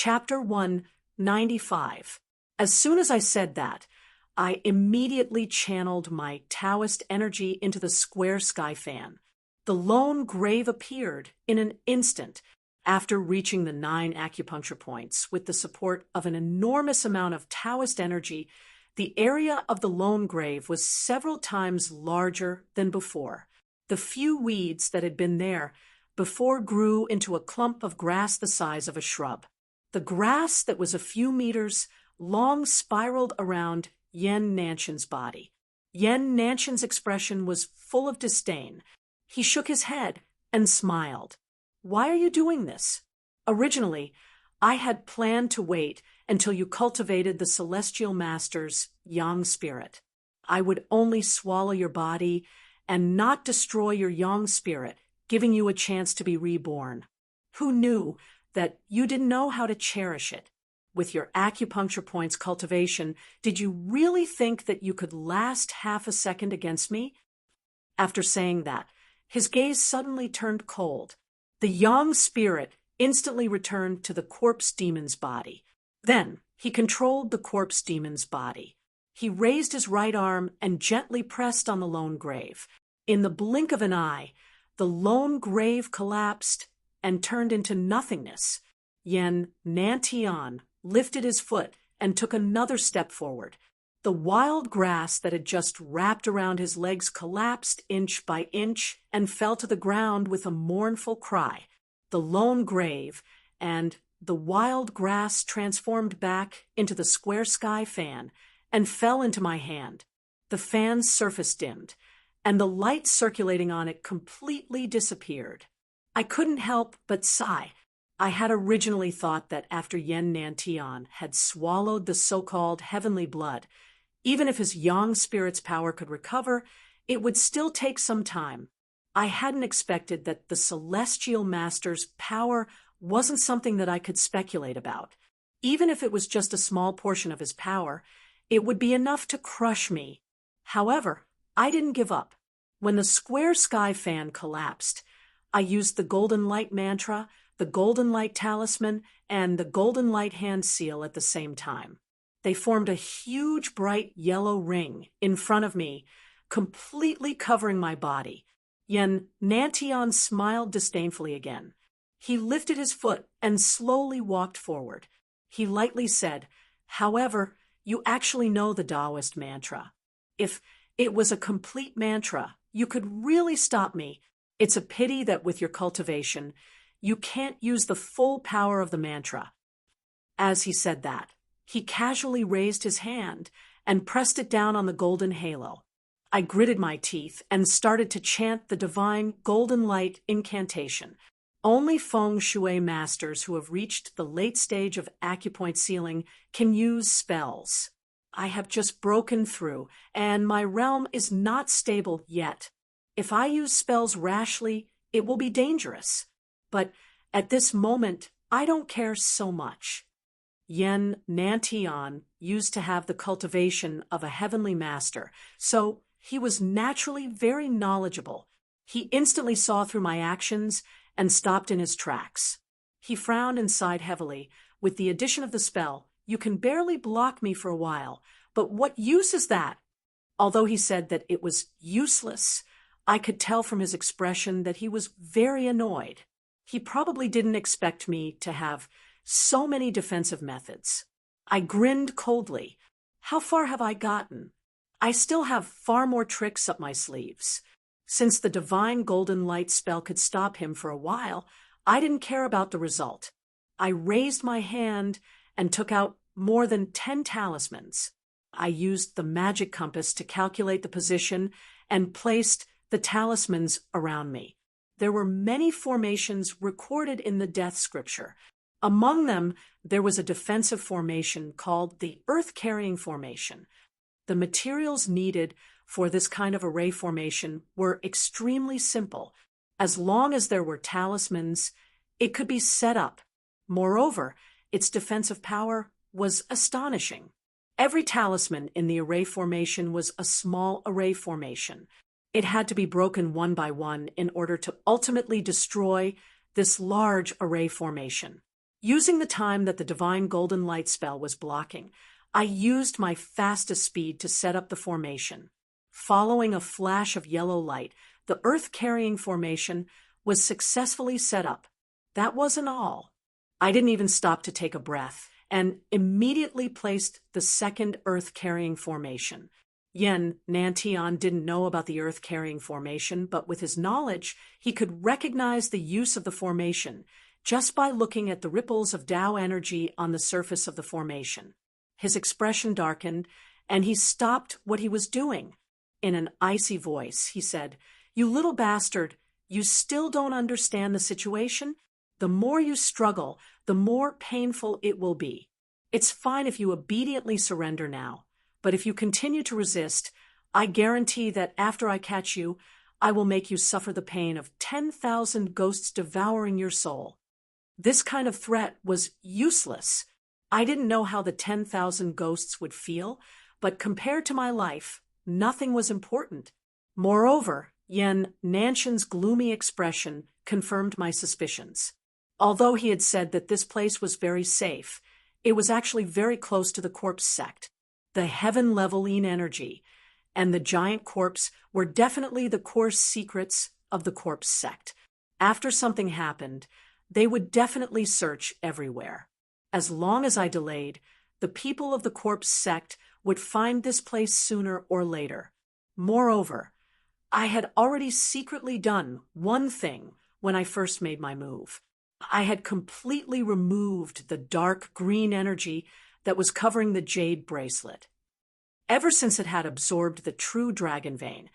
Chapter 195. As soon as I said that, I immediately channeled my Taoist energy into the square sky fan. The lone grave appeared in an instant after reaching the 9 acupuncture points. With the support of an enormous amount of Taoist energy, the area of the lone grave was several times larger than before. The few weeds that had been there before grew into a clump of grass the size of a shrub. The grass that was a few meters long spiraled around Yen Nanshan's body. Yen Nanshan's expression was full of disdain. He shook his head and smiled. "Why are you doing this? Originally, I had planned to wait until you cultivated the celestial master's yang spirit. I would only swallow your body and not destroy your yang spirit, giving you a chance to be reborn. Who knew that you didn't know how to cherish it? With your acupuncture points cultivation, did you really think that you could last half a second against me?" After saying that, his gaze suddenly turned cold. The yang spirit instantly returned to the corpse demon's body. Then he controlled the corpse demon's body. He raised his right arm and gently pressed on the lone grave. In the blink of an eye, the lone grave collapsed and turned into nothingness. Yen Nantian lifted his foot and took another step forward. The wild grass that had just wrapped around his legs collapsed inch by inch and fell to the ground with a mournful cry. The lone grave and the wild grass transformed back into the square sky fan and fell into my hand. The fan's surface dimmed, and the light circulating on it completely disappeared. I couldn't help but sigh. I had originally thought that after Yen Nantian had swallowed the so-called heavenly blood, even if his yang spirit's power could recover, it would still take some time. I hadn't expected that the celestial master's power wasn't something that I could speculate about. Even if it was just a small portion of his power, it would be enough to crush me. However, I didn't give up. When the square sky fan collapsed, I used the golden light mantra, the golden light talisman, and the golden light hand seal at the same time. They formed a huge bright yellow ring in front of me, completely covering my body. Yen Nantian smiled disdainfully again. He lifted his foot and slowly walked forward. He lightly said, "However, you actually know the Taoist mantra. If it was a complete mantra, you could really stop me. It's a pity that with your cultivation, you can't use the full power of the mantra." As he said that, he casually raised his hand and pressed it down on the golden halo. I gritted my teeth and started to chant the divine golden light incantation. Only feng shui masters who have reached the late stage of acupoint sealing can use spells. I have just broken through, and my realm is not stable yet. If I use spells rashly, it will be dangerous. But at this moment, I don't care so much. Yen Nantian used to have the cultivation of a heavenly master, so he was naturally very knowledgeable. He instantly saw through my actions and stopped in his tracks. He frowned and sighed heavily. "With the addition of the spell, you can barely block me for a while, but what use is that?" Although he said that it was useless, I could tell from his expression that he was very annoyed. He probably didn't expect me to have so many defensive methods. I grinned coldly. How far have I gotten? I still have far more tricks up my sleeves. Since the divine golden light spell could stop him for a while, I didn't care about the result. I raised my hand and took out more than 10 talismans. I used the magic compass to calculate the position and placed the talismans around me. There were many formations recorded in the death scripture. Among them, there was a defensive formation called the earth-carrying formation. The materials needed for this kind of array formation were extremely simple. As long as there were talismans, it could be set up. Moreover, its defensive power was astonishing. Every talisman in the array formation was a small array formation. It had to be broken one by one in order to ultimately destroy this large array formation. Using the time that the divine golden light spell was blocking, I used my fastest speed to set up the formation. Following a flash of yellow light, the earth-carrying formation was successfully set up. That wasn't all. I didn't even stop to take a breath and immediately placed the second earth-carrying formation. Yen Nantian didn't know about the earth-carrying formation, but with his knowledge, he could recognize the use of the formation just by looking at the ripples of Tao energy on the surface of the formation. His expression darkened, and he stopped what he was doing. In an icy voice, he said, "You little bastard, you still don't understand the situation? The more you struggle, the more painful it will be. It's fine if you obediently surrender now, but if you continue to resist, I guarantee that after I catch you, I will make you suffer the pain of 10,000 ghosts devouring your soul." This kind of threat was useless. I didn't know how the 10,000 ghosts would feel, but compared to my life, nothing was important. Moreover, Yen Nantian's gloomy expression confirmed my suspicions. Although he had said that this place was very safe, it was actually very close to the corpse sect. The heaven-leveling energy and the giant corpse were definitely the core secrets of the corpse sect. After something happened, they would definitely search everywhere. As long as I delayed, the people of the corpse sect would find this place sooner or later. Moreover, I had already secretly done one thing when I first made my move. I had completely removed the dark green energy that was covering the jade bracelet. Ever since it had absorbed the true dragon vein,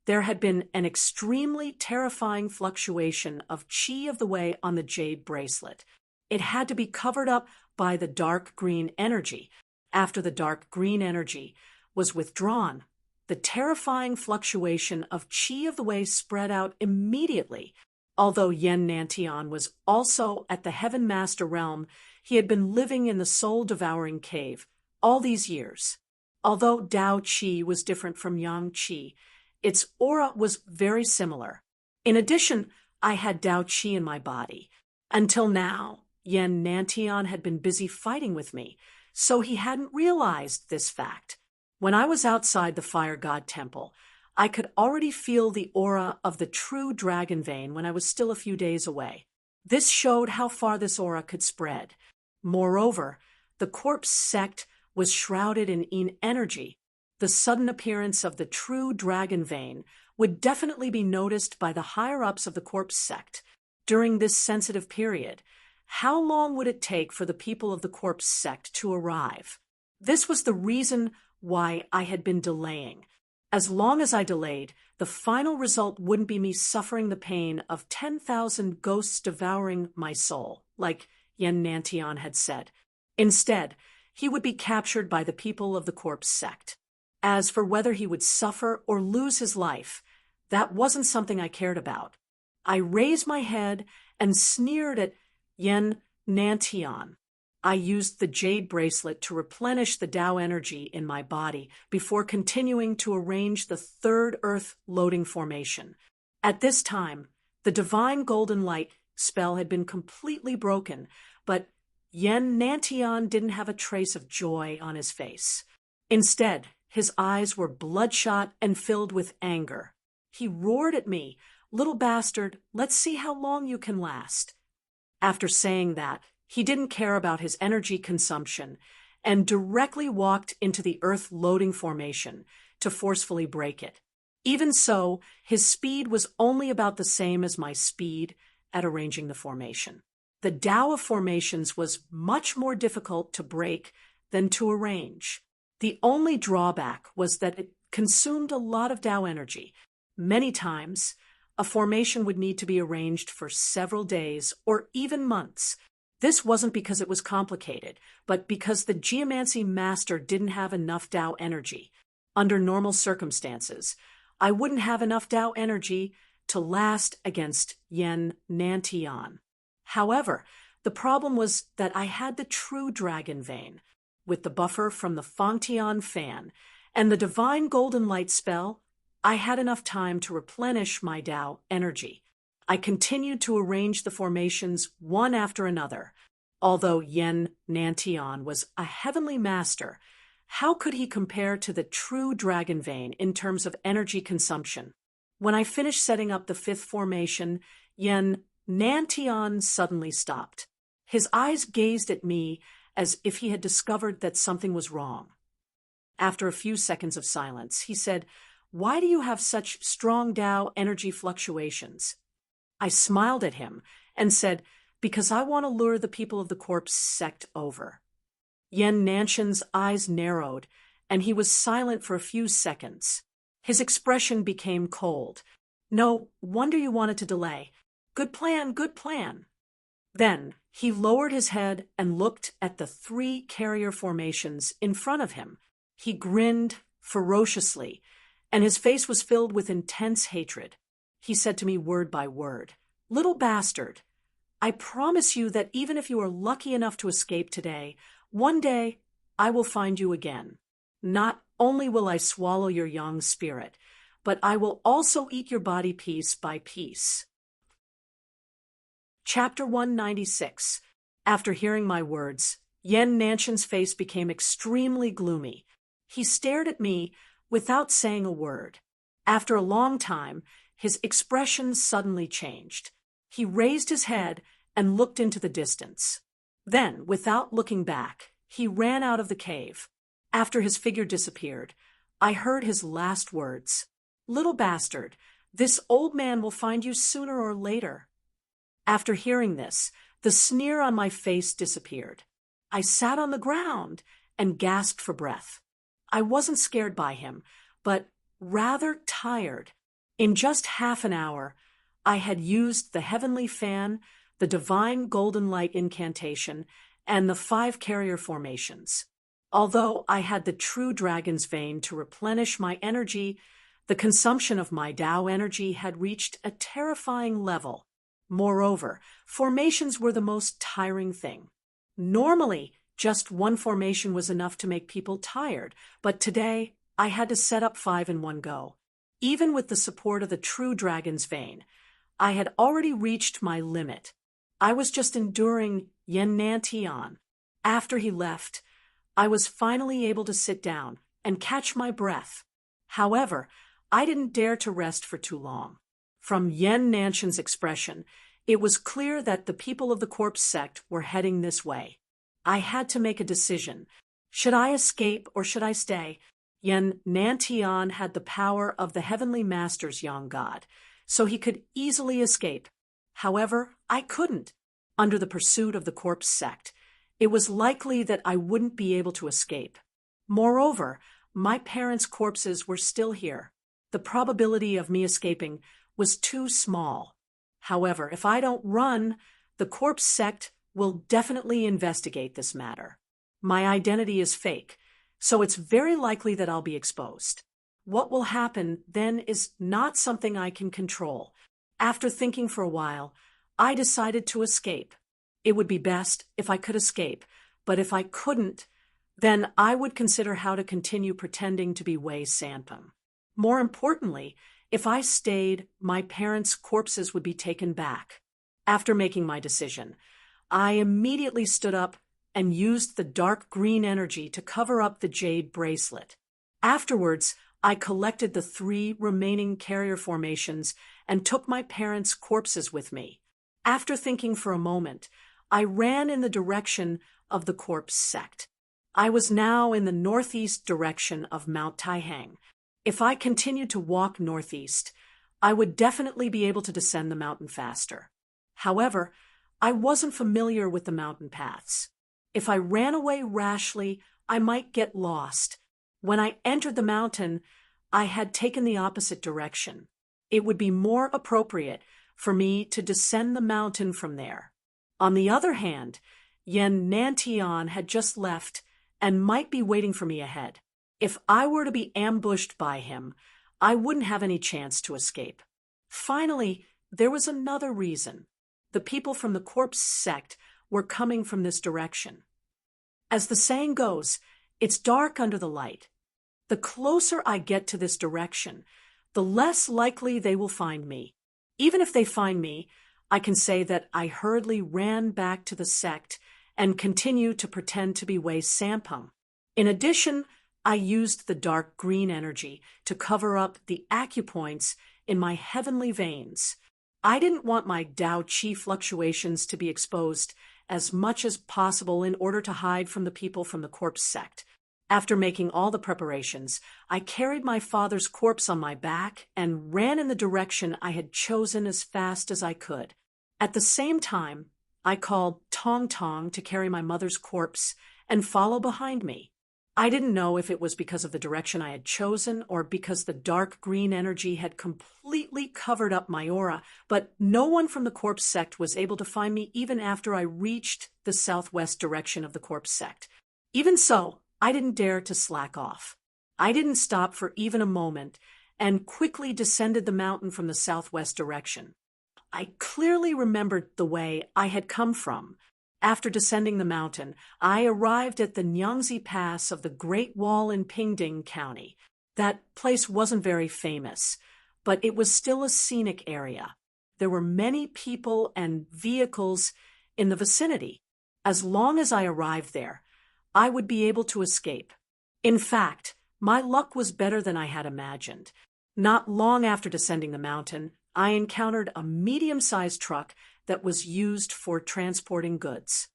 there had been an extremely terrifying fluctuation of qi of the way on the jade bracelet. It had to be covered up by the dark green energy. After the dark green energy was withdrawn, the terrifying fluctuation of qi of the way spread out immediately. Although Yen Nantian was also at the Heaven Master realm, he had been living in the soul-devouring cave all these years. Although Dao Qi was different from Yang Qi, its aura was very similar. In addition, I had Dao Qi in my body. Until now, Yen Nantian had been busy fighting with me, so he hadn't realized this fact. When I was outside the Fire God Temple, I could already feel the aura of the true dragon vein when I was still a few days away. This showed how far this aura could spread. Moreover, the corpse sect was shrouded in energy. The sudden appearance of the true dragon vein would definitely be noticed by the higher-ups of the corpse sect. During this sensitive period, how long would it take for the people of the corpse sect to arrive? This was the reason why I had been delaying. As long as I delayed, the final result wouldn't be me suffering the pain of 10,000 ghosts devouring my soul, like Yen Nantian had said. Instead, he would be captured by the people of the corpse sect. As for whether he would suffer or lose his life, that wasn't something I cared about. I raised my head and sneered at Yen Nantian. I used the jade bracelet to replenish the Tao energy in my body before continuing to arrange the third earth loading formation. At this time, the divine golden light spell had been completely broken, but Yen Nantian didn't have a trace of joy on his face. Instead, his eyes were bloodshot and filled with anger. He roared at me, "Little bastard, let's see how long you can last." After saying that, he didn't care about his energy consumption and directly walked into the earth loading formation to forcefully break it. Even so, his speed was only about the same as my speed at arranging the formation. The Tao of formations was much more difficult to break than to arrange. The only drawback was that it consumed a lot of Tao energy. Many times, a formation would need to be arranged for several days or even months. This wasn't because it was complicated, but because the geomancy master didn't have enough Tao energy. Under normal circumstances, I wouldn't have enough Tao energy to last against Yen Nantian. However, the problem was that I had the true dragon vein, with the buffer from the Fangtian fan and the divine golden light spell. I had enough time to replenish my Tao energy. I continued to arrange the formations one after another. Although Yen Nantian was a heavenly master, how could he compare to the true dragon vein in terms of energy consumption? When I finished setting up the fifth formation, Yen Nantian suddenly stopped. His eyes gazed at me as if he had discovered that something was wrong. After a few seconds of silence, he said, "Why do you have such strong Tao energy fluctuations?" I smiled at him and said, "Because I want to lure the people of the corpse sect over." Yen Nanshan's eyes narrowed, and he was silent for a few seconds. His expression became cold. "No wonder you wanted to delay. Good plan, good plan." Then he lowered his head and looked at the 3 carrier formations in front of him. He grinned ferociously, and his face was filled with intense hatred. He said to me word by word, "Little bastard, I promise you that even if you are lucky enough to escape today, one day I will find you again. Not only will I swallow your young spirit, but I will also eat your body piece by piece." Chapter 196. After hearing my words, Yen Nanshan's face became extremely gloomy. He stared at me without saying a word. After a long time, his expression suddenly changed. He raised his head and looked into the distance. Then, without looking back, he ran out of the cave. After his figure disappeared, I heard his last words. "Little bastard, this old man will find you sooner or later." After hearing this, the sneer on my face disappeared. I sat on the ground and gasped for breath. I wasn't scared by him, but rather tired. In just half an hour, I had used the heavenly fan, the divine golden light incantation, and the 5 carrier formations. Although I had the true dragon's vein to replenish my energy, the consumption of my Tao energy had reached a terrifying level. Moreover, formations were the most tiring thing. Normally, just 1 formation was enough to make people tired, but today I had to set up 5 in one go. Even with the support of the true dragon's vein, I had already reached my limit. I was just enduring Yen Nantian. After he left, I was finally able to sit down and catch my breath. However, I didn't dare to rest for too long. From Yen Nanshan's expression, it was clear that the people of the corpse sect were heading this way. I had to make a decision. Should I escape or should I stay? Yen Nantian had the power of the heavenly master's young god, so he could easily escape. However, I couldn't. Under the pursuit of the corpse sect, it was likely that I wouldn't be able to escape. Moreover, my parents' corpses were still here. The probability of me escaping was too small. However, if I don't run, the corpse sect will definitely investigate this matter. My identity is fake, so it's very likely that I'll be exposed. What will happen then is not something I can control. After thinking for a while, I decided to escape. It would be best if I could escape, but if I couldn't, then I would consider how to continue pretending to be Wei Sanpeng. More importantly, if I stayed, my parents' corpses would be taken back. After making my decision, I immediately stood up and used the dark green energy to cover up the jade bracelet. Afterwards, I collected the 3 remaining carrier formations and took my parents' corpses with me. After thinking for a moment, I ran in the direction of the corpse sect. I was now in the northeast direction of Mount Taihang. If I continued to walk northeast, I would definitely be able to descend the mountain faster. However, I wasn't familiar with the mountain paths. If I ran away rashly, I might get lost. When I entered the mountain, I had taken the opposite direction. It would be more appropriate for me to descend the mountain from there. On the other hand, Yen Nantian had just left and might be waiting for me ahead. If I were to be ambushed by him, I wouldn't have any chance to escape. Finally, there was another reason. The people from the corpse sect were coming from this direction. As the saying goes, it's dark under the light. The closer I get to this direction, the less likely they will find me. Even if they find me, I can say that I hurriedly ran back to the sect and continue to pretend to be Wei Sampeng. In addition, I used the dark green energy to cover up the acupoints in my heavenly veins. I didn't want my Tao Qi fluctuations to be exposed as much as possible in order to hide from the people from the corpse sect. After making all the preparations, I carried my father's corpse on my back and ran in the direction I had chosen as fast as I could. At the same time, I called Tong Tong to carry my mother's corpse and follow behind me. I didn't know if it was because of the direction I had chosen or because the dark green energy had completely covered up my aura, but no one from the corpse sect was able to find me even after I reached the southwest direction of the corpse sect. Even so, I didn't dare to slack off. I didn't stop for even a moment and quickly descended the mountain from the southwest direction. I clearly remembered the way I had come from. After descending the mountain, I arrived at the Nyangzi Pass of the Great Wall in Pingding County. That place wasn't very famous, but it was still a scenic area. There were many people and vehicles in the vicinity. As long as I arrived there, I would be able to escape. In fact, my luck was better than I had imagined. Not long after descending the mountain, I encountered a medium-sized truck that was used for transporting goods.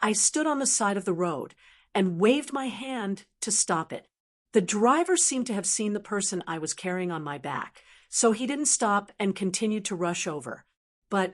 I stood on the side of the road and waved my hand to stop it. The driver seemed to have seen the person I was carrying on my back, so he didn't stop and continued to rush over. But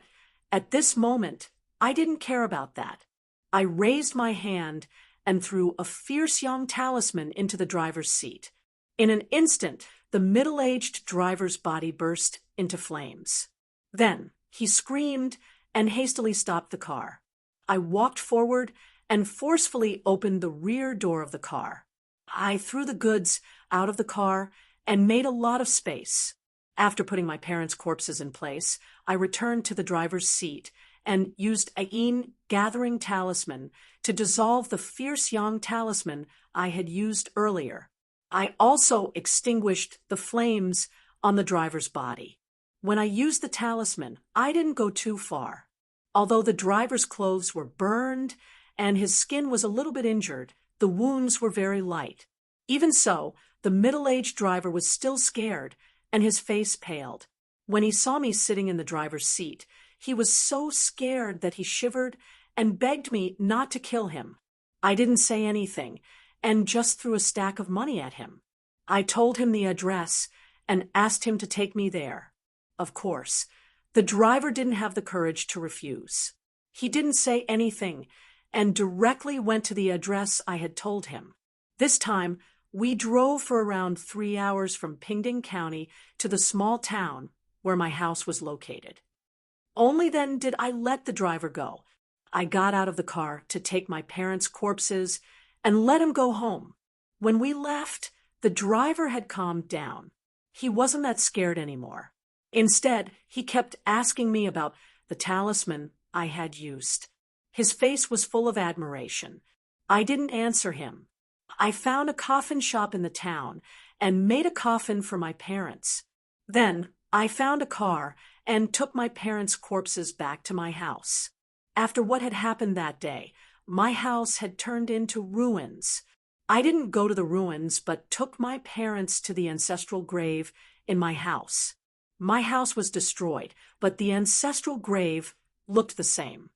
at this moment, I didn't care about that. I raised my hand and threw a fierce young talisman into the driver's seat. In an instant, the middle-aged driver's body burst into flames. Then he screamed and hastily stopped the car. I walked forward and forcefully opened the rear door of the car. I threw the goods out of the car and made a lot of space. After putting my parents' corpses in place, I returned to the driver's seat and used a yin gathering talisman to dissolve the fierce yang talisman I had used earlier. I also extinguished the flames on the driver's body. When I used the talisman, I didn't go too far. Although the driver's clothes were burned and his skin was a little bit injured, the wounds were very light. Even so, the middle-aged driver was still scared and his face paled. When he saw me sitting in the driver's seat, he was so scared that he shivered and begged me not to kill him. I didn't say anything and just threw a stack of money at him. I told him the address and asked him to take me there. Of course, the driver didn't have the courage to refuse. He didn't say anything and directly went to the address I had told him. This time, we drove for around 3 hours from Pingding County to the small town where my house was located. Only then did I let the driver go. I got out of the car to take my parents' corpses and let him go home. When we left, the driver had calmed down. He wasn't that scared anymore. Instead, he kept asking me about the talisman I had used. His face was full of admiration. I didn't answer him. I found a coffin shop in the town and made a coffin for my parents. Then I found a car and took my parents' corpses back to my house. After what had happened that day, my house had turned into ruins. I didn't go to the ruins, but took my parents to the ancestral grave in my house. My house was destroyed, but the ancestral grave looked the same.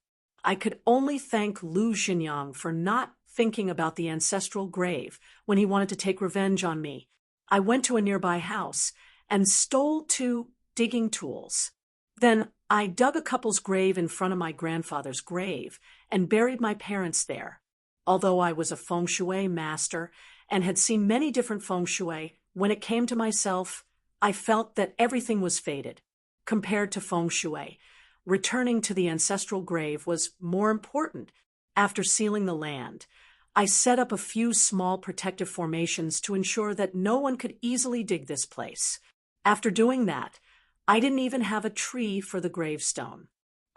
I could only thank Lu Xinyang for not thinking about the ancestral grave when he wanted to take revenge on me. I went to a nearby house and stole 2 digging tools. Then I dug a couple's grave in front of my grandfather's grave and buried my parents there. Although I was a feng shui master and had seen many different feng shui, when it came to myself, I felt that everything was fated. Compared to feng shui, returning to the ancestral grave was more important. After sealing the land, I set up a few small protective formations to ensure that no one could easily dig this place. After doing that, I didn't even have a tree for the gravestone.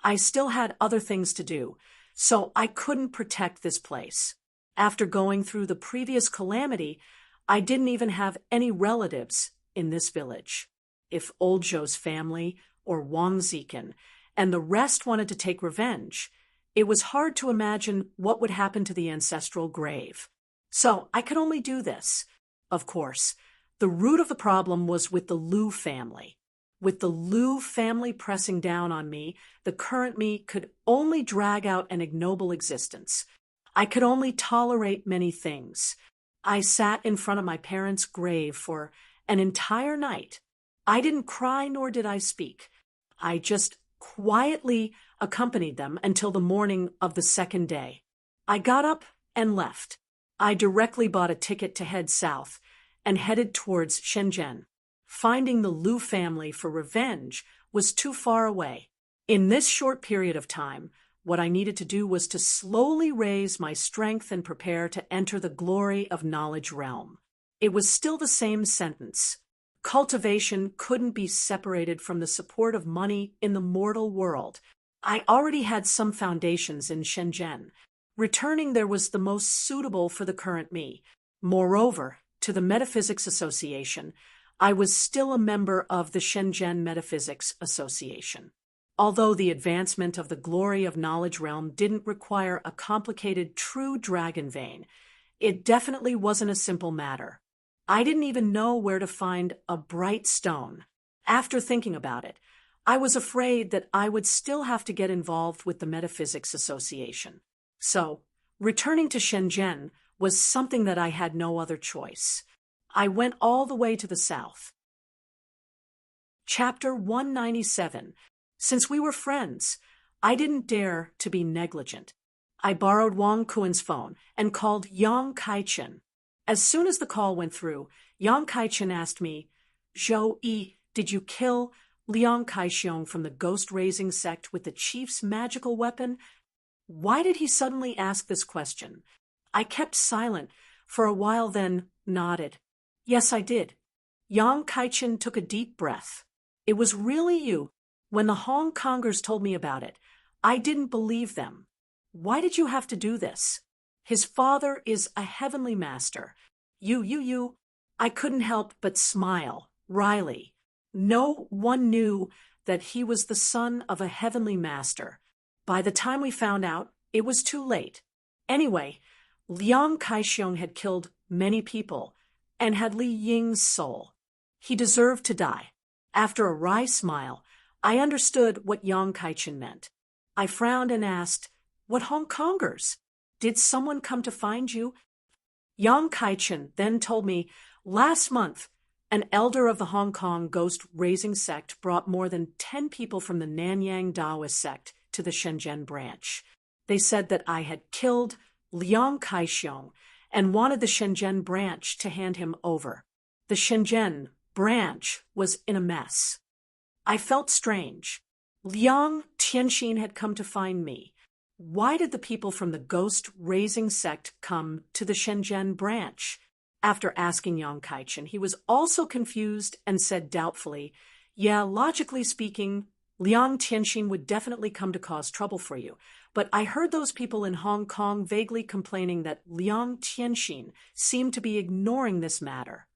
I still had other things to do, so I couldn't protect this place. After going through the previous calamity, I didn't even have any relatives in this village. If Old Zhou's family or Wang Zikan and the rest wanted to take revenge, It was hard to imagine what would happen to the ancestral grave. So I could only do this. Of course, the root of the problem was with the Liu family. With the Liu family pressing down on me, the current me could only drag out an ignoble existence. I could only tolerate many things. I sat in front of my parents' grave for an entire night. I didn't cry nor did I speak. I just quietly accompanied them until the morning of the second day. I got up and left. I directly bought a ticket to head south and headed towards Shenzhen. Finding the Liu family for revenge was too far away. In this short period of time, what I needed to do was to slowly raise my strength and prepare to enter the glory of knowledge realm. It was still the same sentence. Cultivation couldn't be separated from the support of money in the mortal world. I already had some foundations in Shenzhen. Returning there was the most suitable for the current me. Moreover, to the Metaphysics Association, I was still a member of the Shenzhen Metaphysics Association. Although the advancement of the glory of knowledge realm didn't require a complicated true dragon vein, it definitely wasn't a simple matter. I didn't even know where to find a bright stone. After thinking about it, I was afraid that I would still have to get involved with the Metaphysics Association. So, returning to Shenzhen was something that I had no other choice. I went all the way to the south. Chapter 197. Since we were friends, I didn't dare to be negligent. I borrowed Wang Kuen's phone and called Yang Kaichen. As soon as the call went through, Yang Kaichen asked me, "Zhou Yi, did you kill Liang Kaixiong from the ghost-raising sect with the chief's magical weapon?" Why did he suddenly ask this question? I kept silent for a while, then nodded. "Yes, I did." Yang Kaichen took a deep breath. "It was really you. When the Hong Kongers told me about it, I didn't believe them. Why did you have to do this? His father is a heavenly master. You. I couldn't help but smile, wryly. No one knew that he was the son of a heavenly master. By the time we found out, it was too late. Anyway, Liang Kaixiong had killed many people and had Li Ying's soul. He deserved to die." After a wry smile, I understood what Yang Kaichen meant. I frowned and asked, "What Hong Kongers? Did someone come to find you?" Yang Kaichen then told me, "Last month, an elder of the Hong Kong ghost-raising sect brought more than 10 people from the Nanyang Taoist sect to the Shenzhen branch. They said that I had killed Liang Kaixiong and wanted the Shenzhen branch to hand him over. The Shenzhen branch was in a mess. I felt strange. Liang Tianxin had come to find me. Why did the people from the ghost-raising sect come to the Shenzhen branch? After asking Yang Kaichen, he was also confused and said doubtfully, "Yeah, logically speaking, Liang Tianxin would definitely come to cause trouble for you. But I heard those people in Hong Kong vaguely complaining that Liang Tianxin seemed to be ignoring this matter."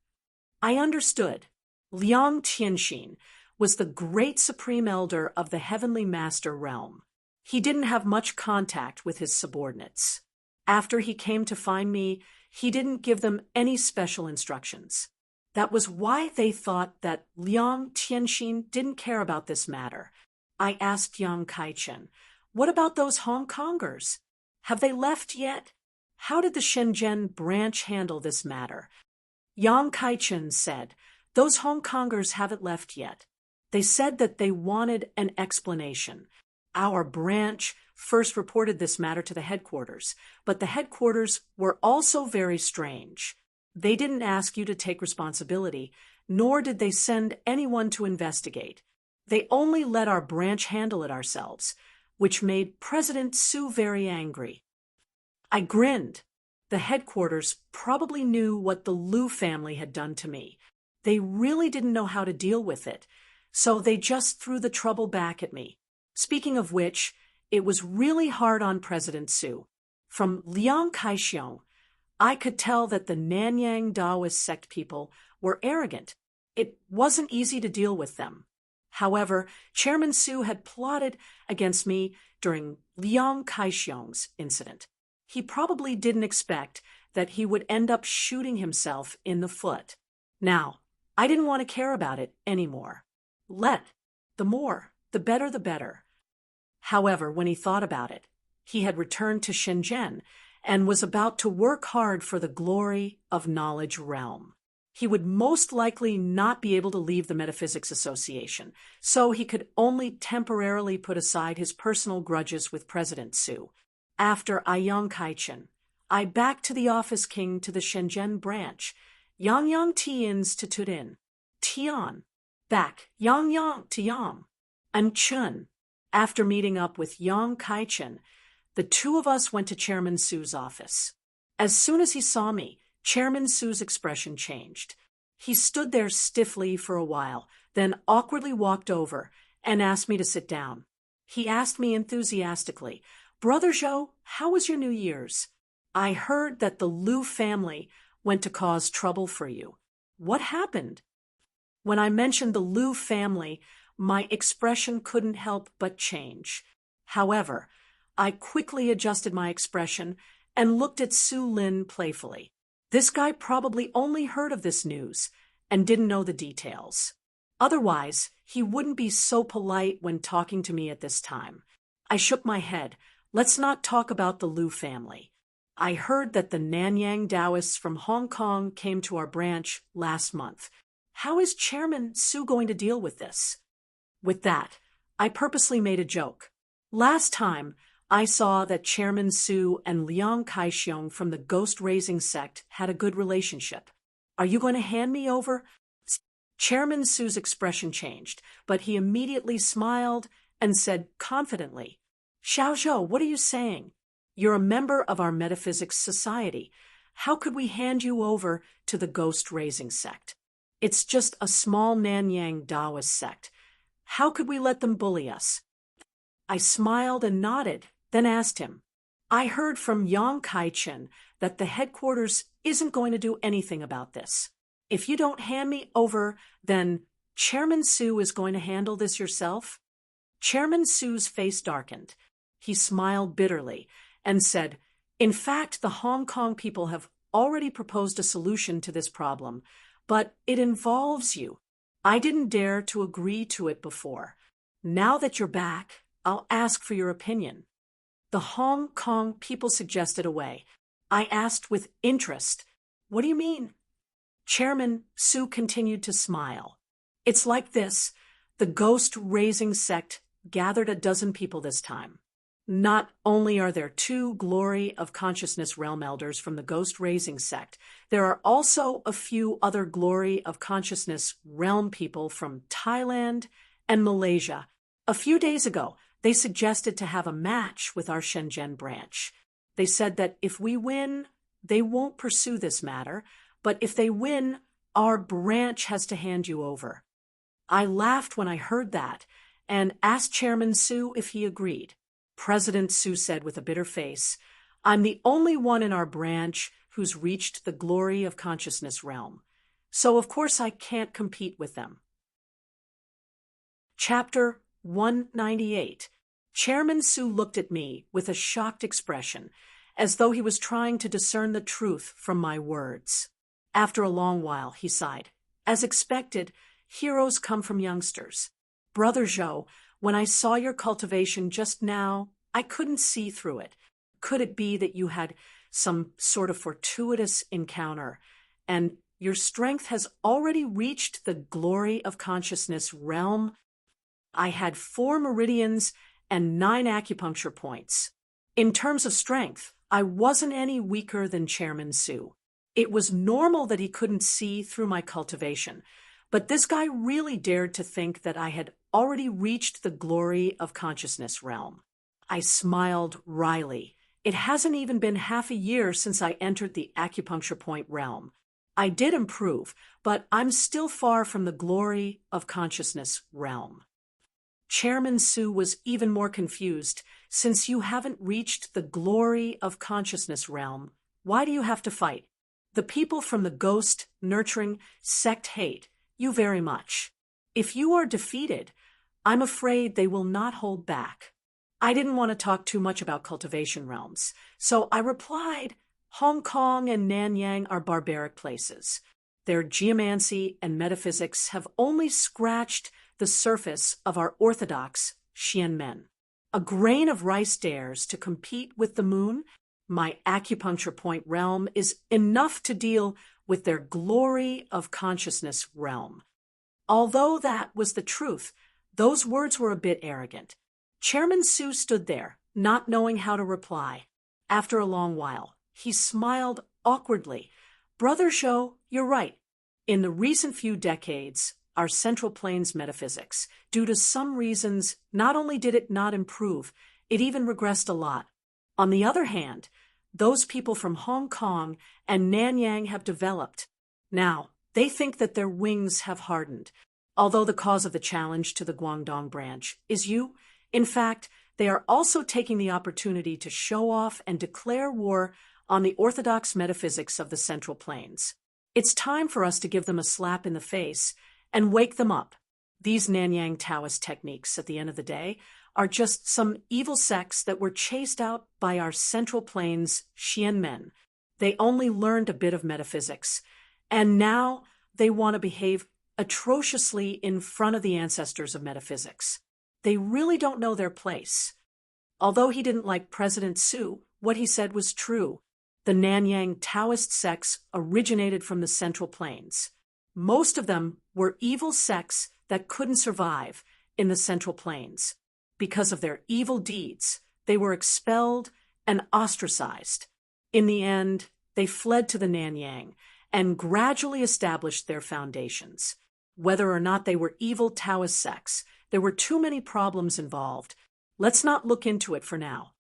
I understood. Liang Tianxin was the great supreme elder of the heavenly master realm. He didn't have much contact with his subordinates. After he came to find me, he didn't give them any special instructions. That was why they thought that Liang Tianxin didn't care about this matter. I asked Yang Kaichen, "What about those Hong Kongers? Have they left yet? How did the Shenzhen branch handle this matter?" Yang Kaichen said, "Those Hong Kongers haven't left yet. They said that they wanted an explanation. Our branch first reported this matter to the headquarters, but the headquarters were also very strange. They didn't ask you to take responsibility, nor did they send anyone to investigate. They only let our branch handle it ourselves, which made President Su very angry." I grinned. The headquarters probably knew what the Liu family had done to me. They really didn't know how to deal with it, so they just threw the trouble back at me. Speaking of which, it was really hard on President Su. From Liang Kaixiong, I could tell that the Nanyang Taoist sect people were arrogant. It wasn't easy to deal with them. However, Chairman Su had plotted against me during Liang Kai-xiong's incident. He probably didn't expect that he would end up shooting himself in the foot. Now, I didn't want to care about it anymore. The more, the better. However, when he thought about it, he had returned to Shenzhen and was about to work hard for the glory of knowledge realm. He would most likely not be able to leave the Metaphysics Association, so he could only temporarily put aside his personal grudges with President Su. After Aiyang Kaichen, I back to the office king to the Shenzhen branch, Yang Tian's to Tudin, Tian, back Yang to Yang, and Chun. After meeting up with Yang Kaichen, the two of us went to Chairman Su's office. As soon as he saw me, Chairman Su's expression changed. He stood there stiffly for a while, then awkwardly walked over and asked me to sit down. He asked me enthusiastically, "Brother Zhou, how was your New Year's? I heard that the Liu family went to cause trouble for you. What happened?" When I mentioned the Liu family, my expression couldn't help but change. However, I quickly adjusted my expression and looked at Su Lin playfully. This guy probably only heard of this news and didn't know the details. Otherwise, he wouldn't be so polite when talking to me at this time. I shook my head. Let's not talk about the Liu family. I heard that the Nanyang Taoists from Hong Kong came to our branch last month. How is Chairman Su going to deal with this? With that, I purposely made a joke. Last time, I saw that Chairman Su and Liang Kai-xiong from the ghost-raising sect had a good relationship. Are you going to hand me over? Chairman Su's expression changed, but he immediately smiled and said confidently, "Xiao Zhou, what are you saying? You're a member of our metaphysics society. How could we hand you over to the ghost-raising sect? It's just a small Nanyang Taoist sect. How could we let them bully us?" I smiled and nodded, then asked him, "I heard from Yang Kai-chen that the headquarters isn't going to do anything about this. If you don't hand me over, then Chairman Su is going to handle this yourself?" Chairman Su's face darkened. He smiled bitterly and said, "In fact, the Hong Kong people have already proposed a solution to this problem, but it involves you. I didn't dare to agree to it before. Now that you're back, I'll ask for your opinion." The Hong Kong people suggested a way. I asked with interest, "What do you mean?" Chairman Su continued to smile. "It's like this. The ghost-raising sect gathered a dozen people this time. Not only are there 2 Glory of Consciousness realm elders from the ghost-raising sect, there are also a few other Glory of Consciousness realm people from Thailand and Malaysia. A few days ago, they suggested to have a match with our Shenzhen branch. They said that if we win, they won't pursue this matter, but if they win, our branch has to hand you over." I laughed when I heard that and asked Chairman Su if he agreed. President Su said with a bitter face, "I'm the only one in our branch who's reached the Glory of Consciousness realm, so of course I can't compete with them." Chapter 198. Chairman Su looked at me with a shocked expression, as though he was trying to discern the truth from my words. After a long while, he sighed. "As expected, heroes come from youngsters. Brother Zhou, when I saw your cultivation just now, I couldn't see through it. Could it be that you had some sort of fortuitous encounter, and your strength has already reached the Glory of Consciousness realm? I had 4 meridians and 9 acupuncture points. In terms of strength, I wasn't any weaker than Chairman Su. It was normal that he couldn't see through my cultivation, but this guy really dared to think that I had already reached the Glory of Consciousness realm." I smiled wryly. It hasn't even been half a year since I entered the acupuncture point realm. I did improve, but I'm still far from the Glory of Consciousness realm. Chairman Su was even more confused. "Since you haven't reached the Glory of Consciousness realm, why do you have to fight? The people from the ghost nurturing sect hate you very much. If you are defeated, I'm afraid they will not hold back. I didn't want to talk too much about cultivation realms, so I replied, Hong Kong and Nanyang are barbaric places. Their geomancy and metaphysics have only scratched the surface of our orthodox Xianmen. A grain of rice dares to compete with the moon. My acupuncture point realm is enough to deal with their glory of consciousness realm. Although that was the truth, those words were a bit arrogant. Chairman Su stood there, not knowing how to reply. After a long while, he smiled awkwardly. Brother Zhou, you're right. In the recent few decades, our Central Plains metaphysics, due to some reasons, not only did it not improve, it even regressed a lot. On the other hand, those people from Hong Kong and Nanyang have developed. Now, they think that their wings have hardened. Although the cause of the challenge to the Guangdong branch is you, in fact, they are also taking the opportunity to show off and declare war on the orthodox metaphysics of the Central Plains. It's time for us to give them a slap in the face and wake them up. These Nanyang Taoist techniques, at the end of the day, are just some evil sects that were chased out by our Central Plains Xianmen. They only learned a bit of metaphysics, and now they want to behave atrociously in front of the ancestors of metaphysics. They really don't know their place. Although he didn't like President Su, what he said was true. The Nanyang Taoist sects originated from the Central Plains. Most of them were evil sects that couldn't survive in the Central Plains. Because of their evil deeds, they were expelled and ostracized. In the end, they fled to the Nanyang and gradually established their foundations. Whether or not they were evil Taoist sects, there were too many problems involved. Let's not look into it for now.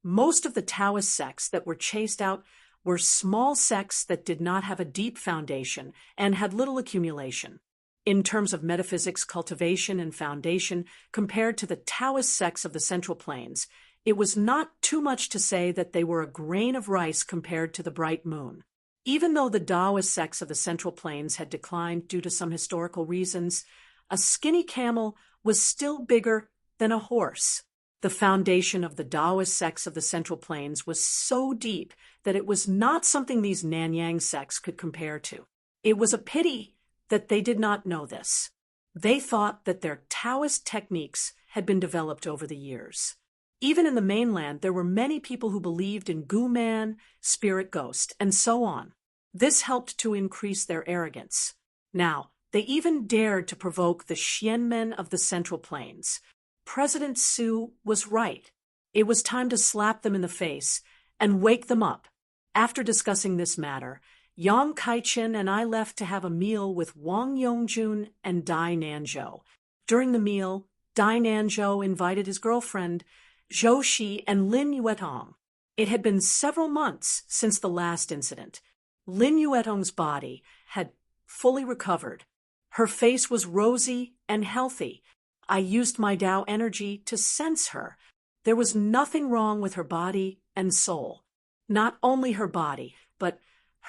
Most of the Taoist sects that were chased out were small sects that did not have a deep foundation and had little accumulation. In terms of metaphysics cultivation and foundation, compared to the Taoist sects of the Central Plains, it was not too much to say that they were a grain of rice compared to the bright moon. Even though the Taoist sects of the Central Plains had declined due to some historical reasons, a skinny camel was still bigger than a horse. The foundation of the Taoist sects of the Central Plains was so deep that it was not something these Nanyang sects could compare to. It was a pity that they did not know this. They thought that their Taoist techniques had been developed over the years. Even in the mainland, there were many people who believed in Gu Man, spirit ghost, and so on. This helped to increase their arrogance. Now, they even dared to provoke the Xianmen of the Central Plains. President Su was right. It was time to slap them in the face and wake them up. After discussing this matter, Yang Kaichen and I left to have a meal with Wang Yongjun and Dai Nanzhou. During the meal, Dai Nanzhou invited his girlfriend, Zhou Shi, and Lin Yuetong. It had been several months since the last incident. Lin Yuetong's body had fully recovered. Her face was rosy and healthy. I used my Tao energy to sense her. There was nothing wrong with her body and soul. Not only her body, but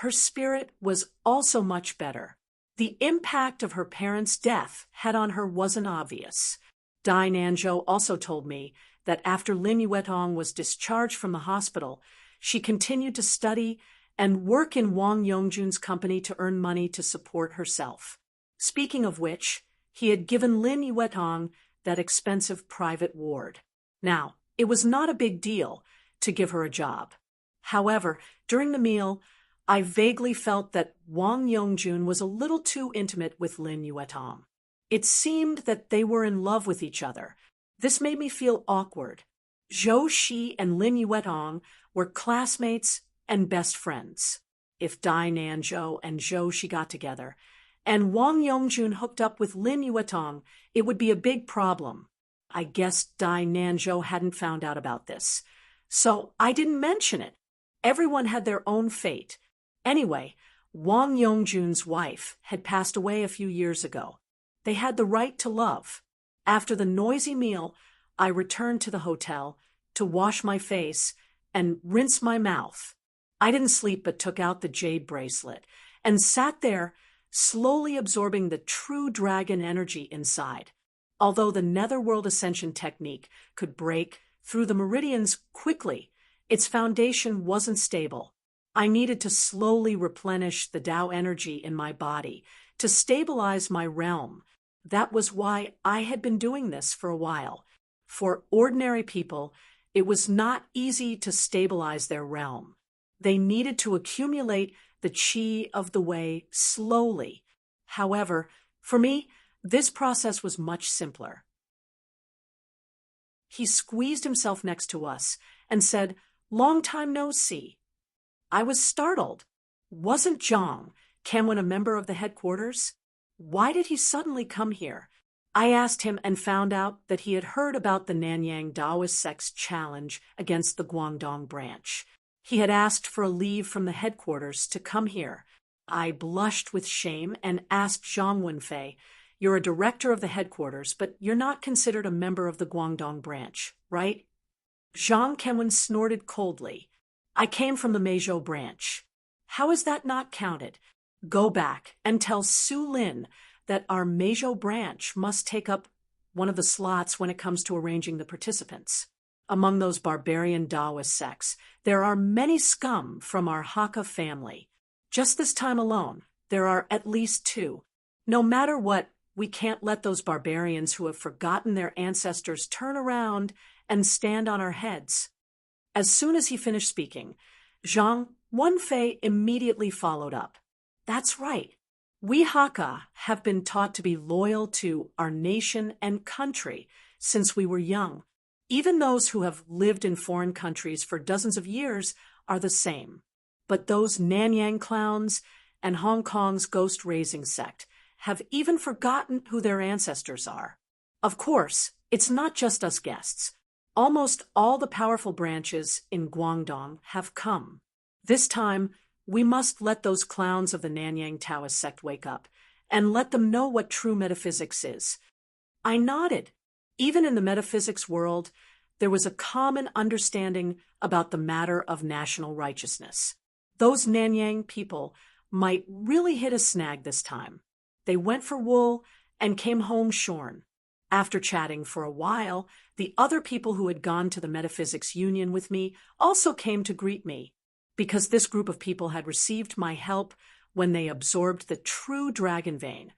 her spirit was also much better. The impact of her parents' death had on her wasn't obvious. Dai Nanzhou also told me that after Lin Yuetong was discharged from the hospital, she continued to study and work in Wang Yongjun's company to earn money to support herself. Speaking of which, he had given Lin Yuetong that expensive private ward. Now, it was not a big deal to give her a job. However, during the meal, I vaguely felt that Wang Yongjun was a little too intimate with Lin Yuetong. It seemed that they were in love with each other. This made me feel awkward. Zhou Shi and Lin Yuetong were classmates and best friends. If Dai Nanzhou and Zhou Shi got together, and Wang Yongjun hooked up with Lin Yuetong, it would be a big problem. I guess Dai Nanzhou hadn't found out about this, so I didn't mention it. Everyone had their own fate. Anyway, Wang Yongjun's wife had passed away a few years ago. They had the right to love. After the noisy meal, I returned to the hotel to wash my face and rinse my mouth. I didn't sleep but took out the jade bracelet and sat there, slowly absorbing the true dragon energy inside. Although the netherworld ascension technique could break through the meridians quickly, its foundation wasn't stable. I needed to slowly replenish the Tao energy in my body to stabilize my realm. That was why I had been doing this for a while. For ordinary people, it was not easy to stabilize their realm. They needed to accumulate the qi of the way slowly. However, for me, this process was much simpler. He squeezed himself next to us and said, "Long time no see." I was startled. Wasn't Zhang Kenwen a member of the headquarters? Why did he suddenly come here? I asked him and found out that he had heard about the Nanyang Taoist sect's challenge against the Guangdong branch. He had asked for a leave from the headquarters to come here. I blushed with shame and asked Zhang Wenfei, "You're a director of the headquarters, but you're not considered a member of the Guangdong branch, right?" Zhang Kenwen snorted coldly. "I came from the Meizhou branch." "How is that not counted? Go back and tell Su Lin that our Meizhou branch must take up one of the slots when it comes to arranging the participants. Among those barbarian Taoist sects, there are many scum from our Hakka family. Just this time alone, there are at least 2. No matter what, we can't let those barbarians who have forgotten their ancestors turn around and stand on our heads." As soon as he finished speaking, Zhang Wenfei immediately followed up. "That's right. We Hakka have been taught to be loyal to our nation and country since we were young. Even those who have lived in foreign countries for dozens of years are the same. But those Nanyang clowns and Hong Kong's ghost-raising sect have even forgotten who their ancestors are. Of course, it's not just us guests. Almost all the powerful branches in Guangdong have come. This time, we must let those clowns of the Nanyang Taoist sect wake up and let them know what true metaphysics is." I nodded. Even in the metaphysics world, there was a common understanding about the matter of national righteousness. Those Nanyang people might really hit a snag this time. They went for wool and came home shorn. After chatting for a while, the other people who had gone to the Metaphysics Union with me also came to greet me, because this group of people had received my help when they absorbed the true dragon vein.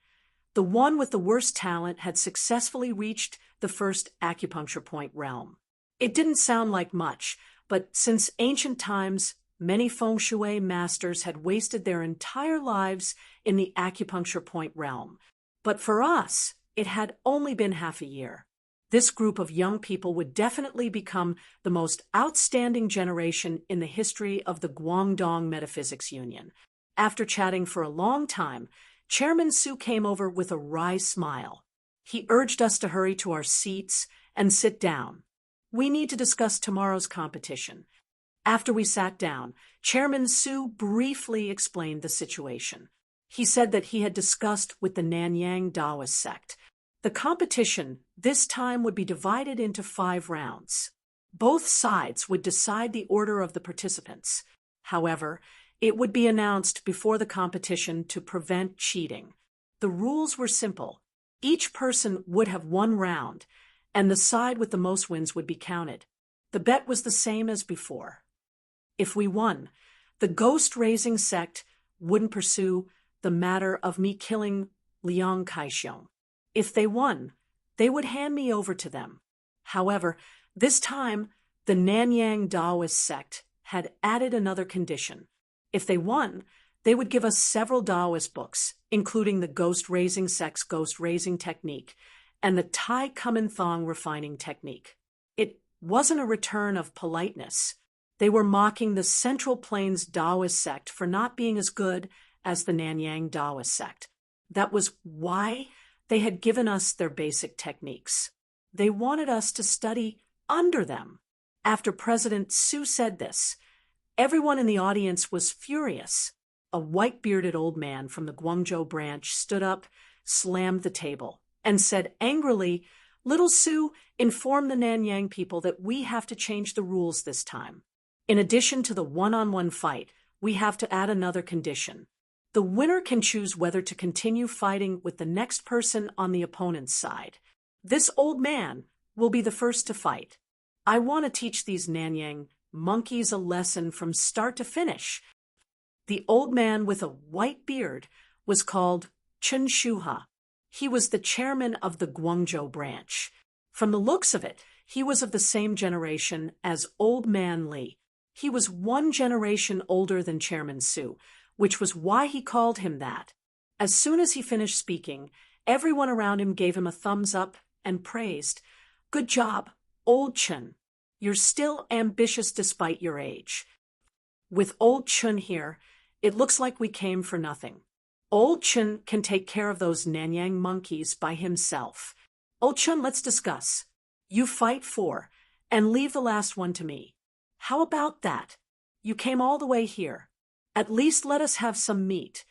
The one with the worst talent had successfully reached the first acupuncture point realm. It didn't sound like much, but since ancient times, many feng shui masters had wasted their entire lives in the acupuncture point realm. But for us, it had only been half a year. This group of young people would definitely become the most outstanding generation in the history of the Guangdong Metaphysics Union. After chatting for a long time, Chairman Su came over with a wry smile. He urged us to hurry to our seats and sit down. "We need to discuss tomorrow's competition." After we sat down, Chairman Su briefly explained the situation. He said that he had discussed with the Nanyang Taoist sect. The competition this time would be divided into 5 rounds. Both sides would decide the order of the participants. However, it would be announced before the competition to prevent cheating. The rules were simple. Each person would have 1 round, and the side with the most wins would be counted. The bet was the same as before. If we won, the ghost-raising sect wouldn't pursue the matter of me killing Liang Kaixiong. If they won, they would hand me over to them. However, this time, the Nanyang Taoist sect had added another condition. If they won, they would give us several Taoist books, including the ghost-raising sect's ghost-raising technique and the Tai Kumin Thong refining technique. It wasn't a return of politeness. They were mocking the Central Plains Taoist sect for not being as good as the Nanyang Taoist sect. That was why they had given us their basic techniques. They wanted us to study under them. After President Su said this, everyone in the audience was furious. A white-bearded old man from the Guangzhou branch stood up, slammed the table, and said angrily, "Little Su, inform the Nanyang people that we have to change the rules this time. In addition to the one-on-one fight, we have to add another condition. The winner can choose whether to continue fighting with the next person on the opponent's side. This old man will be the first to fight. I want to teach these Nanyang monkeys a lesson from start to finish. The old man with a white beard was called Chen Shuha. He was the chairman of the Guangzhou branch. From the looks of it, he was of the same generation as Old Man Li. He was one generation older than Chairman Su, which was why he called him that. As soon as he finished speaking, everyone around him gave him a thumbs up and praised. Good job, Old Chen. You're still ambitious despite your age. With Old Chen here, it looks like we came for nothing. Old Chen can take care of those Nanyang monkeys by himself. Old Chen, let's discuss. You fight 4, and leave the last one to me. How about that? You came all the way here. At least let us have some meat.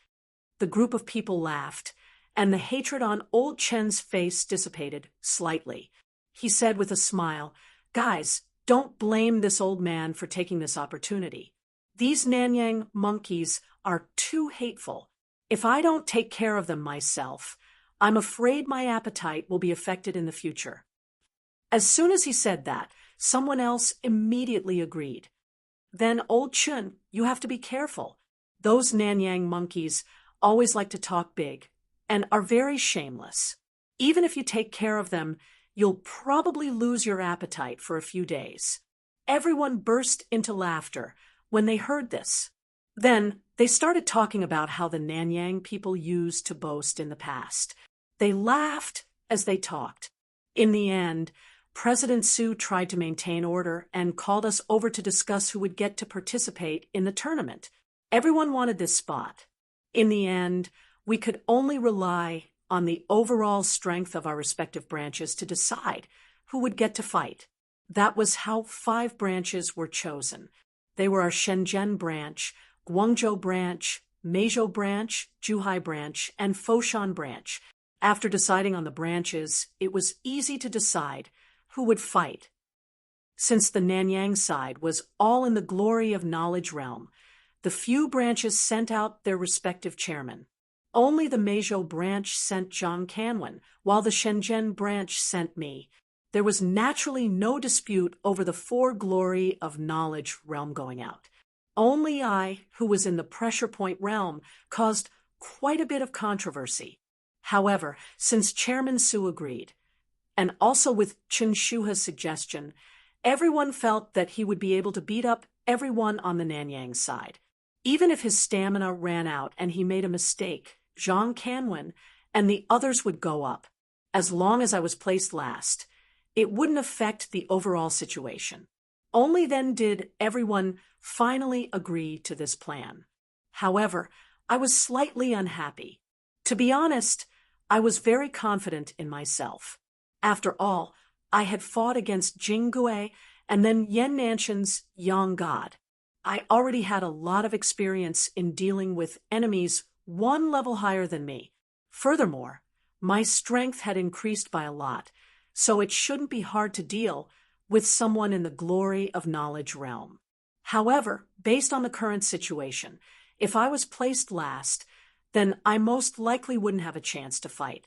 The group of people laughed, and the hatred on Old Chen's face dissipated slightly. He said with a smile, Guys, don't blame this old man for taking this opportunity. These Nanyang monkeys are too hateful. If I don't take care of them myself, I'm afraid my appetite will be affected in the future. As soon as he said that, someone else immediately agreed. Then, Old Chen, you have to be careful. Those Nanyang monkeys always like to talk big and are very shameless. Even if you take care of them, you'll probably lose your appetite for a few days. Everyone burst into laughter when they heard this. Then they started talking about how the Nanyang people used to boast in the past. They laughed as they talked. In the end, President Su tried to maintain order and called us over to discuss who would get to participate in the tournament. Everyone wanted this spot. In the end, we could only rely on the overall strength of our respective branches to decide who would get to fight. That was how 5 branches were chosen. They were our Shenzhen branch, Guangzhou branch, Meizhou branch, Zhuhai branch, and Foshan branch. After deciding on the branches, it was easy to decide who would fight. Since the Nanyang side was all in the glory of knowledge realm, the few branches sent out their respective chairmen. Only the Meizhou branch sent Zhang Canwen, while the Shenzhen branch sent me. There was naturally no dispute over the 4 glory of knowledge realm going out. Only I, who was in the pressure point realm, caused quite a bit of controversy. However, since Chairman Su agreed, and also with Chen Shuha's suggestion, everyone felt that he would be able to beat up everyone on the Nanyang side. Even if his stamina ran out and he made a mistake, Zhang Canwen and the others would go up. As long as I was placed last, it wouldn't affect the overall situation. Only then did everyone finally agree to this plan. However, I was slightly unhappy. To be honest, I was very confident in myself. After all, I had fought against Jing Gui and then Yan Nanshan's Yang God. I already had a lot of experience in dealing with enemies 1 level higher than me. Furthermore, my strength had increased by a lot, so it shouldn't be hard to deal with someone in the glory of knowledge realm. However, based on the current situation, if I was placed last, then I most likely wouldn't have a chance to fight.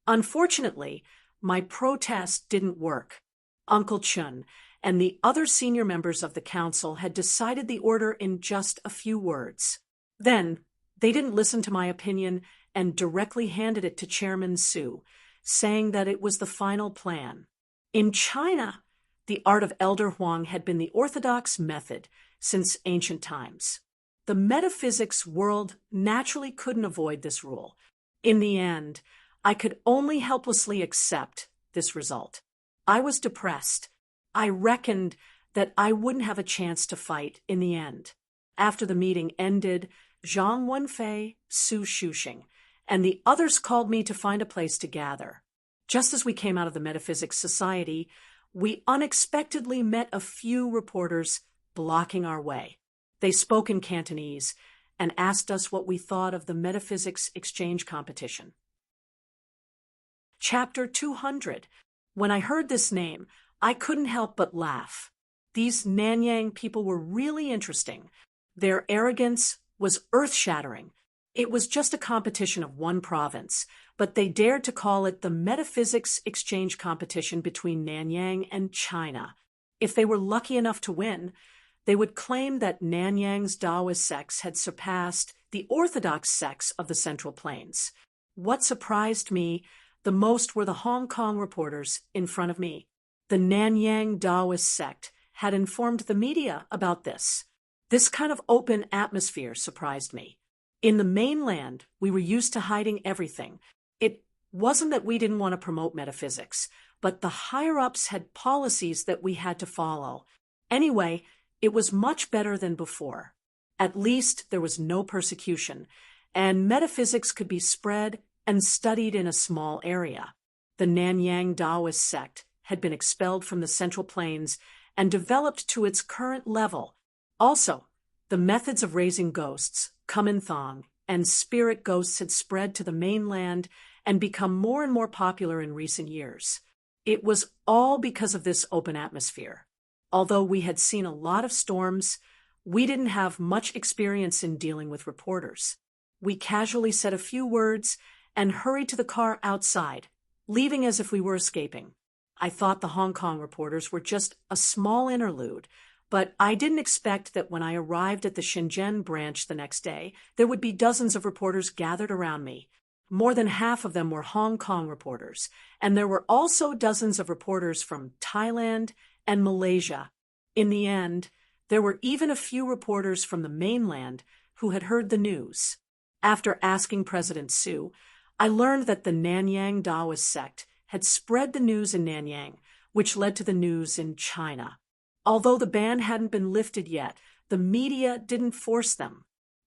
Unfortunately, my protest didn't work. Uncle Chun and the other senior members of the council had decided the order in just a few words. Then, they didn't listen to my opinion and directly handed it to Chairman Su, saying that it was the final plan. In China, the art of Elder Huang had been the orthodox method since ancient times. The metaphysics world naturally couldn't avoid this rule. In the end, I could only helplessly accept this result. I was depressed. I reckoned that I wouldn't have a chance to fight in the end. After the meeting ended, Zhang Wenfei, Su Shuxing, and the others called me to find a place to gather. Just as we came out of the Metaphysics Society, we unexpectedly met a few reporters blocking our way. They spoke in Cantonese and asked us what we thought of the Metaphysics Exchange Competition. Chapter 200. When I heard this name, I couldn't help but laugh. These Nanyang people were really interesting. Their arrogance was earth-shattering. It was just a competition of one province, but they dared to call it the Metaphysics Exchange Competition between Nanyang and China. If they were lucky enough to win, they would claim that Nanyang's Taoist sects had surpassed the orthodox sects of the Central Plains. What surprised me the most were the Hong Kong reporters in front of me. The Nanyang Taoist sect had informed the media about this. This kind of open atmosphere surprised me. In the mainland, we were used to hiding everything. It wasn't that we didn't want to promote metaphysics, but the higher-ups had policies that we had to follow. Anyway, it was much better than before. At least there was no persecution, and metaphysics could be spread and studied in a small area. The Nanyang Taoist sect had been expelled from the Central Plains and developed to its current level. Also, the methods of raising ghosts, Kuminthong, and spirit ghosts had spread to the mainland and become more and more popular in recent years. It was all because of this open atmosphere. Although we had seen a lot of storms, we didn't have much experience in dealing with reporters. We casually said a few words and hurried to the car outside, leaving as if we were escaping. I thought the Hong Kong reporters were just a small interlude, but I didn't expect that when I arrived at the Shenzhen branch the next day, there would be dozens of reporters gathered around me. More than half of them were Hong Kong reporters, and there were also dozens of reporters from Thailand and Malaysia. In the end, there were even a few reporters from the mainland who had heard the news. After asking President Su, I learned that the Nanyang Taoist sect had spread the news in Nanyang, which led to the news in China. Although the ban hadn't been lifted yet, the media didn't force them.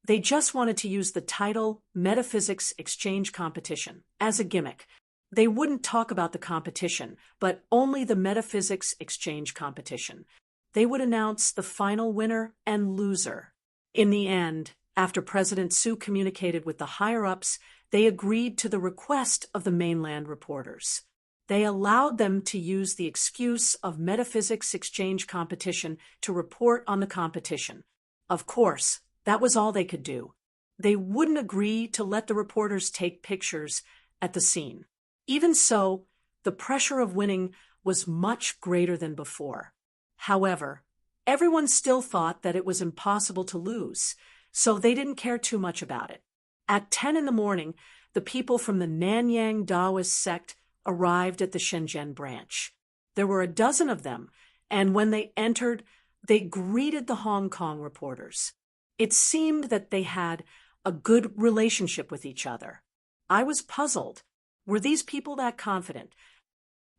They just wanted to use the title Metaphysics Exchange Competition as a gimmick. They wouldn't talk about the competition, but only the Metaphysics Exchange Competition. They would announce the final winner and loser. In the end, after President Su communicated with the higher-ups, they agreed to the request of the mainland reporters. They allowed them to use the excuse of Metaphysics Exchange Competition to report on the competition. Of course, that was all they could do. They wouldn't agree to let the reporters take pictures at the scene. Even so, the pressure of winning was much greater than before. However, everyone still thought that it was impossible to lose, so they didn't care too much about it. At 10 in the morning, the people from the Nanyang Taoist sect arrived at the Shenzhen branch. There were a dozen of them, and when they entered, they greeted the Hong Kong reporters. It seemed that they had a good relationship with each other. I was puzzled. Were these people that confident?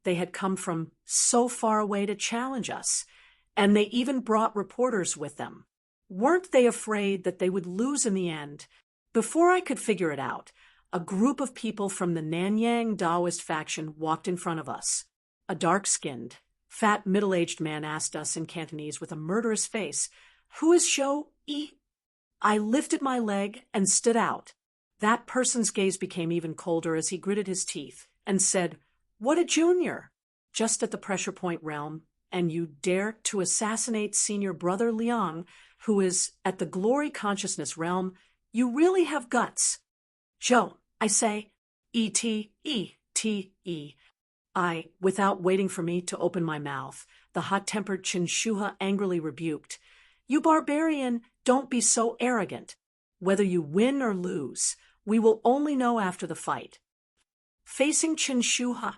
They had come from so far away to challenge us, and they even brought reporters with them. Weren't they afraid that they would lose in the end? Before I could figure it out, a group of people from the Nanyang Taoist faction walked in front of us. A dark-skinned, fat, middle-aged man asked us in Cantonese with a murderous face, "Who is Shou Yi?" I lifted my leg and stood out. That person's gaze became even colder as he gritted his teeth and said, "What a junior! Just at the pressure point realm, and you dare to assassinate senior brother Liang, who is at the glory consciousness realm. You really have guts." "Joe," I say, E-T-E-T-E. Without waiting for me to open my mouth, the hot-tempered Chinshuha angrily rebuked, "You barbarian, don't be so arrogant. Whether you win or lose, we will only know after the fight." Facing Chinshuha,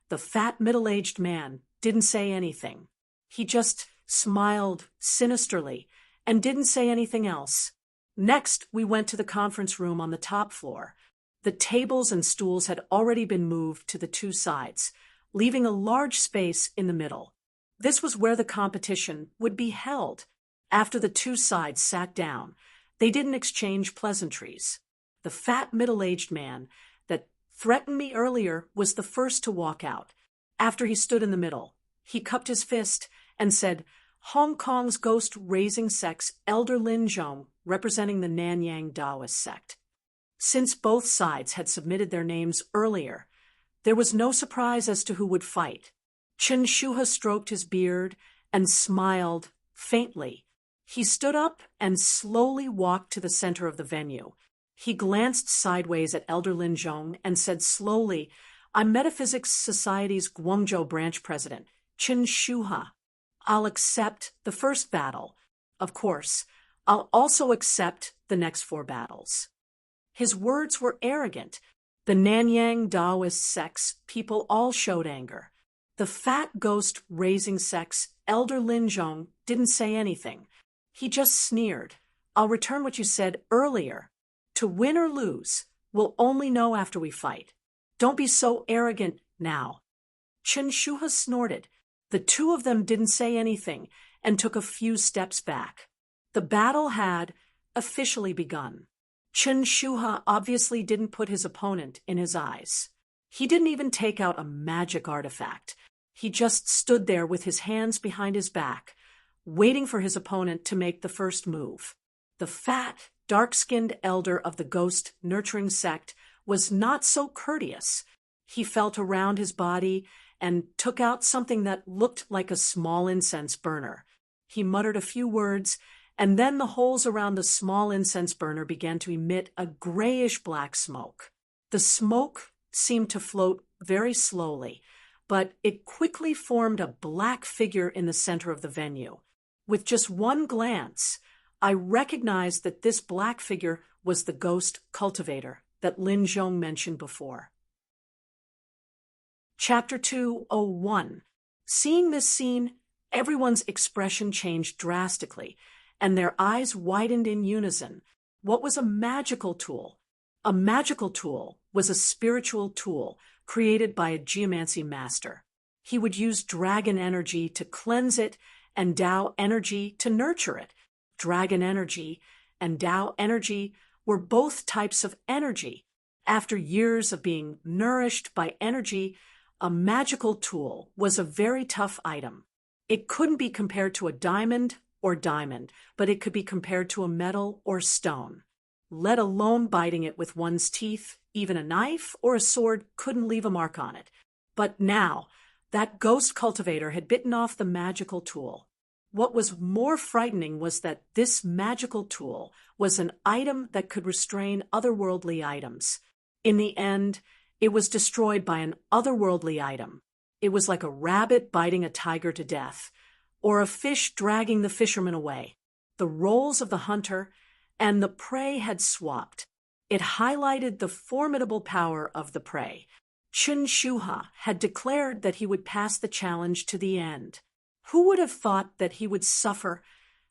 the fat middle-aged man didn't say anything. He just smiled sinisterly and didn't say anything else. Next, we went to the conference room on the top floor. The tables and stools had already been moved to the two sides, leaving a large space in the middle. This was where the competition would be held. After the two sides sat down, they didn't exchange pleasantries. The fat middle-aged man that threatened me earlier was the first to walk out. After he stood in the middle, he cupped his fist and said, "Hong Kong's ghost-raising sect's Elder Lin Zhong, representing the Nanyang Taoist sect." Since both sides had submitted their names earlier, there was no surprise as to who would fight. Chen Shuha stroked his beard and smiled faintly. He stood up and slowly walked to the center of the venue. He glanced sideways at Elder Lin Zhong and said slowly, "I'm Metaphysics Society's Guangzhou branch president, Qin Shuha. I'll accept the first battle. Of course, I'll also accept the next 4 battles." His words were arrogant. The Nanyang Taoist sect's people all showed anger. The fat ghost raising sect's Elder Lin Zhong didn't say anything. He just sneered. "I'll return what you said earlier. To win or lose, we'll only know after we fight. Don't be so arrogant now." Chen Shuha snorted. The 2 of them didn't say anything and took a few steps back. The battle had officially begun. Chen Shuha obviously didn't put his opponent in his eyes. He didn't even take out a magic artifact. He just stood there with his hands behind his back, waiting for his opponent to make the first move. The fat, dark-skinned elder of the ghost nurturing sect was not so courteous. He felt around his body and took out something that looked like a small incense burner. He muttered a few words, and then the holes around the small incense burner began to emit a grayish-black smoke. The smoke seemed to float very slowly, but it quickly formed a black figure in the center of the venue. With just one glance, I recognized that this black figure was the ghost cultivator that Lin Zhong mentioned before. Chapter 201. Seeing this scene, everyone's expression changed drastically, and their eyes widened in unison. What was a magical tool? A magical tool was a spiritual tool created by a geomancy master. He would use dragon energy to cleanse it and Tao energy to nurture it. Dragon energy and Tao energy were both types of energy. After years of being nourished by energy, a magical tool was a very tough item. It couldn't be compared to a diamond, but it could be compared to a metal or stone. Let alone biting it with one's teeth, even a knife or a sword couldn't leave a mark on it. But now, that ghost cultivator had bitten off the magical tool. What was more frightening was that this magical tool was an item that could restrain otherworldly items. In the end, it was destroyed by an otherworldly item. It was like a rabbit biting a tiger to death, or a fish dragging the fisherman away. The roles of the hunter and the prey had swapped. It highlighted the formidable power of the prey. Qin Shuha had declared that he would pass the challenge to the end. Who would have thought that he would suffer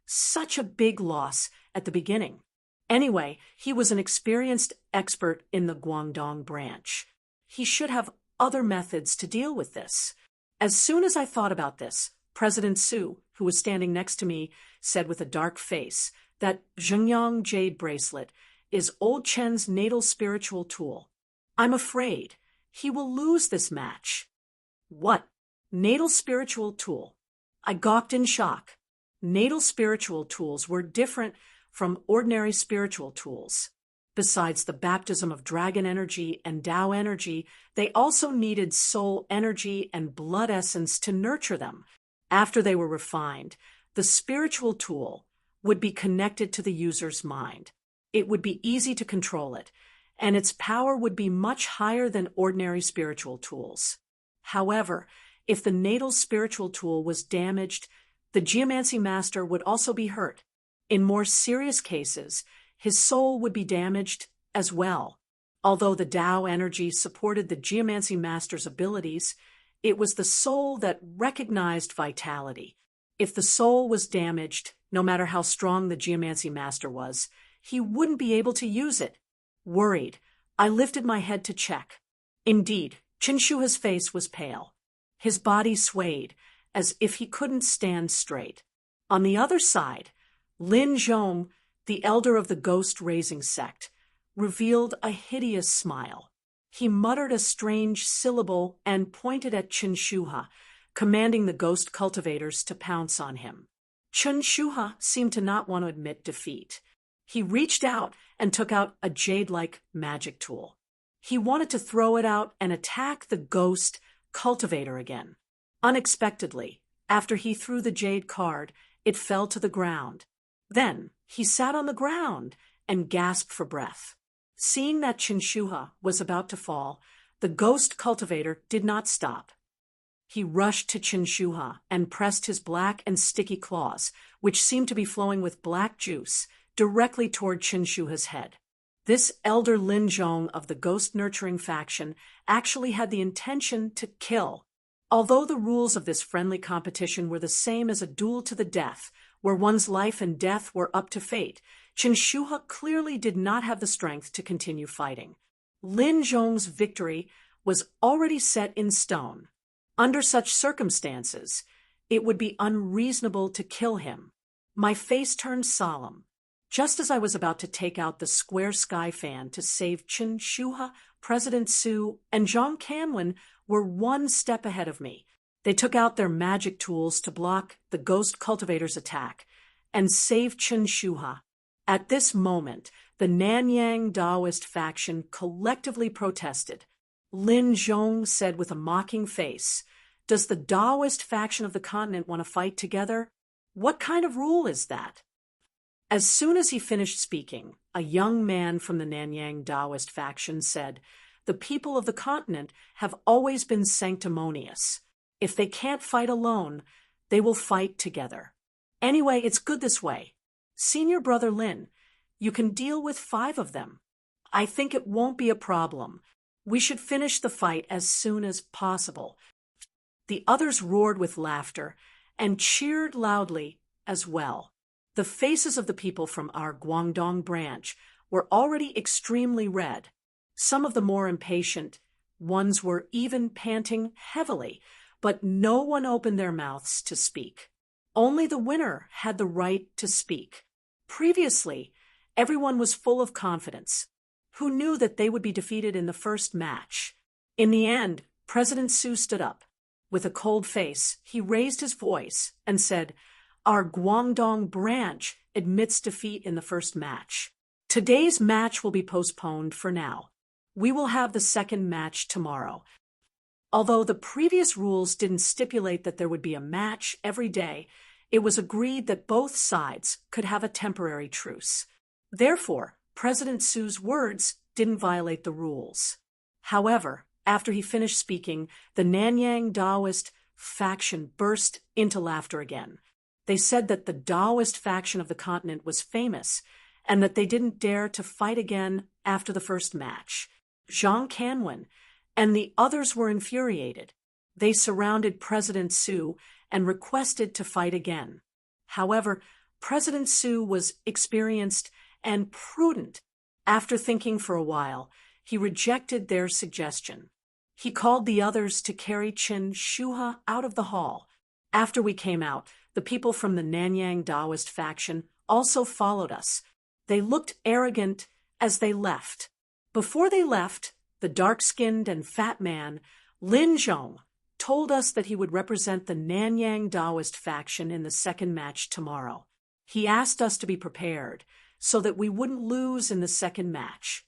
such a big loss at the beginning? Anyway, he was an experienced expert in the Guangdong branch. He should have other methods to deal with this. As soon as I thought about this, President Su, who was standing next to me, said with a dark face that Zhengyang jade bracelet is old Chen's natal spiritual tool. I'm afraid he will lose this match. What? Natal spiritual tool? I gawked in shock. Natal spiritual tools were different from ordinary spiritual tools. Besides the baptism of dragon energy and Tao energy, they also needed soul energy and blood essence to nurture them. After they were refined, the spiritual tool would be connected to the user's mind. It would be easy to control it, and its power would be much higher than ordinary spiritual tools. However, if the natal spiritual tool was damaged, the geomancy master would also be hurt. In more serious cases, his soul would be damaged as well. Although the Tao energy supported the geomancy master's abilities, it was the soul that recognized vitality. If the soul was damaged, no matter how strong the geomancy master was, he wouldn't be able to use it. Worried, I lifted my head to check. Indeed, Chinshua's face was pale. His body swayed, as if he couldn't stand straight. On the other side, Lin Zhong, the elder of the ghost-raising sect, revealed a hideous smile. He muttered a strange syllable and pointed at Chinshuha, commanding the ghost cultivators to pounce on him. Chinshuha seemed to not want to admit defeat. He reached out and took out a jade-like magic tool. He wanted to throw it out and attack the ghost cultivator again. Unexpectedly, after he threw the jade card, it fell to the ground. Then he sat on the ground and gasped for breath. Seeing that Qinshuha was about to fall, the ghost cultivator did not stop. He rushed to Qinshuha and pressed his black and sticky claws, which seemed to be flowing with black juice, directly toward Qinshuha's head. This elder Lin Zhong of the ghost-nurturing faction actually had the intention to kill. Although the rules of this friendly competition were the same as a duel to the death, where one's life and death were up to fate, Qinshuha clearly did not have the strength to continue fighting. Lin Zhong's victory was already set in stone. Under such circumstances, it would be unreasonable to kill him. My face turned solemn. Just as I was about to take out the square sky fan to save Qinshuha, President Su and Zhang Canlin were one step ahead of me. They took out their magic tools to block the ghost cultivator's attack and save Qinshuha. At this moment, the Nanyang Taoist faction collectively protested. Lin Zhong said with a mocking face, "Does the Taoist faction of the continent want to fight together? What kind of rule is that?" As soon as he finished speaking, a young man from the Nanyang Taoist faction said, "The people of the continent have always been sanctimonious. If they can't fight alone, they will fight together. Anyway, it's good this way. Senior Brother Lin, you can deal with 5 of them. I think it won't be a problem. We should finish the fight as soon as possible." The others roared with laughter and cheered loudly as well. The faces of the people from our Guangdong branch were already extremely red. Some of the more impatient ones were even panting heavily, but no one opened their mouths to speak. Only the winner had the right to speak. Previously, everyone was full of confidence, who knew that they would be defeated in the first match. In the end, President Su stood up. With a cold face, he raised his voice and said, "Our Guangdong branch admits defeat in the first match. Today's match will be postponed for now. We will have the second match tomorrow." Although the previous rules didn't stipulate that there would be a match every day, it was agreed that both sides could have a temporary truce. Therefore, President Su's words didn't violate the rules. However, after he finished speaking, the Nanyang Taoist faction burst into laughter again. They said that the Taoist faction of the continent was famous and that they didn't dare to fight again after the first match. Zhang Canlin and the others were infuriated. They surrounded President Su and requested to fight again. However, President Su was experienced and prudent. After thinking for a while, he rejected their suggestion. He called the others to carry Qinshuha out of the hall. After we came out, the people from the Nanyang Taoist faction also followed us. They looked arrogant as they left. Before they left, the dark-skinned and fat man, Lin Zhong, told us that he would represent the Nanyang Taoist faction in the second match tomorrow. He asked us to be prepared so that we wouldn't lose in the second match.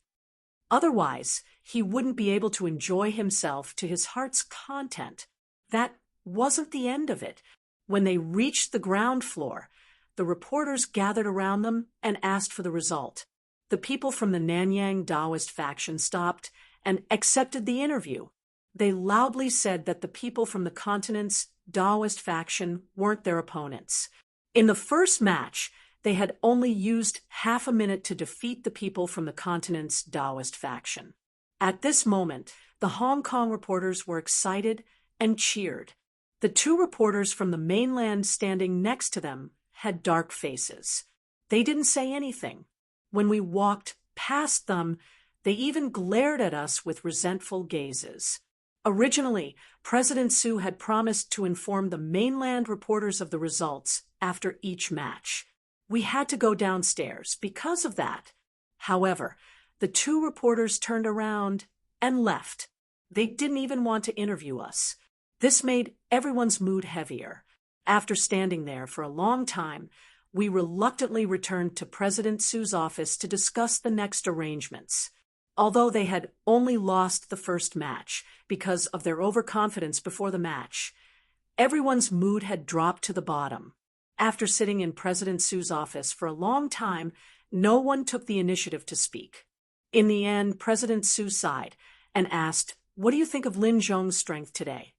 Otherwise, he wouldn't be able to enjoy himself to his heart's content. That wasn't the end of it. When they reached the ground floor, the reporters gathered around them and asked for the result. The people from the Nanyang Taoist faction stopped and accepted the interview. They loudly said that the people from the continent's Taoist faction weren't their opponents. In the first match, they had only used half a minute to defeat the people from the continent's Taoist faction. At this moment, the Hong Kong reporters were excited and cheered. The 2 reporters from the mainland standing next to them had dark faces. They didn't say anything. When we walked past them, they even glared at us with resentful gazes. Originally, President Su had promised to inform the mainland reporters of the results after each match. We had to go downstairs because of that. However, the 2 reporters turned around and left. They didn't even want to interview us. This made everyone's mood heavier. After standing there for a long time, we reluctantly returned to President Su's office to discuss the next arrangements. Although they had only lost the first match because of their overconfidence before the match, everyone's mood had dropped to the bottom. After sitting in President Su's office for a long time, no one took the initiative to speak. In the end, President Su sighed and asked, "What do you think of Lin Zhong's strength today?"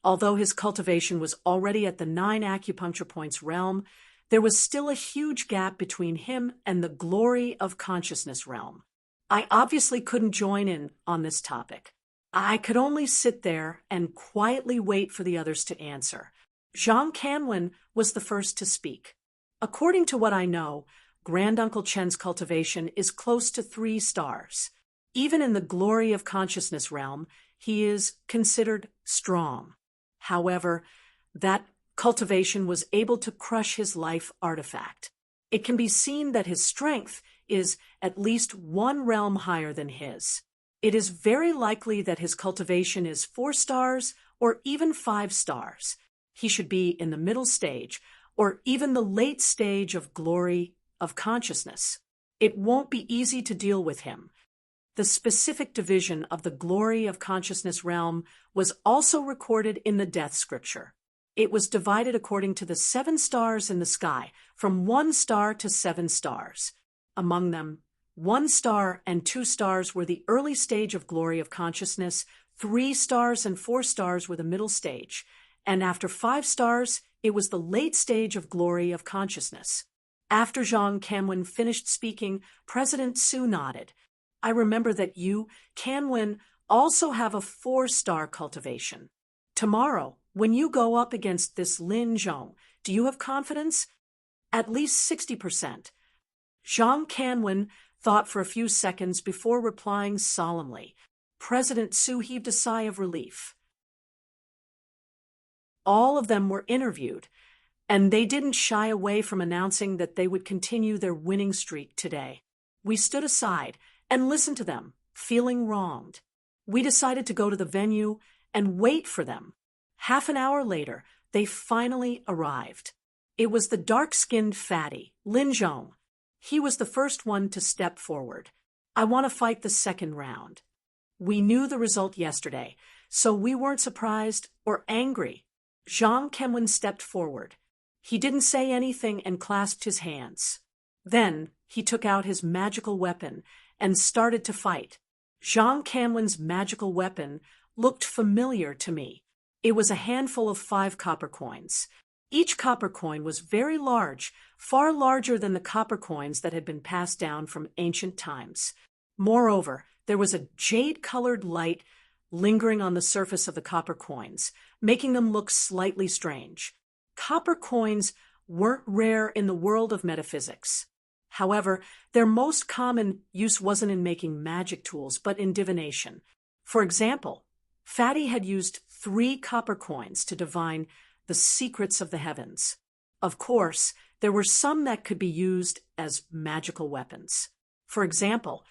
Although his cultivation was already at the 9 acupuncture points realm, there was still a huge gap between him and the glory of consciousness realm. I obviously couldn't join in on this topic. I could only sit there and quietly wait for the others to answer. Zhang Canwen was the first to speak. According to what I know, Granduncle Chen's cultivation is close to 3 stars. Even in the glory of consciousness realm, he is considered strong. However, that cultivation was able to crush his life artifact. It can be seen that his strength is at least 1 realm higher than his. It is very likely that his cultivation is 4 stars or even 5 stars. He should be in the middle stage or even the late stage of glory of consciousness. It won't be easy to deal with him. The specific division of the glory of consciousness realm was also recorded in the death scripture. It was divided according to the 7 stars in the sky, from 1 star to 7 stars. Among them, 1 star and 2 stars were the early stage of glory of consciousness, 3 stars and 4 stars were the middle stage, and after 5 stars, it was the late stage of glory of consciousness. After Zhang Canwen finished speaking, President Su nodded. "I remember that you, Canwen, also have a 4-star cultivation. Tomorrow, when you go up against this Lin Zhong, do you have confidence?" "At least 60%. Zhang Canwen thought for a few seconds before replying solemnly. President Su heaved a sigh of relief. All of them were interviewed, and they didn't shy away from announcing that they would continue their winning streak today. We stood aside and listened to them, feeling wronged. We decided to go to the venue and wait for them. Half an hour later, they finally arrived. It was the dark-skinned fatty, Lin Zhong. He was the first one to step forward. "I want to fight the second round." We knew the result yesterday, so we weren't surprised or angry. Zhang Canwen stepped forward. He didn't say anything and clasped his hands. Then he took out his magical weapon and started to fight. Zhang Canwen's magical weapon looked familiar to me. It was a handful of 5 copper coins. Each copper coin was very large, far larger than the copper coins that had been passed down from ancient times. Moreover, there was a jade-colored light lingering on the surface of the copper coins, making them look slightly strange. Copper coins weren't rare in the world of metaphysics. However, their most common use wasn't in making magic tools, but in divination. For example, Fatty had used 3 copper coins to divine the secrets of the heavens. Of course, there were some that could be used as magical weapons. For example,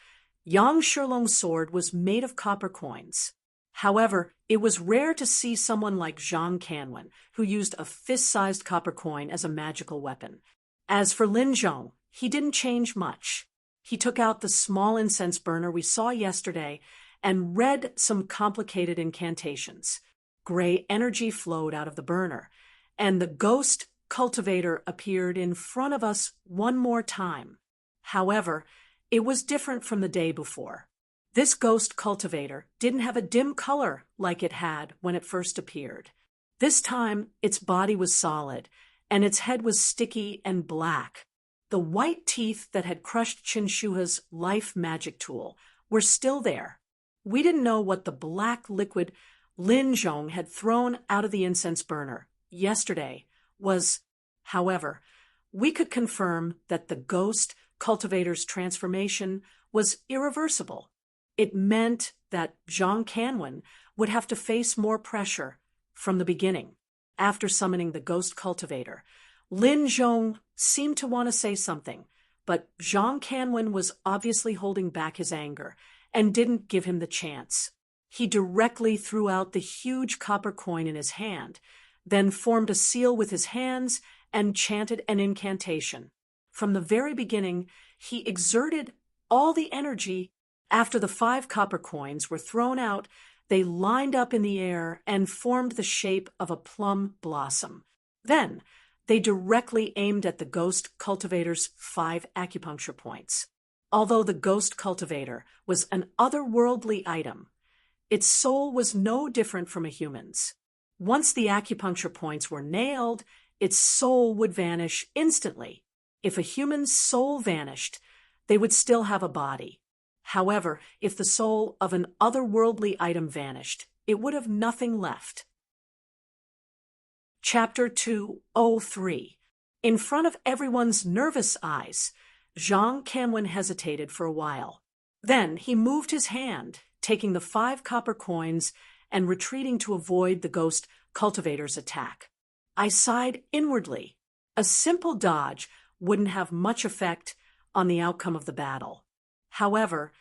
Yang Shilong's sword was made of copper coins. However, it was rare to see someone like Zhang Canwen, who used a fist-sized copper coin as a magical weapon. As for Lin Zhong, he didn't change much. He took out the small incense burner we saw yesterday and read some complicated incantations. Gray energy flowed out of the burner, and the ghost cultivator appeared in front of us one more time. However, it was different from the day before. This ghost cultivator didn't have a dim color like it had when it first appeared. This time, its body was solid, and its head was sticky and black. The white teeth that had crushed Qinshua's life magic tool were still there. We didn't know what the black liquid Lin Zhong had thrown out of the incense burner yesterday was. However, we could confirm that the ghost cultivator's transformation was irreversible. It meant that Zhang Canwen would have to face more pressure from the beginning. After summoning the ghost cultivator, Lin Zhong seemed to want to say something, but Zhang Canwen was obviously holding back his anger and didn't give him the chance. He directly threw out the huge copper coin in his hand, then formed a seal with his hands and chanted an incantation. From the very beginning, he exerted all the energy. After the 5 copper coins were thrown out, they lined up in the air and formed the shape of a plum blossom. Then, they directly aimed at the ghost cultivator's 5 acupuncture points. Although the ghost cultivator was an otherworldly item, its soul was no different from a human's. Once the acupuncture points were nailed, its soul would vanish instantly. If a human's soul vanished, they would still have a body. However, if the soul of an otherworldly item vanished, it would have nothing left. Chapter 203. In front of everyone's nervous eyes, Zhang Kanwen hesitated for a while. Then he moved his hand, taking the 5 copper coins and retreating to avoid the ghost cultivator's attack. I sighed inwardly. A simple dodge wouldn't have much effect on the outcome of the battle. However,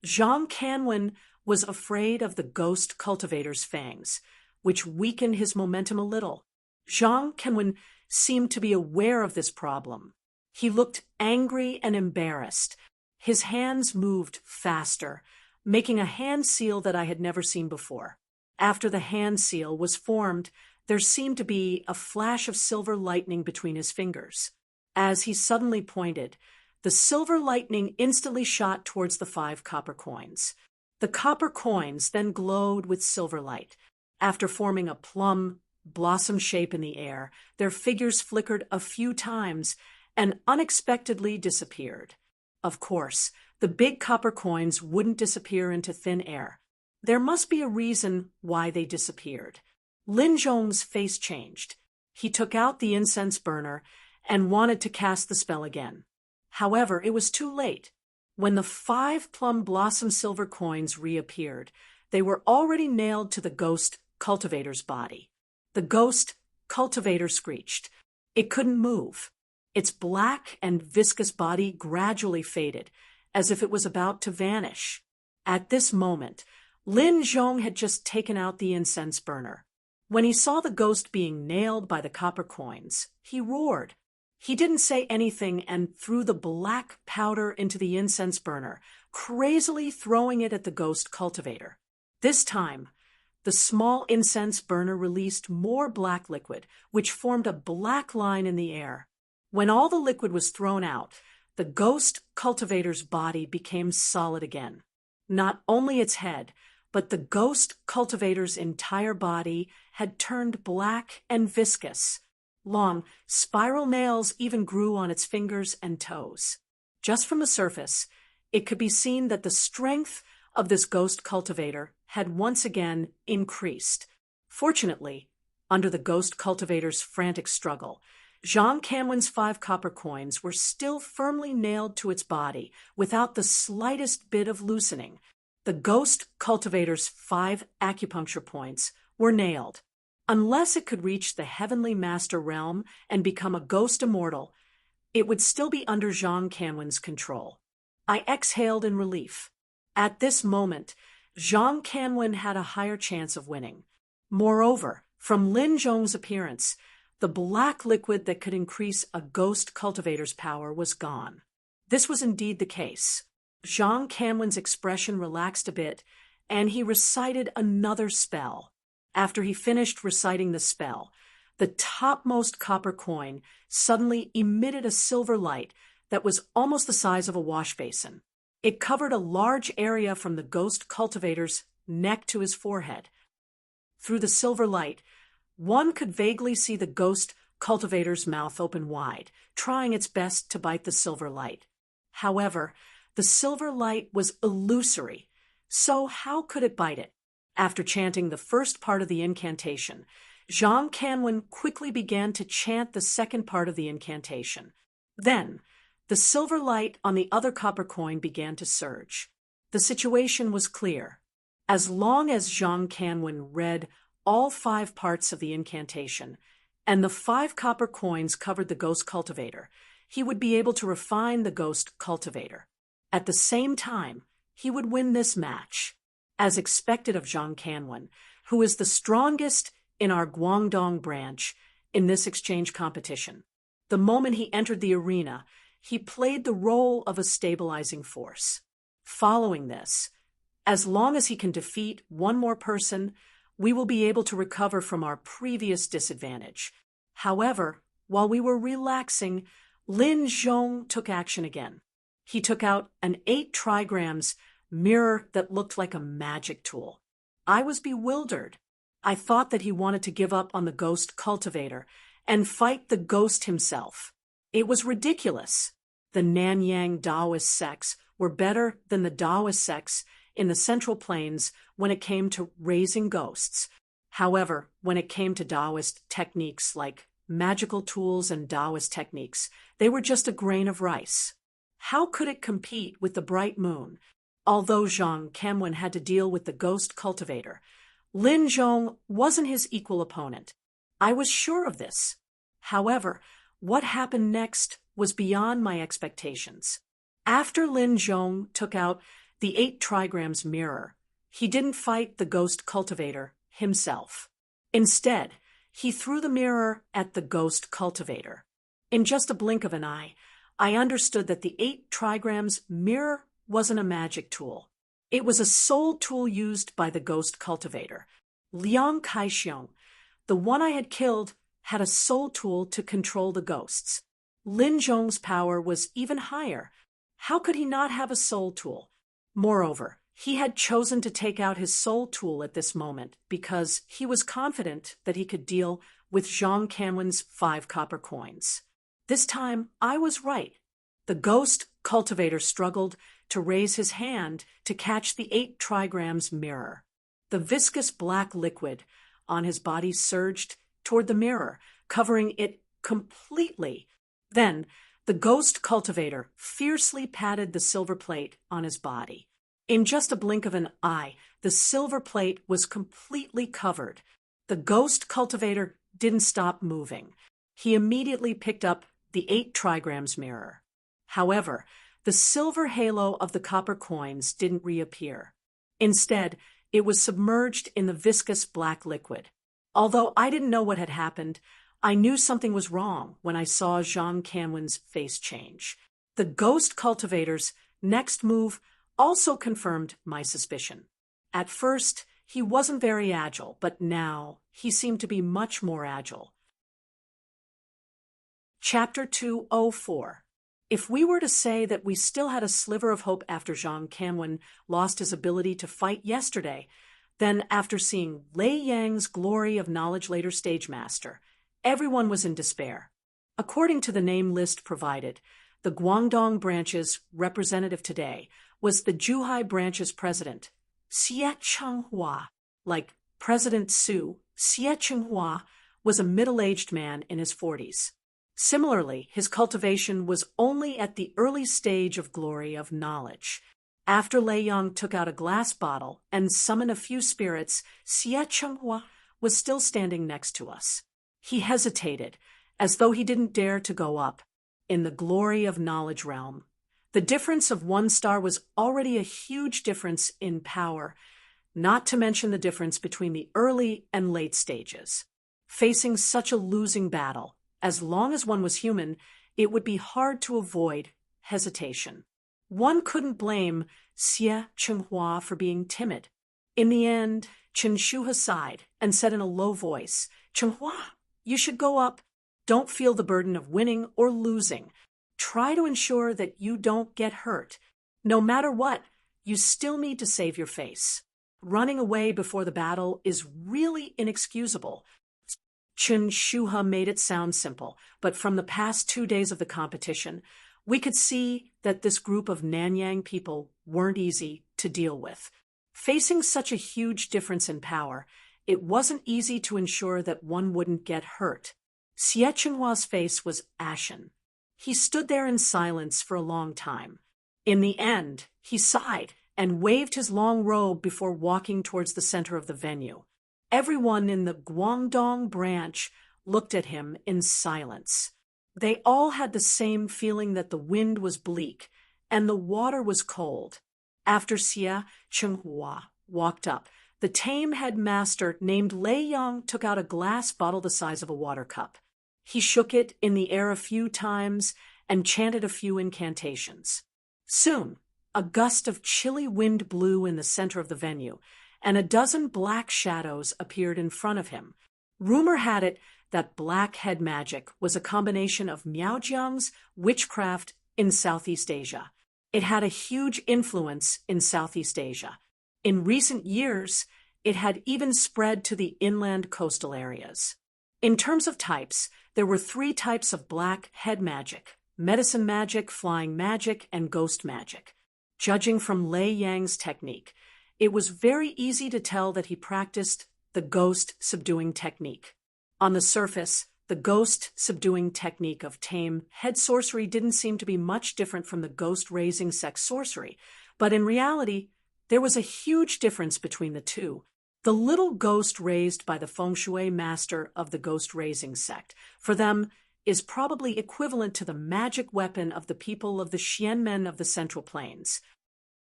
Zhang Kanwen was afraid of the ghost cultivator's fangs, which weakened his momentum a little. Zhang Kanwen seemed to be aware of this problem. He looked angry and embarrassed. His hands moved faster, making a hand seal that I had never seen before. After the hand seal was formed, there seemed to be a flash of silver lightning between his fingers. As he suddenly pointed, the silver lightning instantly shot towards the 5 copper coins. The copper coins then glowed with silver light. After forming a plum blossom shape in the air, their figures flickered a few times and unexpectedly disappeared. Of course, the big copper coins wouldn't disappear into thin air. There must be a reason why they disappeared. Lin Zhong's face changed. He took out the incense burner and wanted to cast the spell again. However, it was too late. When the 5 plum blossom silver coins reappeared, they were already nailed to the ghost cultivator's body. The ghost cultivator screeched. It couldn't move. Its black and viscous body gradually faded, as if it was about to vanish. At this moment, Lin Zhong had just taken out the incense burner. When he saw the ghost being nailed by the copper coins, he roared. He didn't say anything and threw the black powder into the incense burner, crazily throwing it at the ghost cultivator. This time, the small incense burner released more black liquid, which formed a black line in the air. When all the liquid was thrown out, the ghost cultivator's body became solid again. Not only its head, but the ghost cultivator's entire body had turned black and viscous. Long, spiral nails even grew on its fingers and toes. Just from the surface, it could be seen that the strength of this ghost cultivator had once again increased. Fortunately, under the ghost cultivator's frantic struggle, Zhang Kanwen's 5 copper coins were still firmly nailed to its body without the slightest bit of loosening. The ghost cultivator's 5 acupuncture points were nailed. Unless it could reach the heavenly master realm and become a ghost immortal, it would still be under Zhang Kanwen's control. I exhaled in relief. At this moment, Zhang Kanwen had a higher chance of winning. Moreover, from Lin Zhong's appearance, the black liquid that could increase a ghost cultivator's power was gone. This was indeed the case. Zhang Kanwen's expression relaxed a bit, and he recited another spell. After he finished reciting the spell, the topmost copper coin suddenly emitted a silver light that was almost the size of a wash basin. It covered a large area from the ghost cultivator's neck to his forehead. Through the silver light, one could vaguely see the ghost cultivator's mouth open wide, trying its best to bite the silver light. However, the silver light was illusory, so how could it bite it? After chanting the first part of the incantation, Zhang Kanwen quickly began to chant the second part of the incantation. Then, the silver light on the other copper coin began to surge. The situation was clear. As long as Zhang Kanwen read all 5 parts of the incantation, and the 5 copper coins covered the ghost cultivator, he would be able to refine the ghost cultivator. At the same time, he would win this match. As expected of Zhang Kanwen, who is the strongest in our Guangdong branch in this exchange competition. The moment he entered the arena, he played the role of a stabilizing force. Following this, as long as he can defeat one more person, we will be able to recover from our previous disadvantage. However, while we were relaxing, Lin Zhong took action again. He took out an 8 trigrams mirror that looked like a magic tool. I was bewildered. I thought that he wanted to give up on the ghost cultivator and fight the ghost himself. It was ridiculous. The Nanyang Taoist sects were better than the Taoist sects in the Central Plains when it came to raising ghosts. However, when it came to Taoist techniques like magical tools and Taoist techniques, they were just a grain of rice. How could it compete with the bright moon? Although Zhang Kemwen had to deal with the ghost cultivator, Lin Zhong wasn't his equal opponent. I was sure of this. However, what happened next was beyond my expectations. After Lin Zhong took out the 8 trigrams mirror, he didn't fight the ghost cultivator himself. Instead, he threw the mirror at the ghost cultivator. In just a blink of an eye, I understood that the 8 trigrams mirror wasn't a magic tool. It was a soul tool used by the ghost cultivator. Liang Kaixiong, the one I had killed, had a soul tool to control the ghosts. Lin Zhong's power was even higher. How could he not have a soul tool? Moreover, he had chosen to take out his soul tool at this moment because he was confident that he could deal with Zhang Kanwen's 5 copper coins. This time, I was right. The ghost cultivator struggled to raise his hand to catch the 8 trigrams mirror. The viscous black liquid on his body surged toward the mirror, covering it completely. Then, the ghost cultivator fiercely patted the silver plate on his body. In just a blink of an eye, the silver plate was completely covered. The ghost cultivator didn't stop moving. He immediately picked up the 8 trigrams mirror. However, the silver halo of the copper coins didn't reappear. Instead, it was submerged in the viscous black liquid. Although I didn't know what had happened, I knew something was wrong when I saw Zhang Kanwen's face change. The ghost cultivator's next move also confirmed my suspicion. At first, he wasn't very agile, but now he seemed to be much more agile. Chapter 204. If we were to say that we still had a sliver of hope after Zhang Kanwen lost his ability to fight yesterday, then after seeing Lei Yang's Glory of Knowledge Later Stage Master, everyone was in despair. According to the name list provided, the Guangdong branch's representative today was the Zhuhai branch's president, Xie Chenghua. Like President Su, Xie Chenghua was a middle-aged man in his 40s. Similarly, his cultivation was only at the early stage of glory of knowledge. After Lei Yang took out a glass bottle and summoned a few spirits, Xie Chenghua was still standing next to us. He hesitated, as though he didn't dare to go up. In the glory of knowledge realm, the difference of 1 star was already a huge difference in power, not to mention the difference between the early and late stages. Facing such a losing battle, as long as one was human, it would be hard to avoid hesitation. One couldn't blame Xie Chenghua for being timid. In the end, Chen Shuha sighed and said in a low voice, "Chenghua, you should go up. Don't feel the burden of winning or losing. Try to ensure that you don't get hurt. No matter what, you still need to save your face. Running away before the battle is really inexcusable." Chen Shuha made it sound simple, but from the past 2 days of the competition, we could see that this group of Nanyang people weren't easy to deal with. Facing such a huge difference in power, it wasn't easy to ensure that one wouldn't get hurt. Xie Chenhua's face was ashen. He stood there in silence for a long time. In the end, he sighed and waved his long robe before walking towards the center of the venue. Everyone in the Guangdong branch looked at him in silence. They all had the same feeling that the wind was bleak and the water was cold. After Xie Chenghua walked up, the tame headmaster named Lei Yang took out a glass bottle the size of a water cup. He shook it in the air a few times and chanted a few incantations. Soon, a gust of chilly wind blew in the center of the venue, and a dozen black shadows appeared in front of him. Rumor had it that black head magic was a combination of Miaojiang's witchcraft in Southeast Asia. It had a huge influence in Southeast Asia. In recent years, it had even spread to the inland coastal areas. In terms of types, there were 3 types of black head magic: medicine magic, flying magic, and ghost magic. Judging from Lei Yang's technique, it was very easy to tell that he practiced the ghost-subduing technique. On the surface, the ghost-subduing technique of tame head sorcery didn't seem to be much different from the ghost-raising sect sorcery, but in reality, there was a huge difference between the two. The little ghost raised by the feng shui master of the ghost-raising sect, for them, is probably equivalent to the magic weapon of the people of the Xianmen of the Central Plains.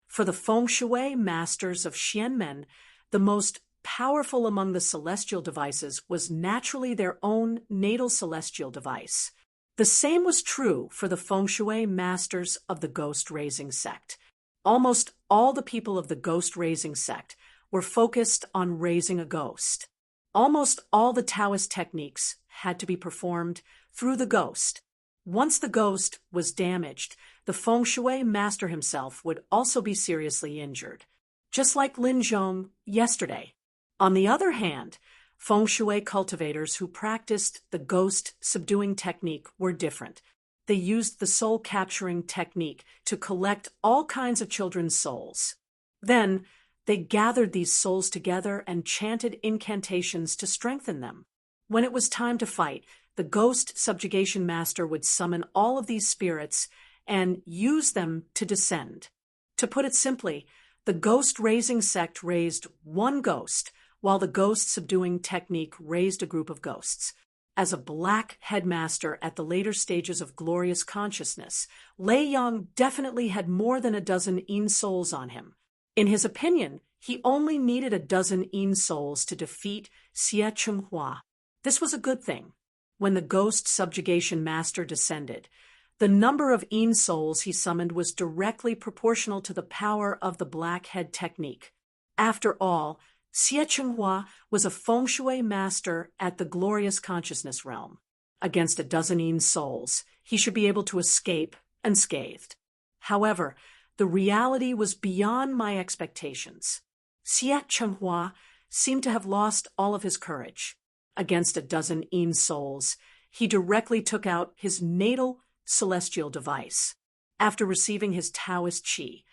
For the feng shui masters of Xianmen, the most powerful among the celestial devices was naturally their own natal celestial device. The same was true for the feng shui masters of the ghost-raising sect. Almost all the people of the ghost-raising sect were focused on raising a ghost. Almost all the Taoist techniques had to be performed through the ghost. Once the ghost was damaged, the feng shui master himself would also be seriously injured, just like Lin Zhong yesterday. On the other hand, feng shui cultivators who practiced the ghost-subduing technique were different. They used the soul-capturing technique to collect all kinds of children's souls. Then, they gathered these souls together and chanted incantations to strengthen them. When it was time to fight, the ghost subjugation master would summon all of these spirits and use them to descend. To put it simply, the ghost-raising sect raised one ghost, while the ghost-subduing technique raised a group of ghosts. As a black headmaster at the later stages of glorious consciousness, Lei Yang definitely had more than a dozen Yin souls on him. In his opinion, he only needed a dozen Yin souls to defeat Xie Chenghua. This was a good thing. When the ghost subjugation master descended, the number of Yin souls he summoned was directly proportional to the power of the black head technique. After all, Xie Chenghua was a feng shui master at the glorious consciousness realm. Against a dozen Yin souls, he should be able to escape unscathed. However, the reality was beyond my expectations. Xie Chenghua seemed to have lost all of his courage. Against a dozen Yin souls, he directly took out his natal celestial device. After receiving his Taoist qi,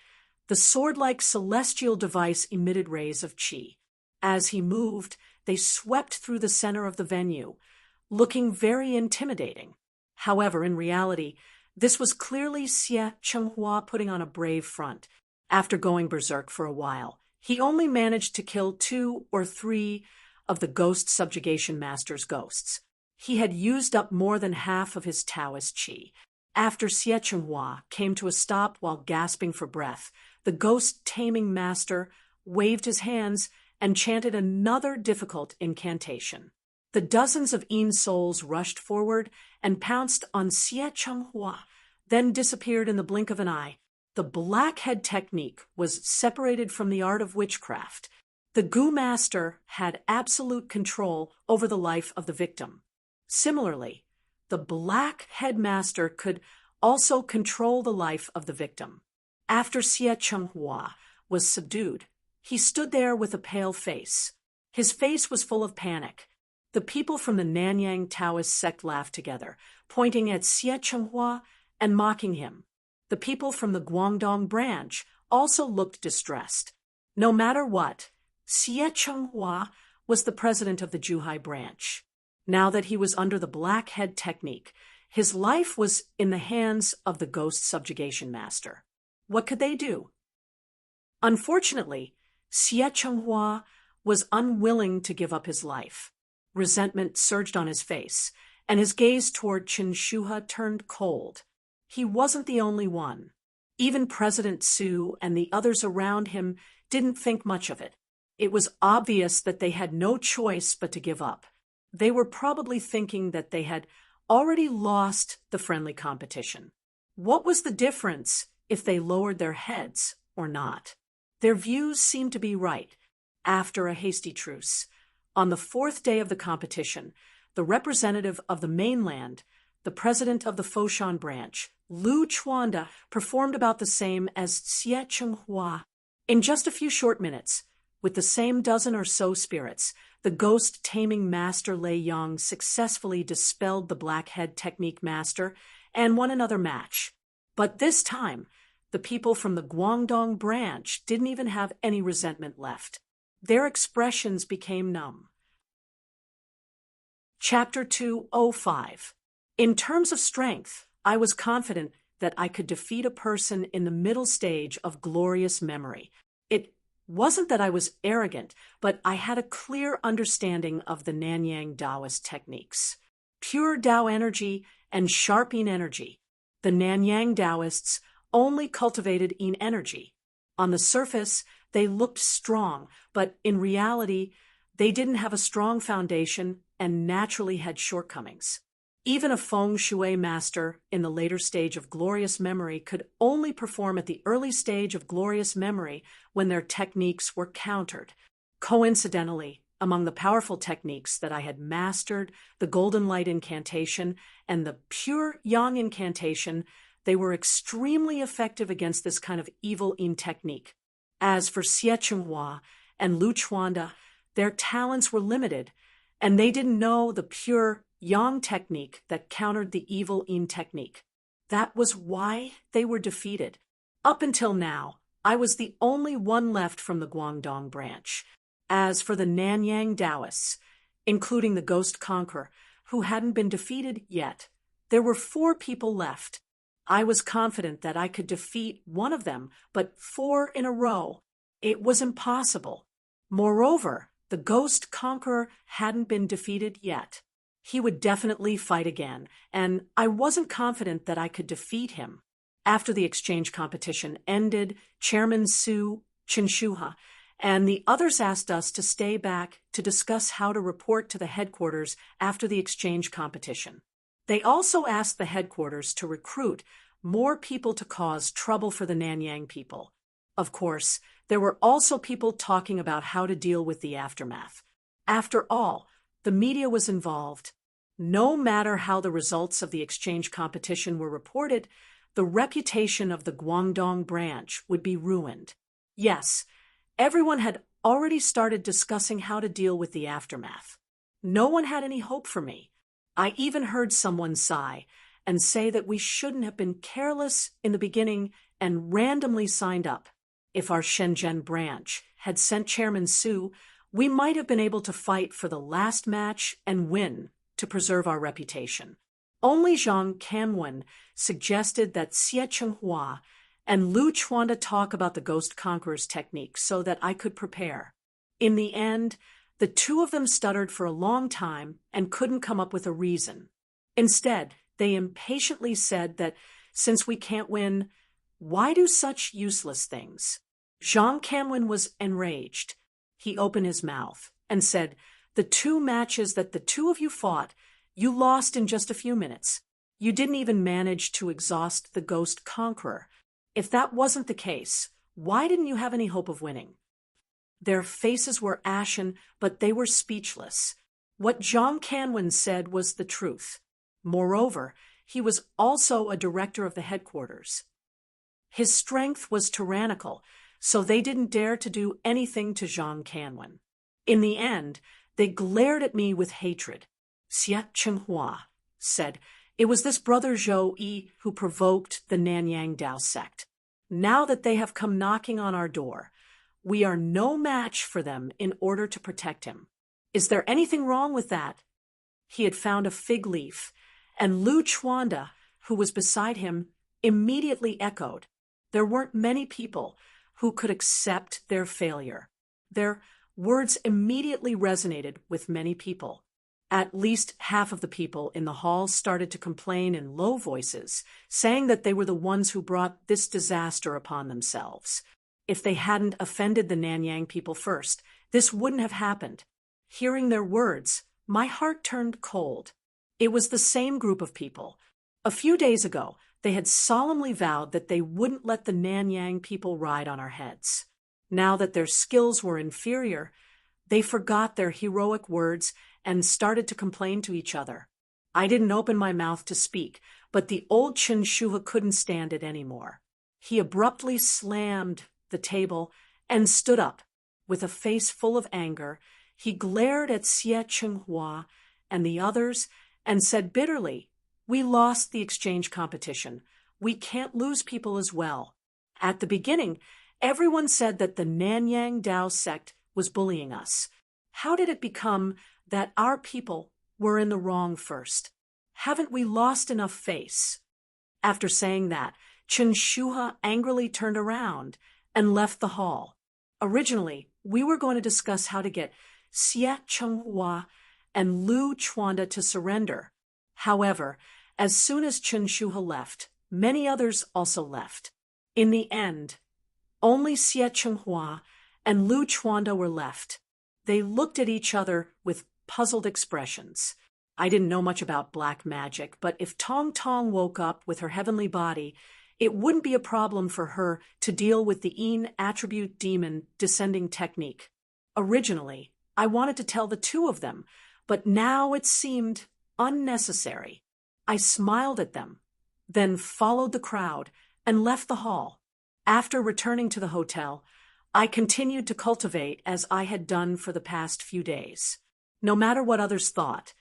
the sword-like celestial device emitted rays of qi. As he moved, they swept through the center of the venue, looking very intimidating. However, in reality, this was clearly Xie Chenghua putting on a brave front. After going berserk for a while, he only managed to kill 2 or 3 of the ghost subjugation master's ghosts. He had used up more than half of his Taoist qi. After Xie Chenghua came to a stop while gasping for breath, the ghost-taming master waved his hands and chanted another difficult incantation. The dozens of Yin souls rushed forward and pounced on Xie Chenghua, then disappeared in the blink of an eye. The black head technique was separated from the art of witchcraft. The Gu master had absolute control over the life of the victim. Similarly, the black headmaster could also control the life of the victim. After Xie Chenghua was subdued, he stood there with a pale face. His face was full of panic. The people from the Nanyang Taoist sect laughed together, pointing at Xie Chenghua and mocking him. The people from the Guangdong branch also looked distressed. No matter what, Xie Chenghua was the president of the Zhuhai branch. Now that he was under the black head technique, his life was in the hands of the ghost subjugation master. What could they do? Unfortunately, Xie Chenghua was unwilling to give up his life. Resentment surged on his face, and his gaze toward Qin Shuhe turned cold. He wasn't the only one. Even President Su and the others around him didn't think much of it. It was obvious that they had no choice but to give up. They were probably thinking that they had already lost the friendly competition. What was the difference if they lowered their heads or not? Their views seemed to be right. After a hasty truce, on the 4th day of the competition, the representative of the mainland, the president of the Foshan branch, Lu Chuanda performed about the same as Xie Chenghua. In just a few short minutes, with the same dozen or so spirits, the ghost-taming master Lei Yang successfully dispelled the blackhead technique master and won another match. But this time, the people from the Guangdong branch didn't even have any resentment left. Their expressions became numb. Chapter 205. In terms of strength, I was confident that I could defeat a person in the middle stage of glorious memory. It wasn't that I was arrogant, but I had a clear understanding of the Nanyang Taoist techniques. Pure Tao energy and sharp Yin energy. The Nanyang Taoists only cultivated Yin energy. On the surface, they looked strong, but in reality, they didn't have a strong foundation and naturally had shortcomings. Even a feng shui master in the later stage of glorious memory could only perform at the early stage of glorious memory when their techniques were countered. Coincidentally, among the powerful techniques that I had mastered, the Golden Light Incantation and the Pure Yang Incantation, they were extremely effective against this kind of evil Yin technique. As for Xie Chenghua and Lu Chuanda, their talents were limited, and they didn't know the pure Yang technique that countered the evil Yin technique. That was why they were defeated. Up until now, I was the only one left from the Guangdong branch. As for the Nanyang Taoists, including the Ghost Conqueror, who hadn't been defeated yet, there were 4 people left. I was confident that I could defeat one of them, but 4 in a row, it was impossible. Moreover, the Ghost Conqueror hadn't been defeated yet. He would definitely fight again, and I wasn't confident that I could defeat him. After the exchange competition ended, Chairman Su Chinshuha and the others asked us to stay back to discuss how to report to the headquarters after the exchange competition. They also asked the headquarters to recruit more people to cause trouble for the Nanyang people. Of course, there were also people talking about how to deal with the aftermath. After all, the media was involved. No matter how the results of the exchange competition were reported, the reputation of the Guangdong branch would be ruined. Yes, everyone had already started discussing how to deal with the aftermath. No one had any hope for me. I even heard someone sigh and say that we shouldn't have been careless in the beginning and randomly signed up. If our Shenzhen branch had sent Chairman Su, we might have been able to fight for the last match and win to preserve our reputation. Only Zhang Kanwen suggested that Xie Chenghua and Lu Chuanda talk about the Ghost Conqueror's technique so that I could prepare. In the end, the 2 of them stuttered for a long time and couldn't come up with a reason. Instead, they impatiently said that since we can't win, why do such useless things? Zhang Kanwen was enraged. He opened his mouth and said, "The 2 matches that the 2 of you fought, you lost in just a few minutes. You didn't even manage to exhaust the Ghost Conqueror. If that wasn't the case, why didn't you have any hope of winning?" Their faces were ashen, but they were speechless. What Zhang Kanwen said was the truth. Moreover, he was also a director of the headquarters. His strength was tyrannical, so they didn't dare to do anything to Zhang Kanwen. In the end, they glared at me with hatred. Xie Chenghua said, "It was this brother Zhou Yi who provoked the Nanyang Dao sect. Now that they have come knocking on our door, we are no match for them in order to protect him. Is there anything wrong with that?" He had found a fig leaf, and Lu Chuanda, who was beside him, immediately echoed. There weren't many people who could accept their failure. Their words immediately resonated with many people. At least half of the people in the hall started to complain in low voices, saying that they were the ones who brought this disaster upon themselves. If they hadn't offended the Nanyang people first, this wouldn't have happened. Hearing their words, my heart turned cold. It was the same group of people. A few days ago, they had solemnly vowed that they wouldn't let the Nanyang people ride on our heads. Now that their skills were inferior, they forgot their heroic words and started to complain to each other. I didn't open my mouth to speak, but the old Chen Shuha couldn't stand it anymore. He abruptly slammed the table and stood up. With a face full of anger, he glared at Xie Chenghua and the others and said bitterly, "We lost the exchange competition. We can't lose people as well." At the beginning, everyone said that the Nanyang Dao sect was bullying us. How did it become that our people were in the wrong first? Haven't we lost enough face? After saying that, Chen Shuha angrily turned around and left the hall. Originally, we were going to discuss how to get Xie Chenghua and Lu Chuanda to surrender. However, as soon as Chen Shuha left, many others also left. In the end, only Xie Chenghua and Lu Chuanda were left. They looked at each other with puzzled expressions. I didn't know much about black magic, but if Tong Tong woke up with her heavenly body, it wouldn't be a problem for her to deal with the Yin attribute demon descending technique. Originally, I wanted to tell the two of them, but now it seemed unnecessary. I smiled at them, then followed the crowd and left the hall. After returning to the hotel, I continued to cultivate as I had done for the past few days. No matter what others thought,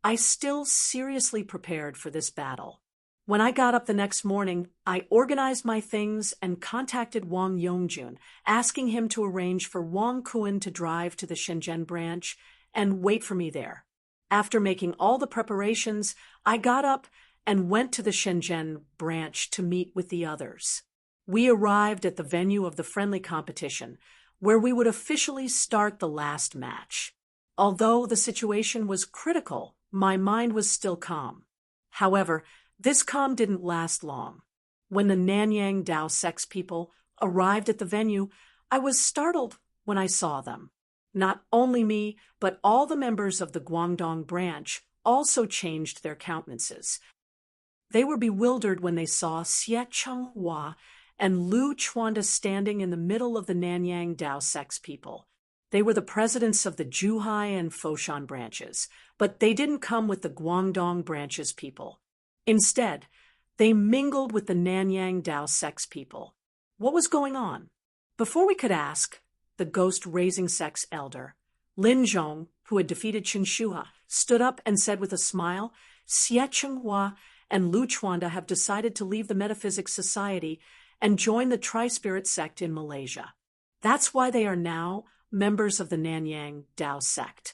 I still seriously prepared for this battle. When I got up the next morning, I organized my things and contacted Wang Yongjun, asking him to arrange for Wang Kuan to drive to the Shenzhen branch and wait for me there. After making all the preparations, I got up and went to the Shenzhen branch to meet with the others. We arrived at the venue of the friendly competition, where we would officially start the last match. Although the situation was critical, my mind was still calm. However, this calm didn't last long. When the Nanyang Dao Sect's people arrived at the venue, I was startled when I saw them. Not only me, but all the members of the Guangdong branch also changed their countenances. They were bewildered when they saw Xie Chenghua and Lu Chuanda standing in the middle of the Nanyang Dao Sect's people. They were the presidents of the Zhuhai and Foshan branches, but they didn't come with the Guangdong branch's people. Instead, they mingled with the Nanyang Dao Sect's people. What was going on? Before we could ask, the Ghost Raising Sect's elder, Lin Zhong, who had defeated Chen Shuha, stood up and said with a smile, "Xie Chenghua and Lu Chuanda have decided to leave the Metaphysics Society and join the Tri-Spirit sect in Malaysia. That's why they are now members of the Nanyang Dao sect."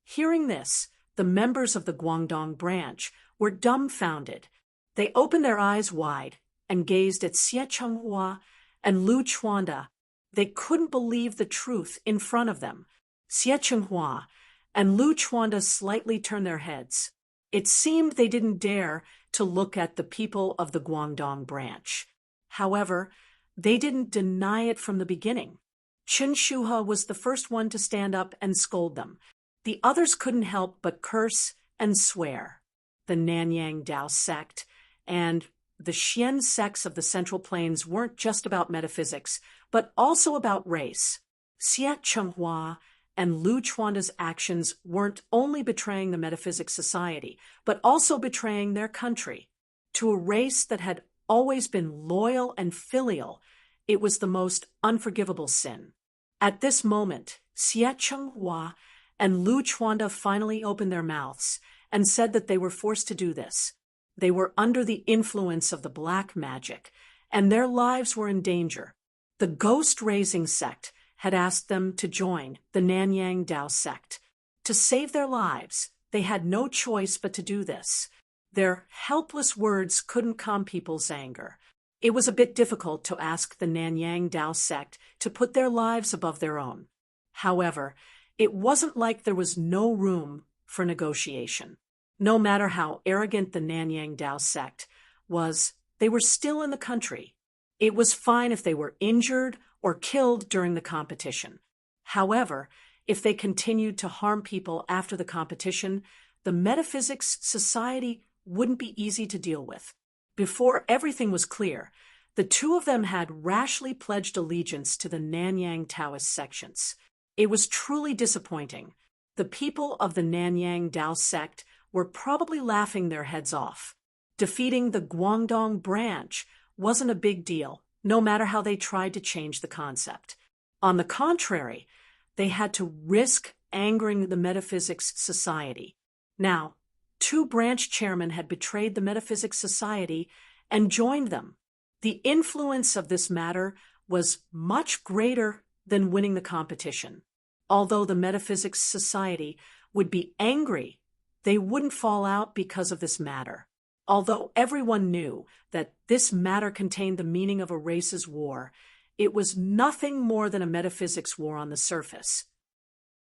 Hearing this, the members of the Guangdong branch were dumbfounded. They opened their eyes wide and gazed at Xie Chenghua and Lu Chuanda. They couldn't believe the truth in front of them. Xie Chenghua and Lu Chuanda slightly turned their heads. It seemed they didn't dare to look at the people of the Guangdong branch. However, they didn't deny it from the beginning. Chen Shuha was the first one to stand up and scold them. The others couldn't help but curse and swear. The Nanyang Dao sect and the Xian sects of the Central Plains weren't just about metaphysics, but also about race. Xie Chenghua and Lu Chuanda's actions weren't only betraying the Metaphysics Society, but also betraying their country. To a race that had always been loyal and filial, it was the most unforgivable sin. At this moment, Xie Chenghua and Lu Chuanda finally opened their mouths and said that they were forced to do this. They were under the influence of the black magic, and their lives were in danger. The Ghost Raising sect had asked them to join the Nanyang Dao sect. To save their lives, they had no choice but to do this. Their helpless words couldn't calm people's anger. It was a bit difficult to ask the Nanyang Dao sect to put their lives above their own. However, it wasn't like there was no room for negotiation. No matter how arrogant the Nanyang Dao sect was, they were still in the country. It was fine if they were injured or killed during the competition. However, if they continued to harm people after the competition, the Metaphysics Society wouldn't be easy to deal with. Before everything was clear, the two of them had rashly pledged allegiance to the Nanyang Taoist sections. It was truly disappointing. The people of the Nanyang Dao sect were probably laughing their heads off. Defeating the Guangdong branch wasn't a big deal, no matter how they tried to change the concept. On the contrary, they had to risk angering the Metaphysics Society. Now, 2 branch chairmen had betrayed the Metaphysics Society and joined them. The influence of this matter was much greater than winning the competition. Although the Metaphysics Society would be angry, they wouldn't fall out because of this matter. Although everyone knew that this matter contained the meaning of a race's war, it was nothing more than a metaphysics war on the surface.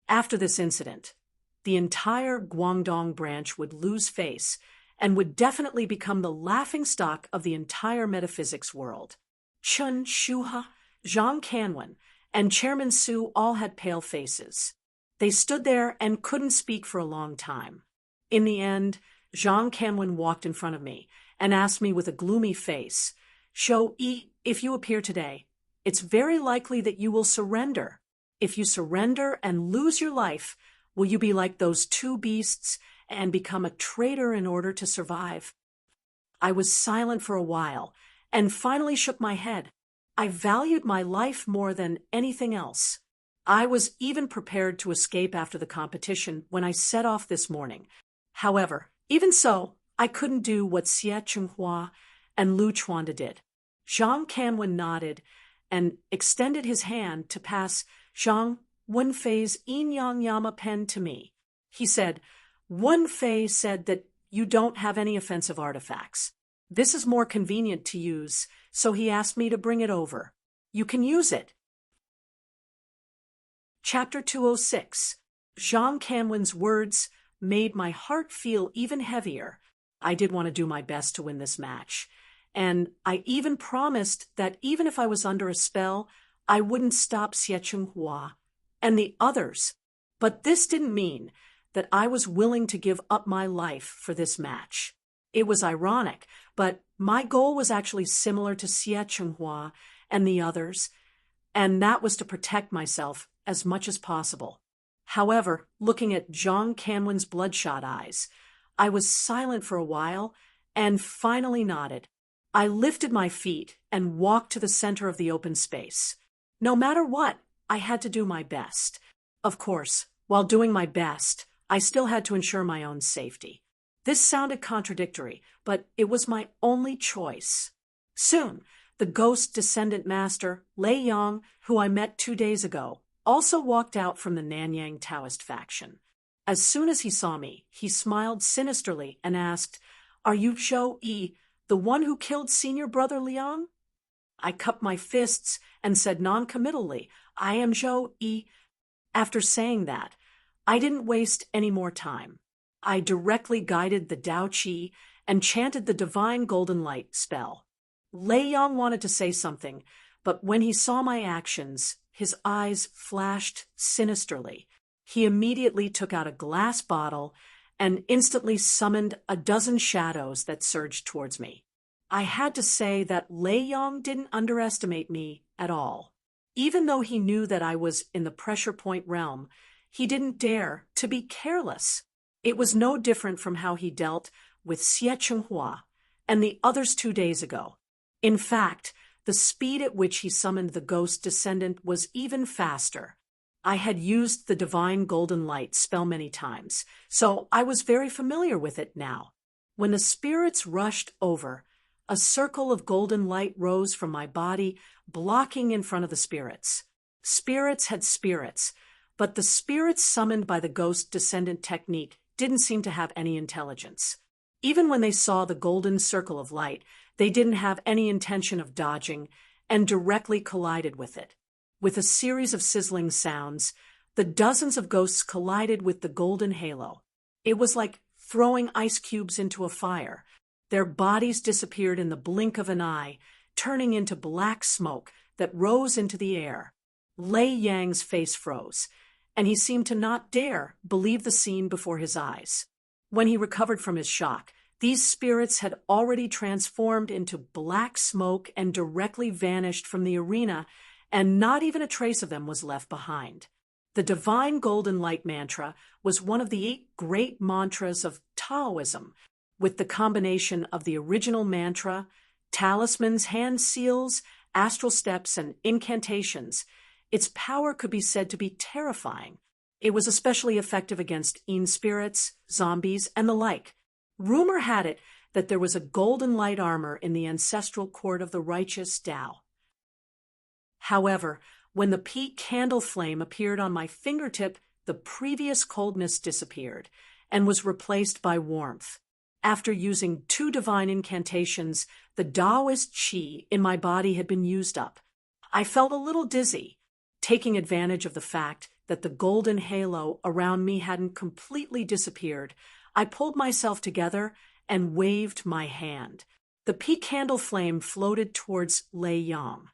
After this incident, the entire Guangdong branch would lose face and would definitely become the laughingstock of the entire metaphysics world. Chen Shuha, Zhang Canwen, and Chairman Su all had pale faces. They stood there and couldn't speak for a long time. In the end, Zhang Canwen walked in front of me and asked me with a gloomy face, "Shou-yi, if you appear today, it's very likely that you will surrender. If you surrender and lose your life, will you be like those 2 beasts and become a traitor in order to survive?" I was silent for a while and finally shook my head. I valued my life more than anything else. I was even prepared to escape after the competition when I set off this morning. However, even so, I couldn't do what Xie Chenghua and Lu Chuanda did. Zhang Canwen nodded and extended his hand to pass Zhang Wenfei's Yin Yang Yama pen to me. He said, "Wenfei said that you don't have any offensive artifacts. This is more convenient to use, so he asked me to bring it over. You can use it." Chapter 206. Zhang Canwen's words made my heart feel even heavier. I did want to do my best to win this match, and I even promised that even if I was under a spell, I wouldn't stop Xie Chenghua and the others. But this didn't mean that I was willing to give up my life for this match. It was ironic, but my goal was actually similar to Xie Chenghua and the others, and that was to protect myself as much as possible. However, looking at Zhang Canwen's bloodshot eyes, I was silent for a while and finally nodded. I lifted my feet and walked to the center of the open space. No matter what, I had to do my best. Of course, while doing my best, I still had to ensure my own safety. This sounded contradictory, but it was my only choice. Soon, the ghost descendant master, Lei Yang, who I met 2 days ago, also walked out from the Nanyang Taoist faction. As soon as he saw me, he smiled sinisterly and asked, "Are you Shou-yi, the one who killed senior brother Liang?" I cupped my fists and said non-committally, "I am Shou-yi." After saying that, I didn't waste any more time. I directly guided the Tao Qi and chanted the divine golden light spell. Lei Yang wanted to say something, but when he saw my actions, his eyes flashed sinisterly. He immediately took out a glass bottle and instantly summoned a dozen shadows that surged towards me. I had to say that Lei Yang didn't underestimate me at all. Even though he knew that I was in the pressure point realm, he didn't dare to be careless. It was no different from how he dealt with Xie Chenghua and the others 2 days ago. In fact, the speed at which he summoned the ghost descendant was even faster. I had used the divine golden light spell many times, so I was very familiar with it now. When the spirits rushed over, a circle of golden light rose from my body, blocking in front of the spirits. Spirits had spirits, but the spirits summoned by the ghost descendant technique didn't seem to have any intelligence. Even when they saw the golden circle of light, they didn't have any intention of dodging and directly collided with it. With a series of sizzling sounds, the dozens of ghosts collided with the golden halo. It was like throwing ice cubes into a fire. Their bodies disappeared in the blink of an eye, turning into black smoke that rose into the air. Lei Yang's face froze, and he seemed to not dare believe the scene before his eyes. When he recovered from his shock, these spirits had already transformed into black smoke and directly vanished from the arena, and not even a trace of them was left behind. The divine golden light mantra was one of the 8 great mantras of Taoism, with the combination of the original mantra, talismans, hand seals, astral steps, and incantations. Its power could be said to be terrifying. It was especially effective against Een spirits, zombies, and the like. Rumor had it that there was a golden light armor in the ancestral court of the righteous Tao. However, when the peat candle flame appeared on my fingertip, the previous coldness disappeared and was replaced by warmth. After using 2 divine incantations, the Taoist qi in my body had been used up. I felt a little dizzy. Taking advantage of the fact that the golden halo around me hadn't completely disappeared, I pulled myself together and waved my hand. The peat candle flame floated towards Lei Yang.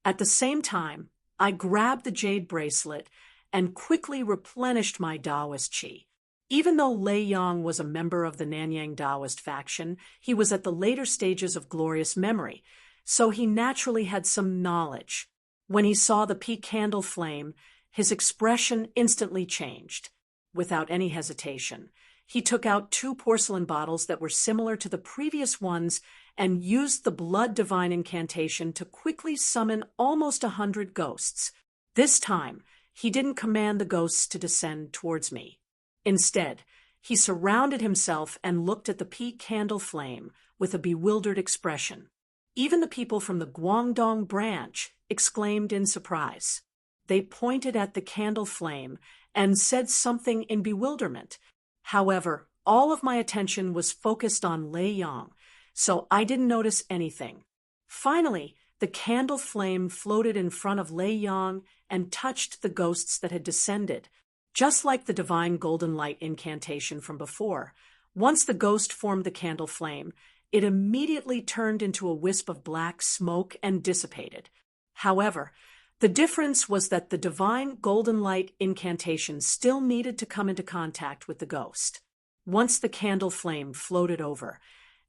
At the same time, I grabbed the jade bracelet and quickly replenished my Taoist qi. Even though Lei Yang was a member of the Nanyang Taoist faction, he was at the later stages of glorious memory, so he naturally had some knowledge. When he saw the peat candle flame, his expression instantly changed. Without any hesitation, he took out 2 porcelain bottles that were similar to the previous ones and used the blood divine incantation to quickly summon almost 100 ghosts. This time, he didn't command the ghosts to descend towards me. Instead, he surrounded himself and looked at the peat candle flame with a bewildered expression. Even the people from the Guangdong branch exclaimed in surprise. They pointed at the candle flame and said something in bewilderment. However, all of my attention was focused on Lei Yang, so I didn't notice anything. Finally, the candle flame floated in front of Lei Yang and touched the ghosts that had descended. Just like the divine golden light incantation from before, once the ghost formed the candle flame, it immediately turned into a wisp of black smoke and dissipated. However, the difference was that the divine golden light incantation still needed to come into contact with the ghost. Once the candle flame floated over,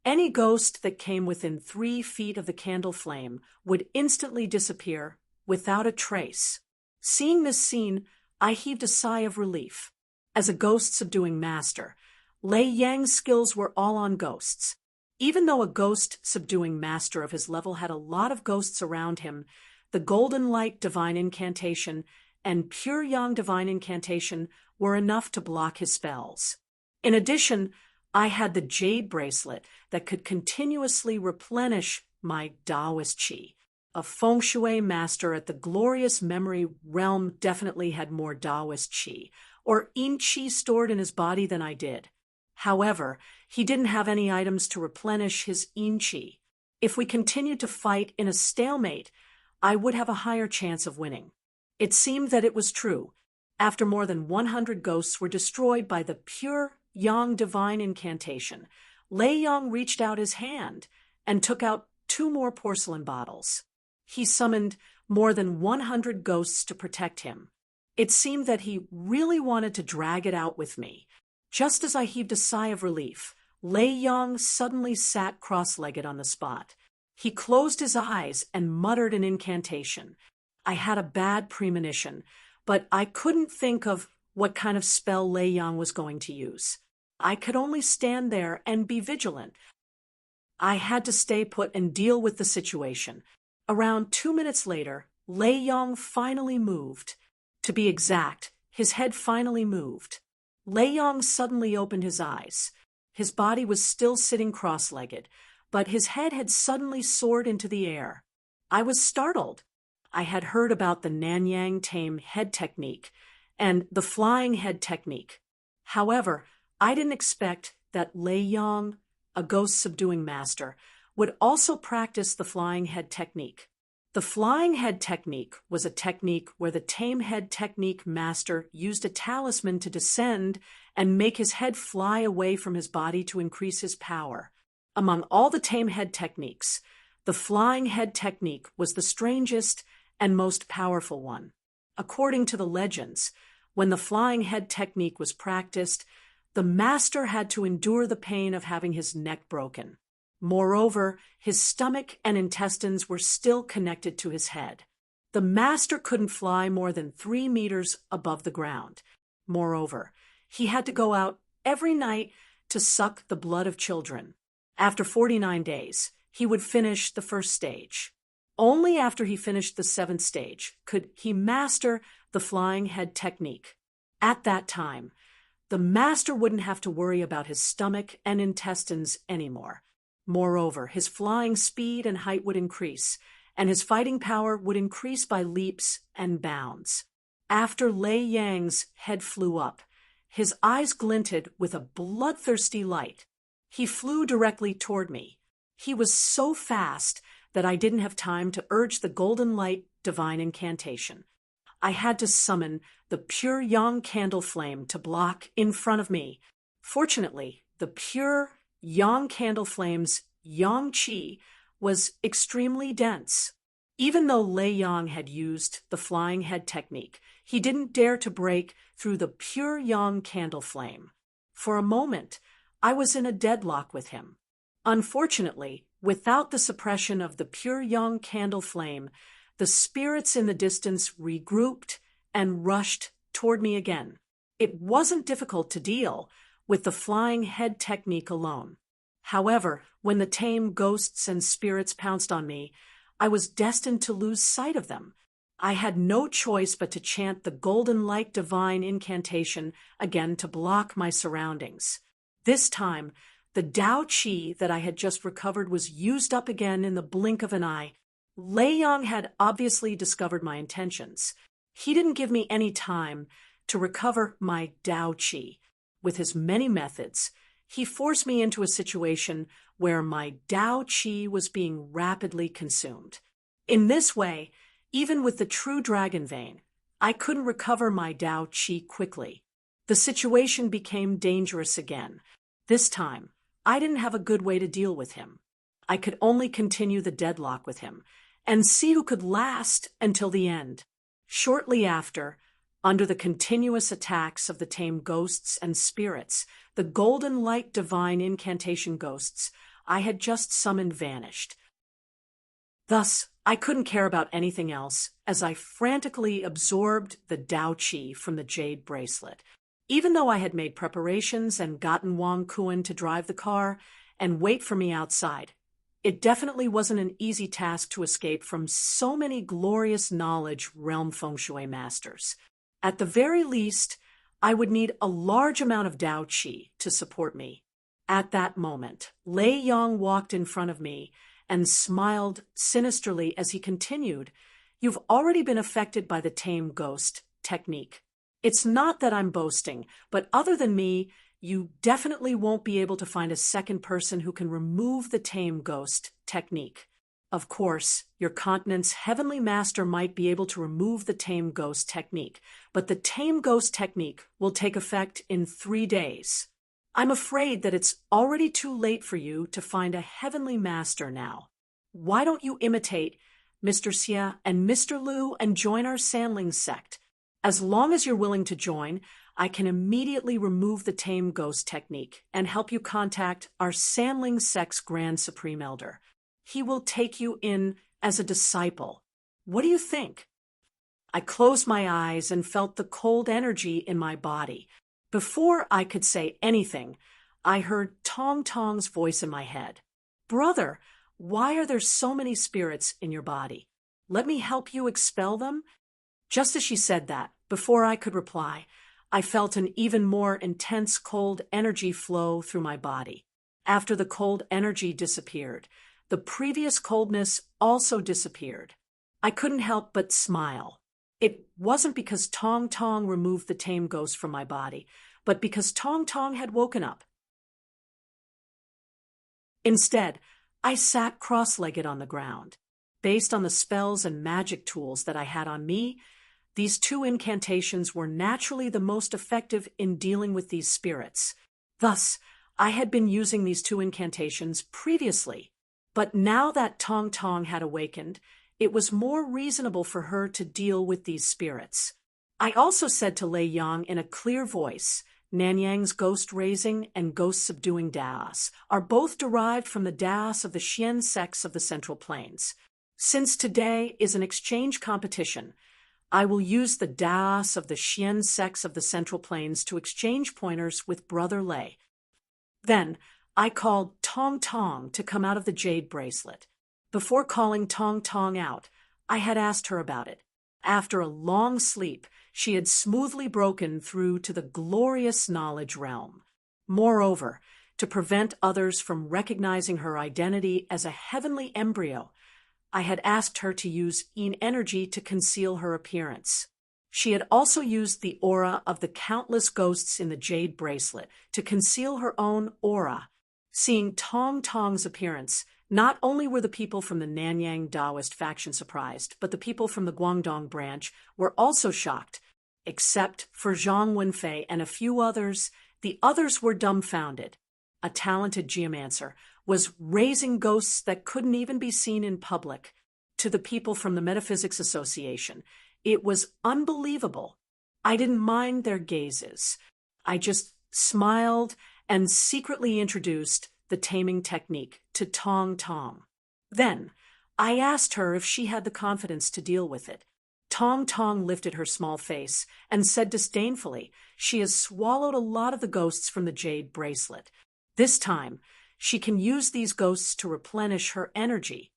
any ghost that came within 3 feet of the candle flame would instantly disappear without a trace. Seeing this scene, I heaved a sigh of relief. As a ghost-subduing master, Lei Yang's skills were all on ghosts. Even though a ghost-subduing master of his level had a lot of ghosts around him, the Golden Light Divine Incantation and Pure Yang Divine Incantation were enough to block his spells. In addition, I had the jade bracelet that could continuously replenish my Taoist qi. A feng shui master at the glorious memory realm definitely had more Taoist qi, or Yin qi stored in his body than I did. However, he didn't have any items to replenish his Yin qi. If we continued to fight in a stalemate, I would have a higher chance of winning. It seemed that it was true. After more than 100 ghosts were destroyed by the pure Yang divine incantation, Lei Yang reached out his hand and took out 2 more porcelain bottles. He summoned more than 100 ghosts to protect him. It seemed that he really wanted to drag it out with me. Just as I heaved a sigh of relief, Lei Yang suddenly sat cross-legged on the spot. He closed his eyes and muttered an incantation. I had a bad premonition, but I couldn't think of what kind of spell Lei Yang was going to use. I could only stand there and be vigilant. I had to stay put and deal with the situation. Around 2 minutes later, Lei Yang finally moved. To be exact, his head finally moved. Lei Yang suddenly opened his eyes. His body was still sitting cross-legged, but his head had suddenly soared into the air. I was startled. I had heard about the Nanyang tame head technique and the flying head technique. However, I didn't expect that Lei Yang, a ghost-subduing master, would also practice the flying head technique. The flying head technique was a technique where the tame head technique master used a talisman to descend and make his head fly away from his body to increase his power. Among all the tame head techniques, the flying head technique was the strangest and most powerful one. According to the legends, when the flying head technique was practiced, the master had to endure the pain of having his neck broken. Moreover, his stomach and intestines were still connected to his head. The master couldn't fly more than 3 meters above the ground. Moreover, he had to go out every night to suck the blood of children. After 49 days, he would finish the first stage. Only after he finished the seventh stage could he master the flying head technique. At that time, the master wouldn't have to worry about his stomach and intestines anymore. Moreover, his flying speed and height would increase, and his fighting power would increase by leaps and bounds. After Lei Yang's head flew up, his eyes glinted with a bloodthirsty light. He flew directly toward me. He was so fast that I didn't have time to urge the golden light divine incantation. I had to summon the pure yang candle flame to block in front of me. Fortunately, the pure yang candle flame's yang qi was extremely dense. Even though Lei Yang had used the flying head technique, he didn't dare to break through the pure yang candle flame. For a moment, I was in a deadlock with him. Unfortunately, without the suppression of the pure yang candle flame, the spirits in the distance regrouped and rushed toward me again. It wasn't difficult to deal with the flying head technique alone. However, when the tame ghosts and spirits pounced on me, I was destined to lose sight of them. I had no choice but to chant the golden light divine incantation again to block my surroundings. This time, the Tao Qi that I had just recovered was used up again in the blink of an eye. Lei Yang had obviously discovered my intentions. He didn't give me any time to recover my Tao Qi. With his many methods, he forced me into a situation where my Tao Qi was being rapidly consumed. In this way, even with the true dragon vein, I couldn't recover my Tao Qi quickly. The situation became dangerous again. This time, I didn't have a good way to deal with him. I could only continue the deadlock with him and see who could last until the end. Shortly after, under the continuous attacks of the tame ghosts and spirits, the golden light divine incantation ghosts I had just summoned vanished. Thus, I couldn't care about anything else as I frantically absorbed the Tao Qi from the jade bracelet. Even though I had made preparations and gotten Wang Kuan to drive the car and wait for me outside, it definitely wasn't an easy task to escape from so many glorious knowledge realm feng shui masters. At the very least, I would need a large amount of Tao Qi to support me. At that moment, Lei Yang walked in front of me and smiled sinisterly as he continued, "You've already been affected by the tame ghost technique. It's not that I'm boasting, but other than me, you definitely won't be able to find a second person who can remove the tame ghost technique. Of course, your continent's heavenly master might be able to remove the tame ghost technique, but the tame ghost technique will take effect in 3 days. I'm afraid that it's already too late for you to find a heavenly master now. Why don't you imitate Mr. Xia and Mr. Liu and join our Sandling sect? As long as you're willing to join, I can immediately remove the tame ghost technique and help you contact our Sandling sect's Grand Supreme Elder. He will take you in as a disciple. What do you think?" I closed my eyes and felt the cold energy in my body. Before I could say anything, I heard Tong Tong's voice in my head. "Brother, why are there so many spirits in your body? Let me help you expel them?" Just as she said that, before I could reply, I felt an even more intense cold energy flow through my body. After the cold energy disappeared, the previous coldness also disappeared. I couldn't help but smile. It wasn't because Tong Tong removed the tame ghost from my body, but because Tong Tong had woken up. Instead, I sat cross-legged on the ground. Based on the spells and magic tools that I had on me, these 2 incantations were naturally the most effective in dealing with these spirits. Thus, I had been using these 2 incantations previously. But now that Tong Tong had awakened, it was more reasonable for her to deal with these spirits. I also said to Lei Yang in a clear voice, "Nanyang's ghost-raising and ghost-subduing Daos are both derived from the Daos of the Xian sects of the Central Plains. Since today is an exchange competition, I will use the Daos of the Xian sects of the Central Plains to exchange pointers with Brother Lei. Then I called Tong Tong to come out of the jade bracelet. Before calling Tong Tong out, I had asked her about it. After a long sleep, she had smoothly broken through to the glorious knowledge realm. Moreover, to prevent others from recognizing her identity as a heavenly embryo, I had asked her to use Yin energy to conceal her appearance. She had also used the aura of the countless ghosts in the jade bracelet to conceal her own aura. Seeing Tong Tong's appearance, not only were the people from the Nanyang Taoist faction surprised, but the people from the Guangdong branch were also shocked. Except for Zhang Wenfei and a few others, the others were dumbfounded. A talented geomancer was raising ghosts that couldn't even be seen in public. To the people from the Metaphysics Association, it was unbelievable. I didn't mind their gazes. I just smiled and secretly introduced the taming technique to Tong Tong. Then, I asked her if she had the confidence to deal with it. Tong Tong lifted her small face and said disdainfully, "She has swallowed a lot of the ghosts from the jade bracelet. This time, she can use these ghosts to replenish her energy."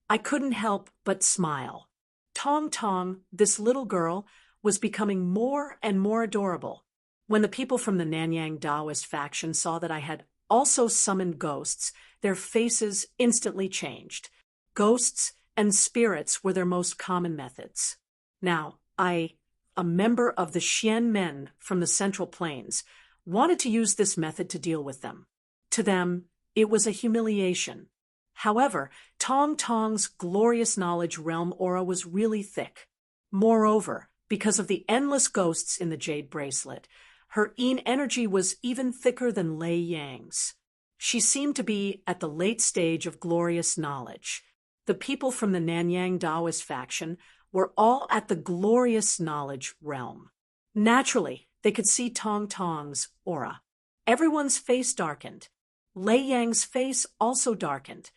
I couldn't help but smile. Tong Tong, this little girl, was becoming more and more adorable. When the people from the Nanyang Taoist faction saw that I had also summoned ghosts, their faces instantly changed. Ghosts and spirits were their most common methods. Now, I, a member of the Xian men from the Central Plains, wanted to use this method to deal with them. To them, it was a humiliation. However, Tong Tong's glorious knowledge realm aura was really thick. Moreover, because of the endless ghosts in the jade bracelet, her Yin energy was even thicker than Lei Yang's. She seemed to be at the late stage of glorious knowledge. The people from the Nanyang Taoist faction were all at the glorious knowledge realm. Naturally, they could see Tong Tong's aura. Everyone's face darkened. Lei Yang's face also darkened.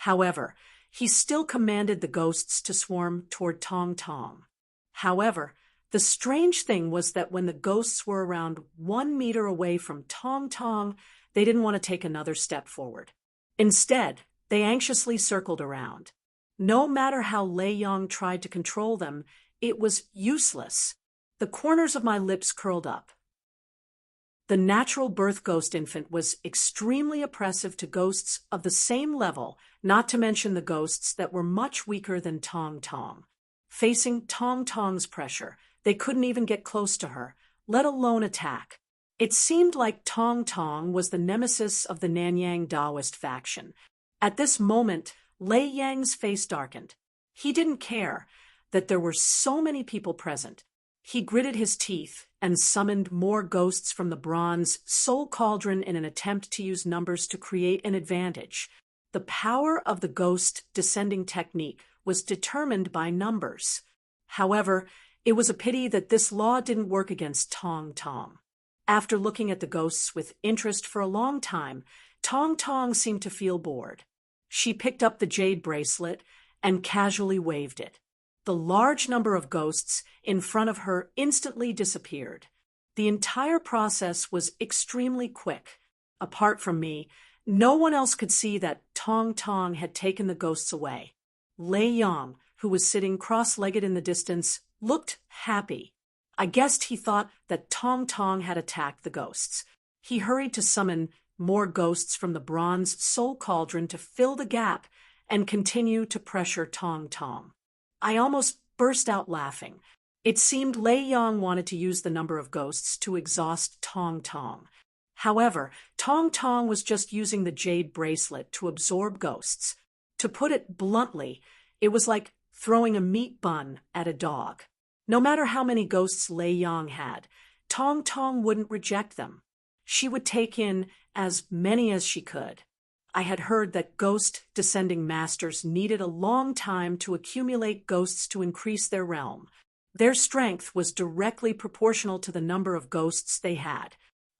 However, he still commanded the ghosts to swarm toward Tong Tong. However, the strange thing was that when the ghosts were around 1 meter away from Tong Tong, they didn't want to take another step forward. Instead, they anxiously circled around. No matter how Lei Yang tried to control them, it was useless. The corners of my lips curled up. The natural birth ghost infant was extremely oppressive to ghosts of the same level, not to mention the ghosts that were much weaker than Tong Tong. Facing Tong Tong's pressure, they couldn't even get close to her, let alone attack. It seemed like Tong Tong was the nemesis of the Nanyang Taoist faction. At this moment, Lei Yang's face darkened. He didn't care that there were so many people present. He gritted his teeth and summoned more ghosts from the bronze soul cauldron in an attempt to use numbers to create an advantage. The power of the ghost descending technique was determined by numbers. However, it was a pity that this law didn't work against Tong Tong. After looking at the ghosts with interest for a long time, Tong Tong seemed to feel bored. She picked up the jade bracelet and casually waved it. The large number of ghosts in front of her instantly disappeared. The entire process was extremely quick. Apart from me, no one else could see that Tong Tong had taken the ghosts away. Lei Yang, who was sitting cross-legged in the distance, looked happy. I guessed he thought that Tong Tong had attacked the ghosts. He hurried to summon more ghosts from the bronze soul cauldron to fill the gap and continue to pressure Tong Tong. I almost burst out laughing. It seemed Lei Yang wanted to use the number of ghosts to exhaust Tong Tong. However, Tong Tong was just using the jade bracelet to absorb ghosts. To put it bluntly, it was like throwing a meat bun at a dog. No matter how many ghosts Lei Yang had, Tong Tong wouldn't reject them. She would take in as many as she could. I had heard that ghost descending masters needed a long time to accumulate ghosts to increase their realm. Their strength was directly proportional to the number of ghosts they had.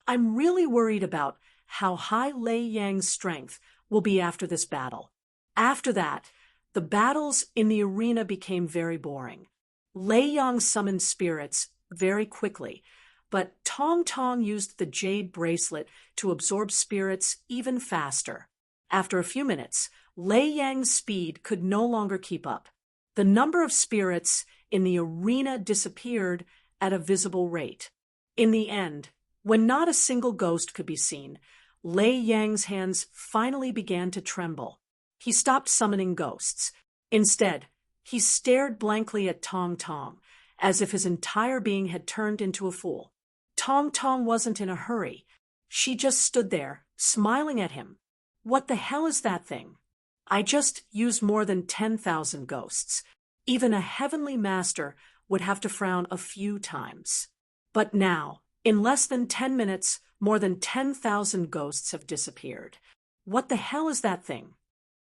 I'm really worried about how high Lei Yang's strength will be after this battle. After that, the battles in the arena became very boring. Lei Yang summoned spirits very quickly, but Tong Tong used the jade bracelet to absorb spirits even faster. After a few minutes, Lei Yang's speed could no longer keep up. The number of spirits in the arena disappeared at a visible rate. In the end, when not a single ghost could be seen, Lei Yang's hands finally began to tremble. He stopped summoning ghosts. Instead, he stared blankly at Tong Tong, as if his entire being had turned into a fool. Tong Tong wasn't in a hurry. She just stood there, smiling at him. What the hell is that thing? I just used more than 10,000 ghosts. Even a heavenly master would have to frown a few times. But now, in less than 10 minutes, more than 10,000 ghosts have disappeared. What the hell is that thing?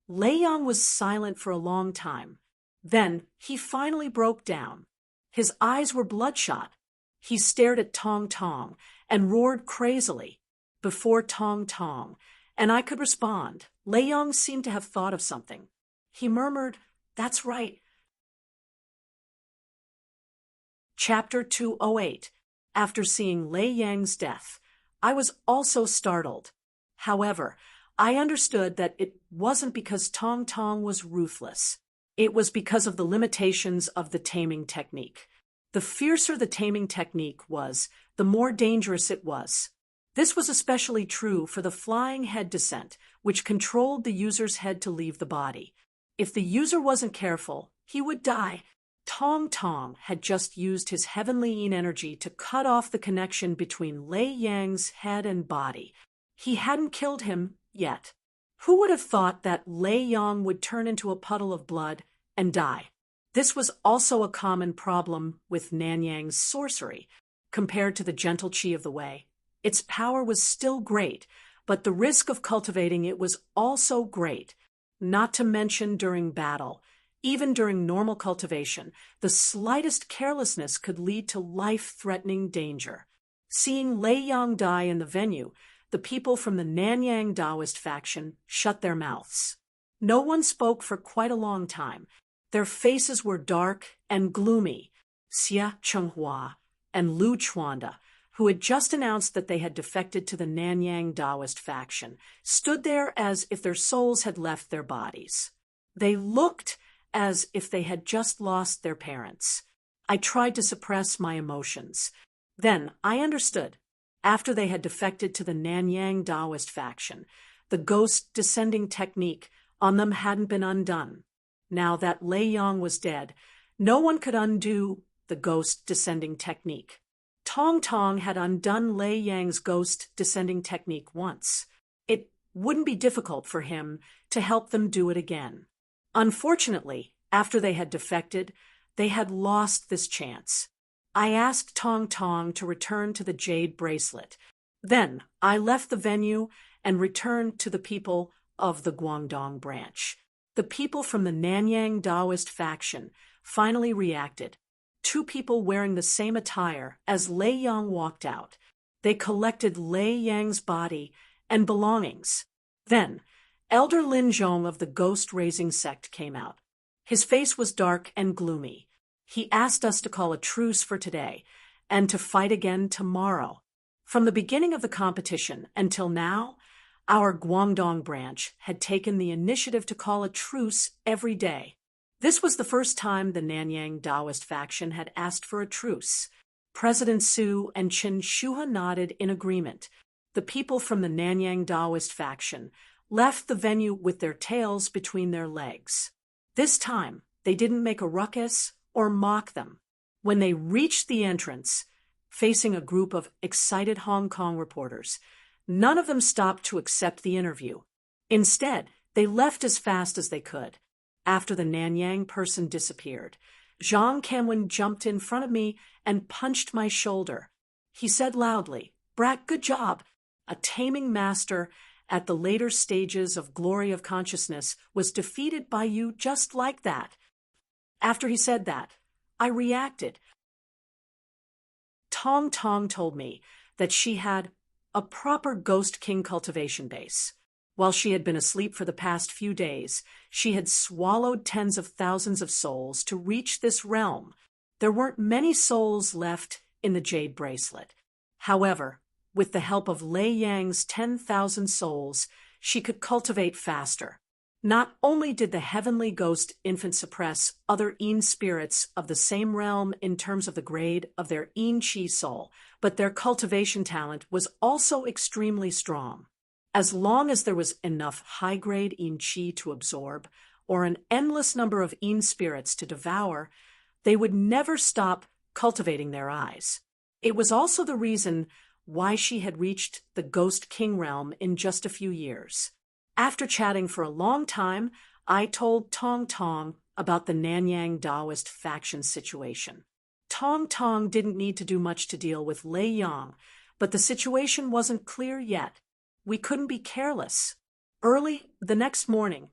Lei Yang was silent for a long time. Then he finally broke down. His eyes were bloodshot. He stared at Tong Tong and roared crazily. Before Tong Tong and I could respond, Lei Yang seemed to have thought of something. He murmured, "That's right." Chapter 208. After seeing Lei Yang's death, I was also startled. However, I understood that it wasn't because Tong Tong was ruthless. It was because of the limitations of the taming technique. The fiercer the taming technique was, the more dangerous it was. This was especially true for the flying head descent, which controlled the user's head to leave the body. If the user wasn't careful, he would die. Tong Tong had just used his heavenly yin energy to cut off the connection between Lei Yang's head and body. He hadn't killed him yet. Who would have thought that Lei Yang would turn into a puddle of blood and die? This was also a common problem with Nanyang's sorcery. Compared to the gentle qi of the Wei, its power was still great, but the risk of cultivating it was also great. Not to mention during battle. Even during normal cultivation, the slightest carelessness could lead to life-threatening danger. Seeing Lei Yang die in the venue, the people from the Nanyang Taoist faction shut their mouths. No one spoke for quite a long time. Their faces were dark and gloomy. Xia Chenghua and Lu Chuanda, who had just announced that they had defected to the Nanyang Taoist faction, stood there as if their souls had left their bodies. They looked as if they had just lost their parents. I tried to suppress my emotions. Then I understood. After they had defected to the Nanyang Taoist faction, the ghost descending technique on them hadn't been undone. Now that Lei Yang was dead, no one could undo the ghost descending technique. Tong Tong had undone Lei Yang's ghost descending technique once. It wouldn't be difficult for him to help them do it again. Unfortunately, after they had defected, they had lost this chance. I asked Tong Tong to return to the jade bracelet. Then I left the venue and returned to the people of the Guangdong branch. The people from the Nanyang Taoist faction finally reacted. Two people wearing the same attire as Lei Yang walked out. They collected Lei Yang's body and belongings. Then, Elder Lin Zhong of the ghost-raising sect came out. His face was dark and gloomy. He asked us to call a truce for today and to fight again tomorrow. From the beginning of the competition until now, our Guangdong branch had taken the initiative to call a truce every day. This was the first time the Nanyang Taoist faction had asked for a truce. President Su and Chen Shuha nodded in agreement. The people from the Nanyang Taoist faction left the venue with their tails between their legs. This time, they didn't make a ruckus or mock them. When they reached the entrance, facing a group of excited Hong Kong reporters, none of them stopped to accept the interview. Instead, they left as fast as they could. After the Nanyang person disappeared, Zhang Kamwen jumped in front of me and punched my shoulder. He said loudly, "Brat, good job." A taming master at the later stages of Glory of Consciousness was defeated by you just like that. After he said that, I reacted. Tong Tong told me that she had a proper Ghost King cultivation base. While she had been asleep for the past few days, she had swallowed tens of thousands of souls to reach this realm. There weren't many souls left in the jade bracelet. However, with the help of Lei Yang's 10,000 souls, she could cultivate faster. Not only did the heavenly ghost infant suppress other Yin spirits of the same realm in terms of the grade of their Yin Qi soul, but their cultivation talent was also extremely strong. As long as there was enough high-grade Yin Qi to absorb, or an endless number of Yin spirits to devour, they would never stop cultivating their eyes. It was also the reason why she had reached the Ghost King realm in just a few years. After chatting for a long time, I told Tong Tong about the Nanyang Taoist faction situation. Tong Tong didn't need to do much to deal with Lei Yang, but the situation wasn't clear yet. We couldn't be careless. Early the next morning,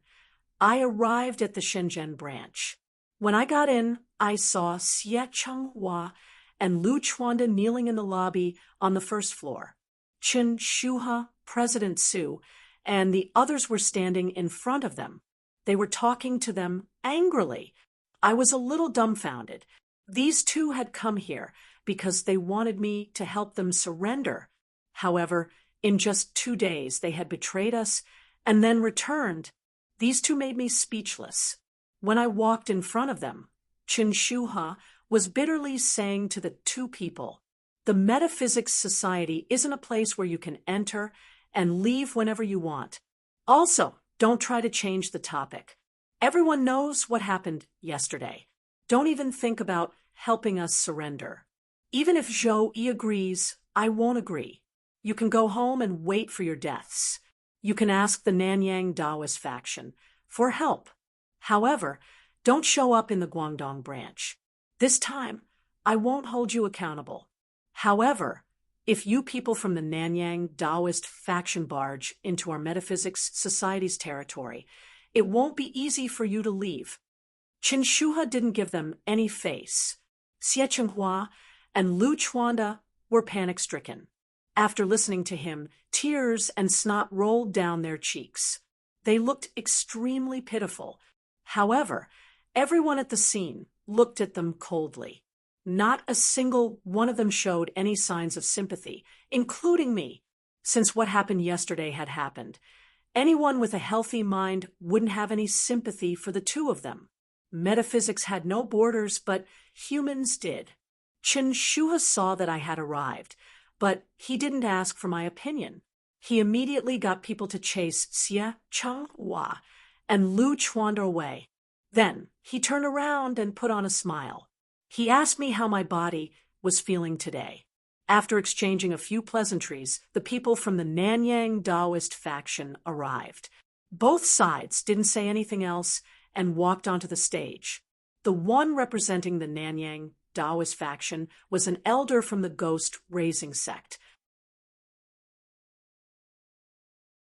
I arrived at the Shenzhen branch. When I got in, I saw Xie Changhua and Lu Chuanda kneeling in the lobby on the first floor. Qin Shuhe, President Su, and the others were standing in front of them. They were talking to them angrily. I was a little dumbfounded. These two had come here because they wanted me to help them surrender. However, in just 2 days they had betrayed us and then returned. These two made me speechless. When I walked in front of them, Qin Shuhe was bitterly saying to the two people, "The Metaphysics Society isn't a place where you can enter and leave whenever you want. Also, don't try to change the topic. Everyone knows what happened yesterday. Don't even think about helping us surrender. Even if Zhou Yi agrees, I won't agree. You can go home and wait for your deaths. You can ask the Nanyang Taoist faction for help. However, don't show up in the Guangdong branch. This time, I won't hold you accountable. However, if you people from the Nanyang Taoist faction barge into our Metaphysics Society's territory, it won't be easy for you to leave." Qin Shuhe didn't give them any face. Xie Changhua and Lu Chuanda were panic-stricken. After listening to him, tears and snot rolled down their cheeks. They looked extremely pitiful. However, everyone at the scene looked at them coldly. Not a single one of them showed any signs of sympathy, including me. Since what happened yesterday had happened, anyone with a healthy mind wouldn't have any sympathy for the two of them. Metaphysics had no borders, but humans did. Qin Shuhe saw that I had arrived, but he didn't ask for my opinion. He immediately got people to chase Xie Changhua and Lu Chuanda away. Then he turned around and put on a smile. He asked me how my body was feeling today. After exchanging a few pleasantries, the people from the Nanyang Taoist faction arrived. Both sides didn't say anything else and walked onto the stage. The one representing the Nanyang Taoist faction was an elder from the Ghost Raising sect.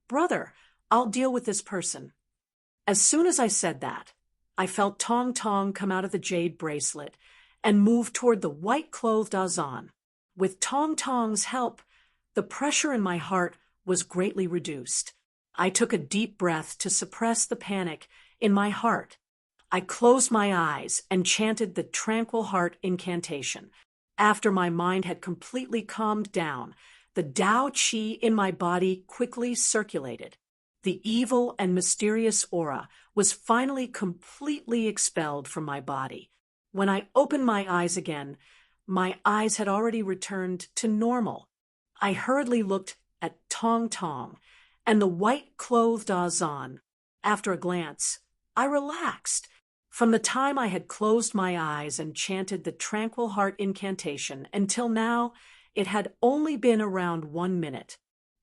"Brother, I'll deal with this person." As soon as I said that, I felt Tong Tong come out of the jade bracelet and move toward the white-clothed Azan. With Tong Tong's help, the pressure in my heart was greatly reduced. I took a deep breath to suppress the panic in my heart. I closed my eyes and chanted the Tranquil Heart incantation. After my mind had completely calmed down, the Tao Qi in my body quickly circulated. The evil and mysterious aura was finally completely expelled from my body. When I opened my eyes again, my eyes had already returned to normal. I hurriedly looked at Tong Tong and the white-clothed Azan. After a glance, I relaxed. From the time I had closed my eyes and chanted the Tranquil Heart incantation until now, it had only been around 1 minute.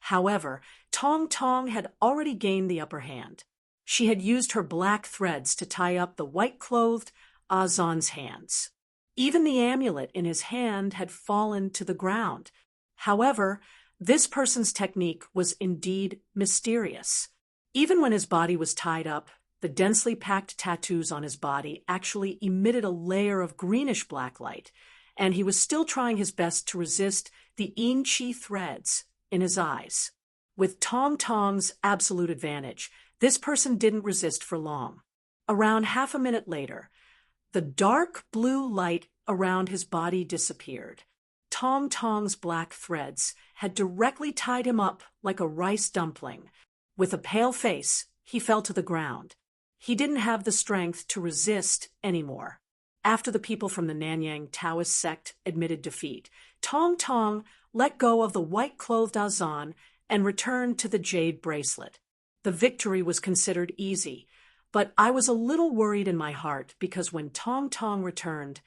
However, Tong Tong had already gained the upper hand. She had used her black threads to tie up the white-clothed Azan's hands. Even the amulet in his hand had fallen to the ground. However, this person's technique was indeed mysterious. Even when his body was tied up, the densely packed tattoos on his body actually emitted a layer of greenish-black light, and he was still trying his best to resist the Yin Qi threads in his eyes. With Tong Tong's absolute advantage, this person didn't resist for long. Around half a minute later, the dark blue light around his body disappeared. Tong Tong's black threads had directly tied him up like a rice dumpling. With a pale face, he fell to the ground. He didn't have the strength to resist anymore. After the people from the Nanyang Taoist sect admitted defeat, Tong Tong let go of the white-clothed Azan and returned to the jade bracelet. The victory was considered easy, but I was a little worried in my heart because when Tong Tong returned,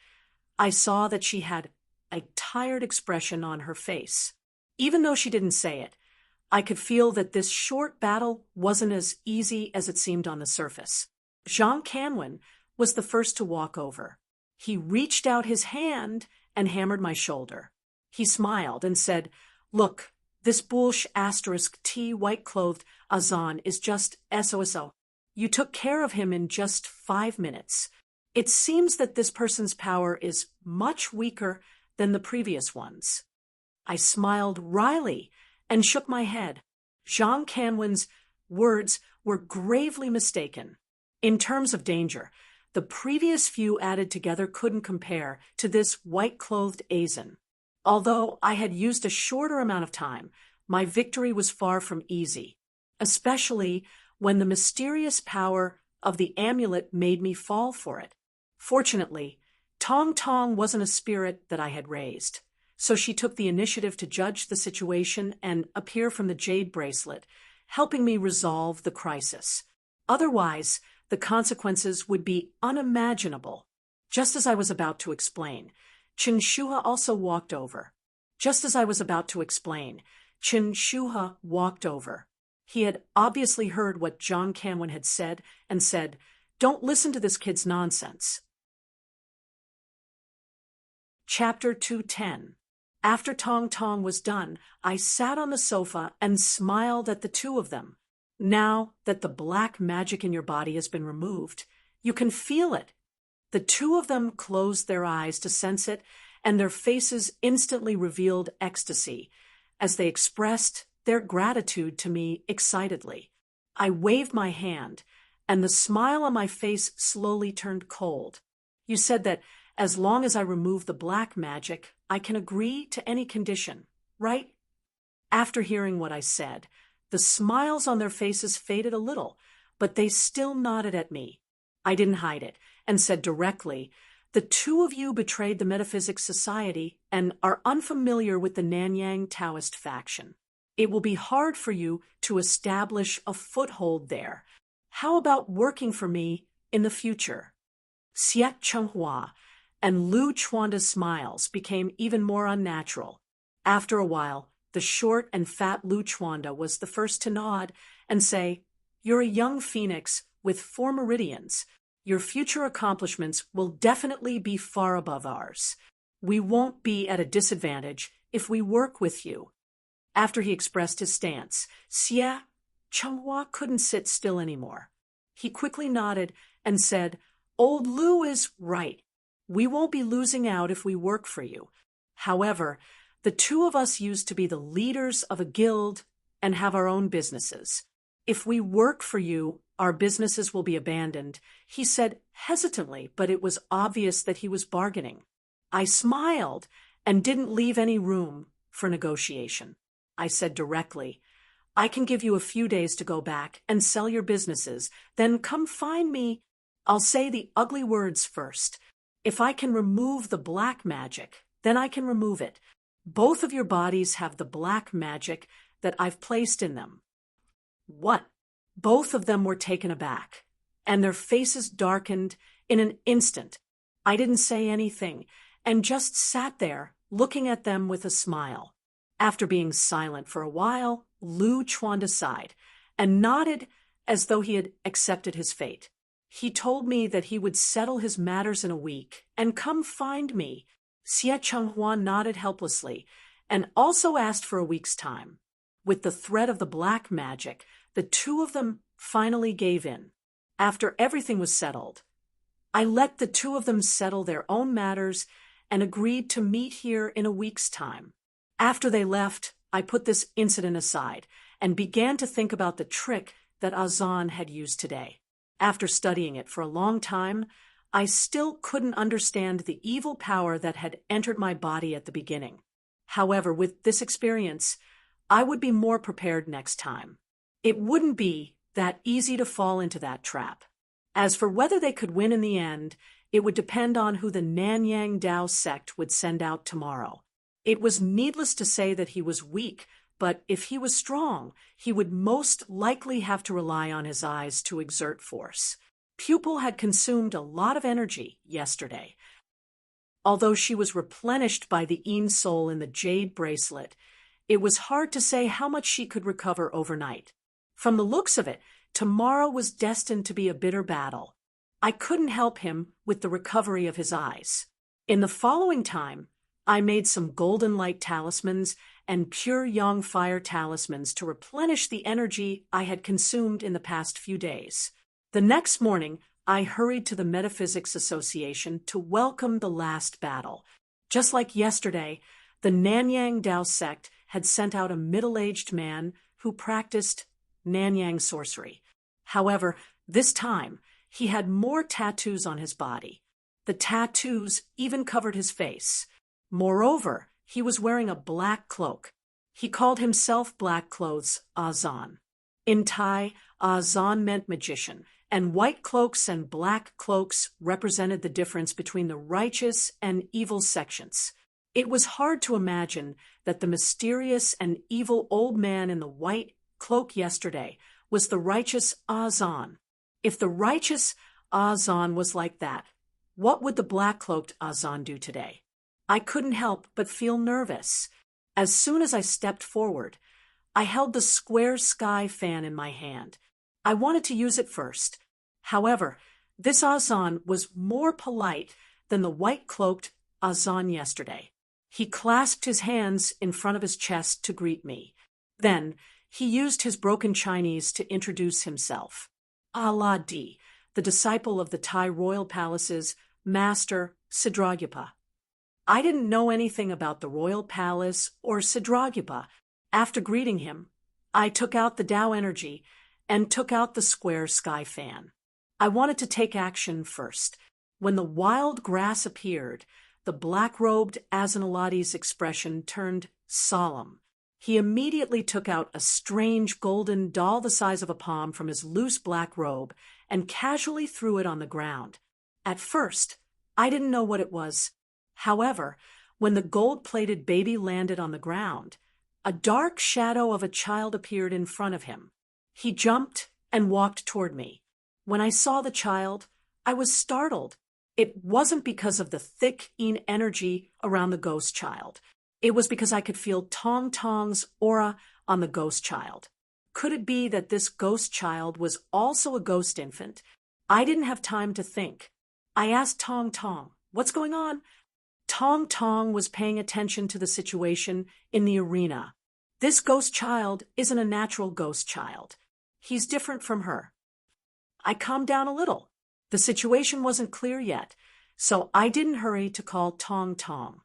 I saw that she had a tired expression on her face. Even though she didn't say it, I could feel that this short battle wasn't as easy as it seemed on the surface. Zhang Canwen was the first to walk over. He reached out his hand and hammered my shoulder. He smiled and said, "Look, this Bulsh *T white-clothed Azan is just SOSO. You took care of him in just 5 minutes. It seems that this person's power is much weaker than the previous ones." I smiled wryly and shook my head. Zhang Canwen's words were gravely mistaken. In terms of danger, the previous few added together couldn't compare to this white-clothed Azan. Although I had used a shorter amount of time, my victory was far from easy, especially when the mysterious power of the amulet made me fall for it. Fortunately, Tong Tong wasn't a spirit that I had raised, so she took the initiative to judge the situation and appear from the jade bracelet, helping me resolve the crisis. Otherwise, the consequences would be unimaginable. Just as I was about to explain, Qin Shuha also walked over. He had obviously heard what Zhang Canwen had said and said, "Don't listen to this kid's nonsense." Chapter 210. After Tong Tong was done, I sat on the sofa and smiled at the two of them. Now that the black magic in your body has been removed, you can feel it. The two of them closed their eyes to sense it, and their faces instantly revealed ecstasy as they expressed their gratitude to me excitedly. I waved my hand, and the smile on my face slowly turned cold. "You said that as long as I remove the black magic, I can agree to any condition, right?" After hearing what I said, the smiles on their faces faded a little, but they still nodded at me. I didn't hide it and said directly, "The two of you betrayed the Metaphysics Society and are unfamiliar with the Nanyang Taoist faction. It will be hard for you to establish a foothold there. How about working for me in the future?" Xie Chenghua and Lu Chuanda's smiles became even more unnatural. After a while, the short and fat Lu Chuanda was the first to nod and say, "You're a young phoenix with 4 meridians. Your future accomplishments will definitely be far above ours. We won't be at a disadvantage if we work with you." After he expressed his stance, Xie Chenghua couldn't sit still anymore. He quickly nodded and said, "Old Lu is right. We won't be losing out if we work for you. However, the two of us used to be the leaders of a guild and have our own businesses. If we work for you, our businesses will be abandoned," he said hesitantly, but it was obvious that he was bargaining. I smiled and didn't leave any room for negotiation. I said directly, "I can give you a few days to go back and sell your businesses, then come find me. I'll say the ugly words first. If I can remove the black magic, then I can remove it. Both of your bodies have the black magic that I've placed in them." What? Both of them were taken aback, and their faces darkened in an instant. I didn't say anything, and just sat there, looking at them with a smile. After being silent for a while, Lu Chuanda sighed and nodded as though he had accepted his fate. He told me that he would settle his matters in a week and come find me. Xie Chenghua nodded helplessly and also asked for a week's time. With the threat of the black magic, the two of them finally gave in. After everything was settled, I let the two of them settle their own matters and agreed to meet here in a week's time. After they left, I put this incident aside and began to think about the trick that Azan had used today. After studying it for a long time, I still couldn't understand the evil power that had entered my body at the beginning. However, with this experience, I would be more prepared next time. It wouldn't be that easy to fall into that trap. As for whether they could win in the end, it would depend on who the Nanyang Dao sect would send out tomorrow. It was needless to say that he was weak, but if he was strong, he would most likely have to rely on his eyes to exert force. Pupil had consumed a lot of energy yesterday. Although she was replenished by the Een soul in the jade bracelet, it was hard to say how much she could recover overnight. From the looks of it, tomorrow was destined to be a bitter battle. I couldn't help him with the recovery of his eyes. In the following time, I made some golden light talismans and pure yang fire talismans to replenish the energy I had consumed in the past few days. The next morning, I hurried to the Metaphysics Association to welcome the last battle. Just like yesterday, the Nanyang Dao sect had sent out a middle-aged man who practiced Nanyang sorcery. However, this time, he had more tattoos on his body. The tattoos even covered his face. Moreover, he was wearing a black cloak. He called himself Black Clothes Azan. In Thai, Azan meant magician, and white cloaks and black cloaks represented the difference between the righteous and evil sections. It was hard to imagine that the mysterious and evil old man in the white cloak yesterday was the righteous Azan. If the righteous Azan was like that, what would the black-cloaked Azan do today? I couldn't help but feel nervous. As soon as I stepped forward, I held the square sky fan in my hand. I wanted to use it first. However, this Azan was more polite than the white-cloaked Azan yesterday. He clasped his hands in front of his chest to greet me. Then, he used his broken Chinese to introduce himself. Allah Di, the disciple of the Thai royal palace's master Sidragyapa. I didn't know anything about the royal palace or Sidragyapa. After greeting him, I took out the Tao energy and took out the square sky fan. I wanted to take action first. When the wild grass appeared, the black-robed Azanaladi's expression turned solemn. He immediately took out a strange golden doll the size of a palm from his loose black robe and casually threw it on the ground. At first, I didn't know what it was. However, when the gold-plated baby landed on the ground, a dark shadow of a child appeared in front of him. He jumped and walked toward me. When I saw the child, I was startled. It wasn't because of the thick Een energy around the ghost child. It was because I could feel Tong Tong's aura on the ghost child. Could it be that this ghost child was also a ghost infant? I didn't have time to think. I asked Tong Tong, "What's going on?" Tong Tong was paying attention to the situation in the arena. This ghost child isn't a natural ghost child. He's different from her. I calmed down a little. The situation wasn't clear yet, so I didn't hurry to call Tong Tong.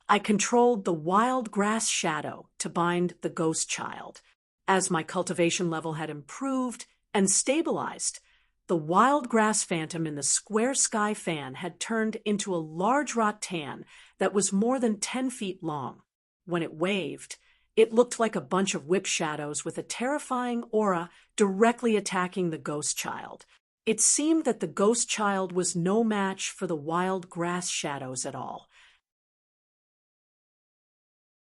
I controlled the wild grass shadow to bind the ghost child. As my cultivation level had improved and stabilized, the wild grass phantom in the square sky fan had turned into a large rattan that was more than 10 feet long. When it waved, it looked like a bunch of whip shadows with a terrifying aura directly attacking the ghost child. It seemed that the ghost child was no match for the wild grass shadows at all.